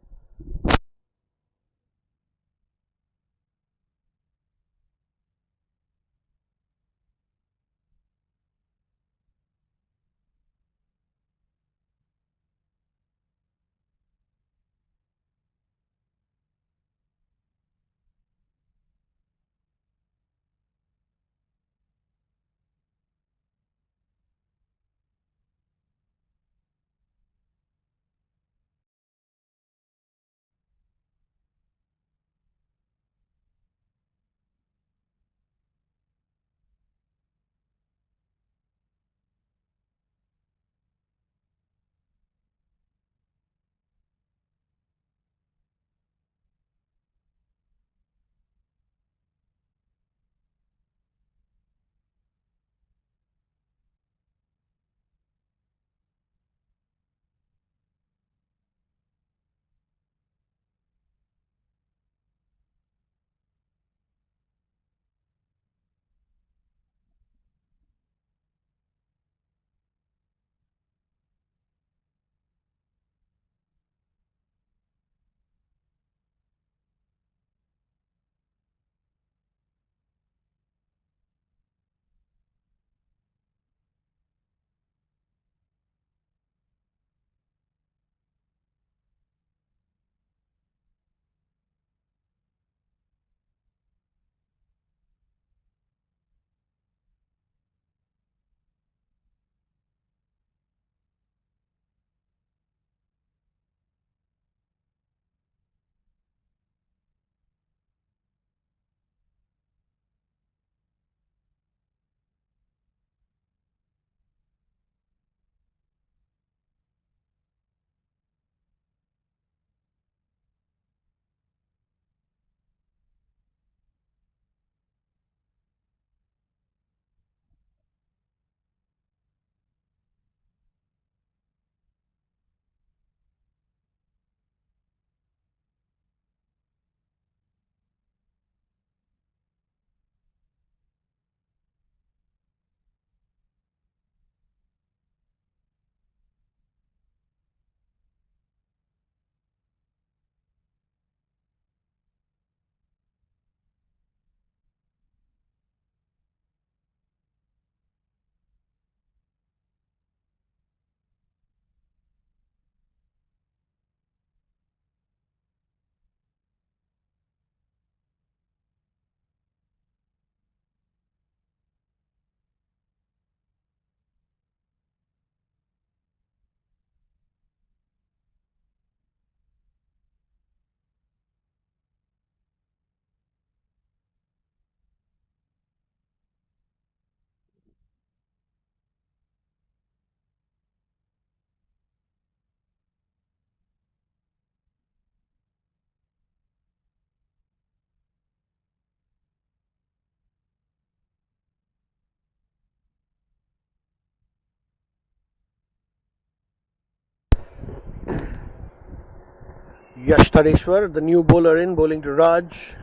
Speaker 1: Yash Tadeshwar, the new bowler in, bowling to Raj,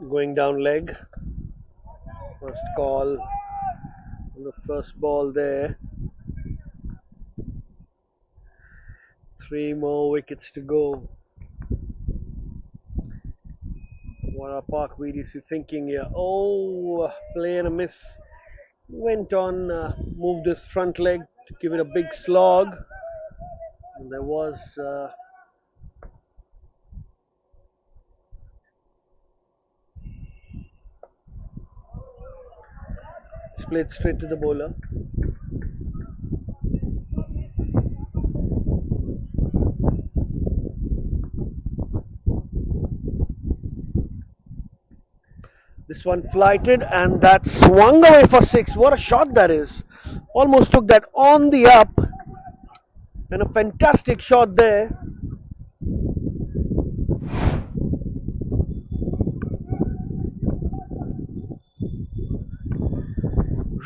Speaker 1: going down leg. First call on the first ball there. 3 more wickets to go. What are Park VDC thinking here? Oh, play and a miss. Went on, moved his front leg to give it a big slog. And there was split straight to the bowler. This one flighted and that swung away for 6. What a shot that is! Almost took that on the up, and a fantastic shot there.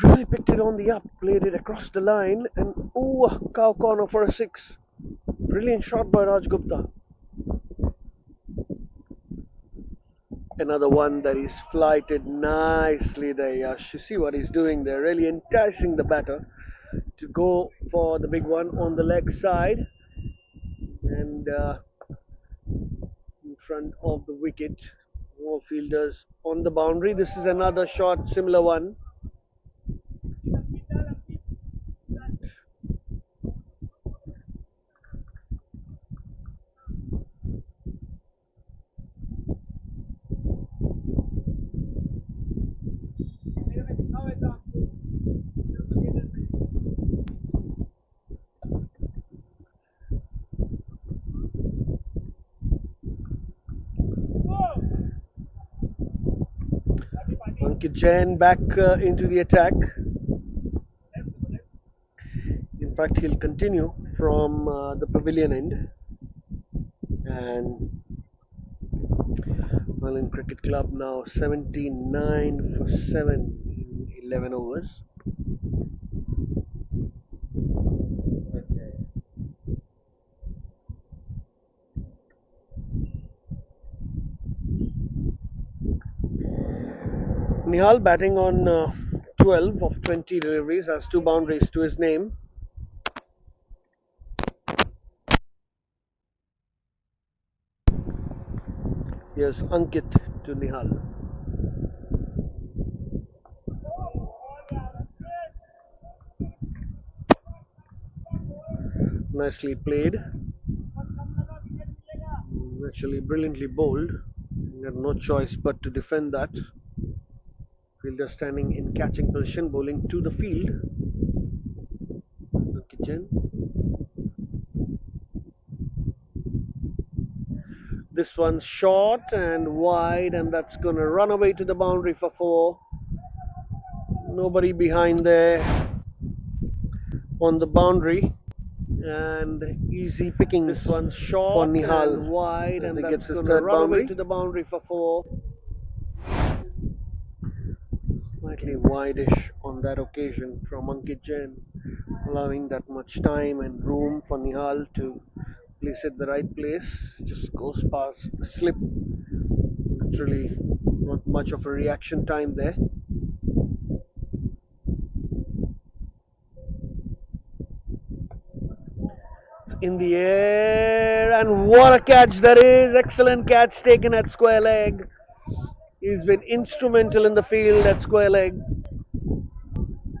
Speaker 1: Really picked it on the up, played it across the line, and oh, a cow corner for a 6. Brilliant shot by Raj Gupta. Another one that is flighted nicely there, Yash. You see what he's doing there, really enticing the batter to go for the big one on the leg side and in front of the wicket. More fielders on the boundary. This is another shot, similar one. Ankit Jain back into the attack. In fact, he'll continue from the pavilion end. And well, in Cricket Club now 79 for 7 in 11 overs. Nihal batting on 12 of 20 deliveries, has 2 boundaries to his name. Here's Ankit to Nihal. Nicely played. Actually, brilliantly bowled. He had no choice but to defend that. Fielder standing in catching position, bowling to the field. Ankit Jain. This one's short and wide, and that's going to run away to the boundary for 4. Nobody behind there on the boundary, and easy picking. This one's short for Nihal and wide, and that's going to run away to the boundary for 4. Slightly wideish on that occasion from Ankit Jain, allowing that much time and room for Nihal to place it the right place. Just goes past the slip. Literally not much of a reaction time there. It's in the air, and what a catch that is! Excellent catch taken at square leg. He's been instrumental in the field at square leg.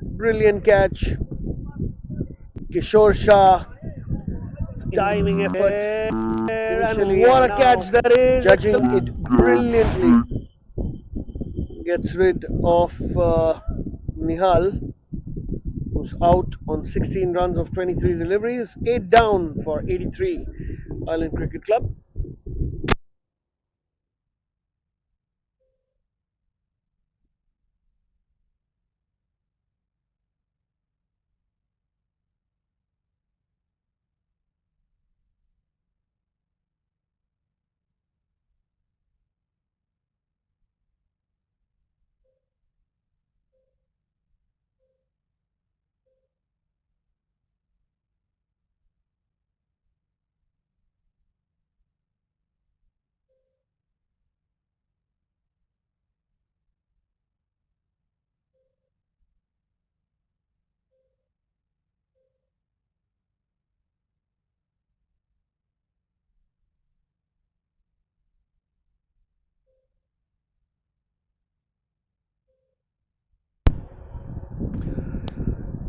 Speaker 1: Brilliant catch. Kishore Shah, diving effort. And what a catch that is! Judging it brilliantly. Gets rid of Nihal, who's out on 16 runs of 23 deliveries, 8 down for 83. Island Cricket Club.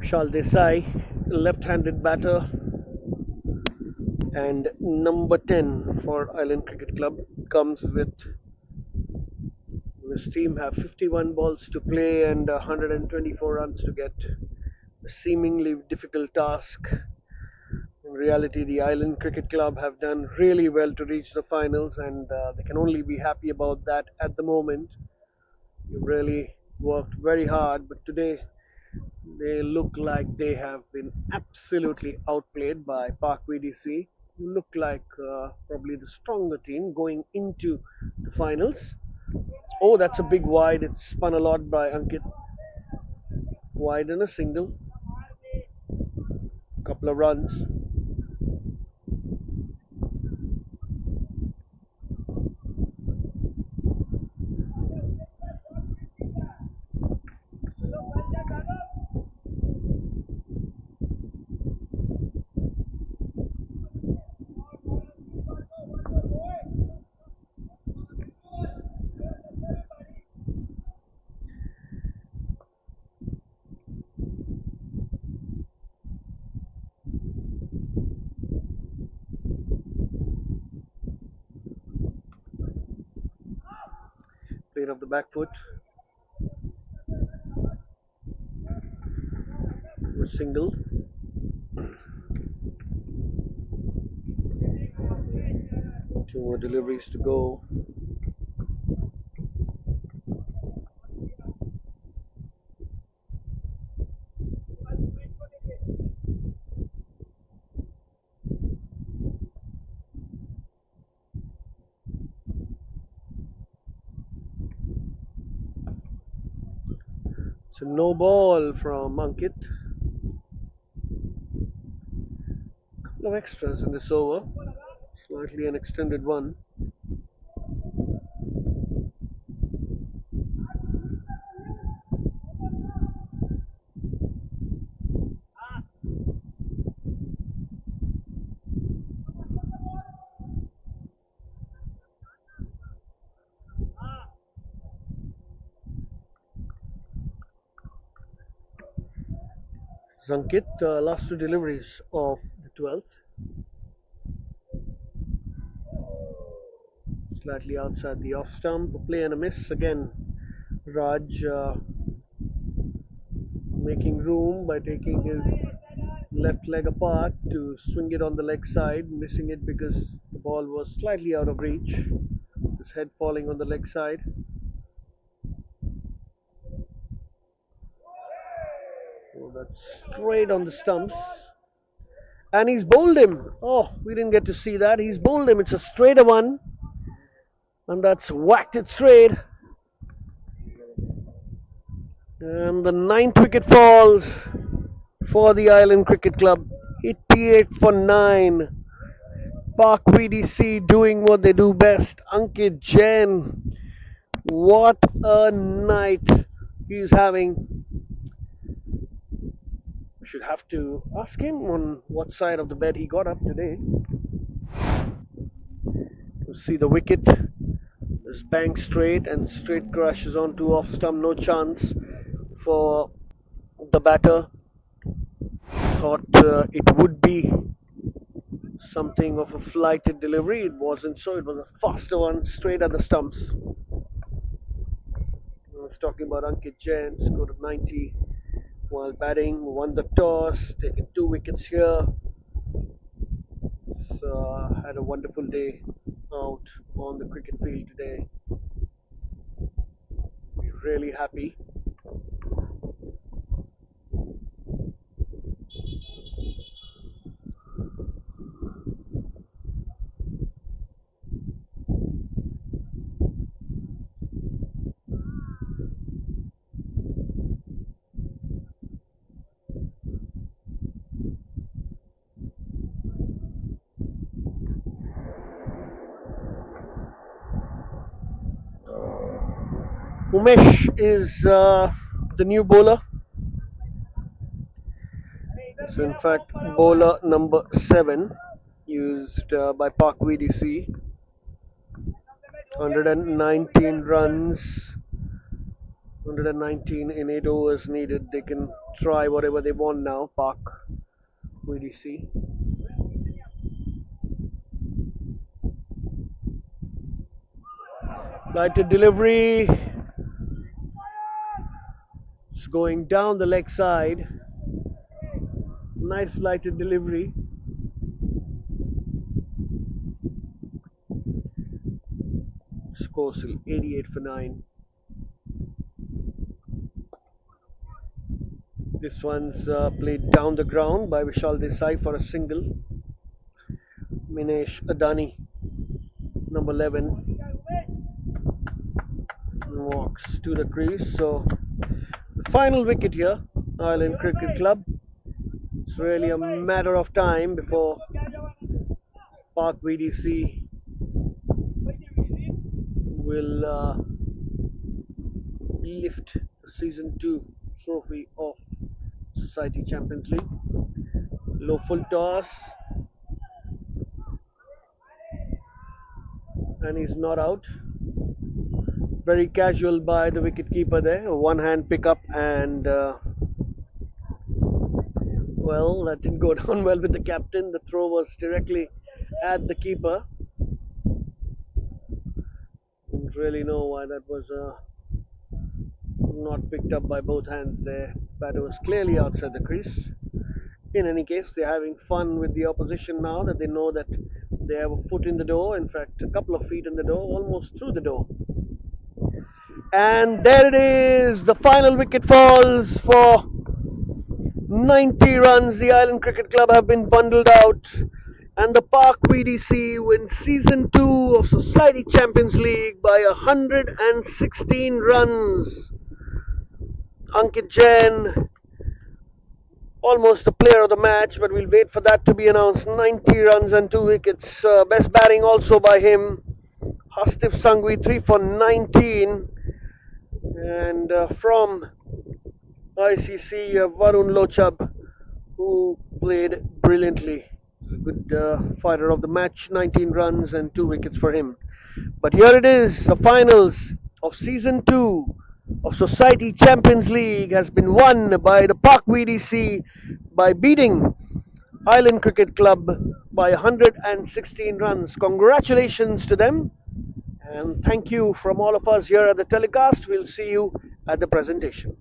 Speaker 1: Vishal Desai, left-handed batter, and number 10 for Island Cricket Club, comes with his team have 51 balls to play and 124 runs to get. A seemingly difficult task. In reality, the Island Cricket Club have done really well to reach the finals, and they can only be happy about that at the moment. You really worked very hard, but today they look like they have been absolutely outplayed by Park VDC, who look like probably the stronger team going into the finals. Oh, that's a big wide. It's spun a lot by Ankit. Wide and a single. Couple of runs. Played off the back foot. A single. Two more deliveries to go. So no ball from Ankit. Couple of extras in this over. Slightly an extended one. Ankit, last two deliveries of the 12th. Slightly outside the off stump. A play and a miss again. Raj making room by taking his left leg apart to swing it on the leg side, missing it because the ball was slightly out of reach. His head falling on the leg side. So that's straight on the stumps. And he's bowled him. Oh, we didn't get to see that. He's bowled him. It's a straighter one. And that's whacked it straight. And the ninth wicket falls for the Island Cricket Club. 88 for 9. Park VDC doing what they do best. Ankit Jain. What a night he's having. We should have to ask him on what side of the bed he got up today. You see the wicket. There's bang straight and straight crashes onto off stump. No chance for the batter. Thought it would be something of a flighted delivery. It wasn't so. It was a faster one straight at the stumps. I was talking about Ankit Jain, scored of 90 while batting, won the toss, taking 2 wickets here. So, had a wonderful day out on the cricket field today. Really happy. Umesh is the new bowler. So in fact, bowler number 7 used by Park VDC. 119 runs, 119 in 8 overs needed. They can try whatever they want now. Park VDC. Lighted delivery. It's going down the leg side. Nice lighted delivery. Score still 88 for 9. This one's played down the ground by Vishal Desai for a single. Minesh Adani, number 11, walks to the crease. So, the final wicket here, Island Cricket Club. It's really a matter of time before Park VDC will lift the season 2 trophy of Society Champions League. Low full toss, and he's not out. Very casual by the wicketkeeper there. One hand pickup, and well, that didn't go down well with the captain. The throw was directly at the keeper. Don't really know why that was not picked up by both hands there. Batter was clearly outside the crease. In any case, they're having fun with the opposition now that they know that they have a foot in the door. In fact, a couple of feet in the door, almost through the door. And there it is. The final wicket falls for 90 runs. The Island Cricket Club have been bundled out, and the Park VDC win season 2 of Society Champions League by 116 runs. Ankit Jain, almost the player of the match, but we'll wait for that to be announced. 90 runs and 2 wickets. Best batting also by him. Hastif Sangvi 3 for 19. And from ICC, Varun Lochab, who played brilliantly. Good fighter of the match, 19 runs and 2 wickets for him. But here it is, the finals of season 2 of Society Champions League has been won by the Park VDC by beating Island Cricket Club by 116 runs. Congratulations to them, and thank you from all of us here at the telecast. We'll see you at the presentation.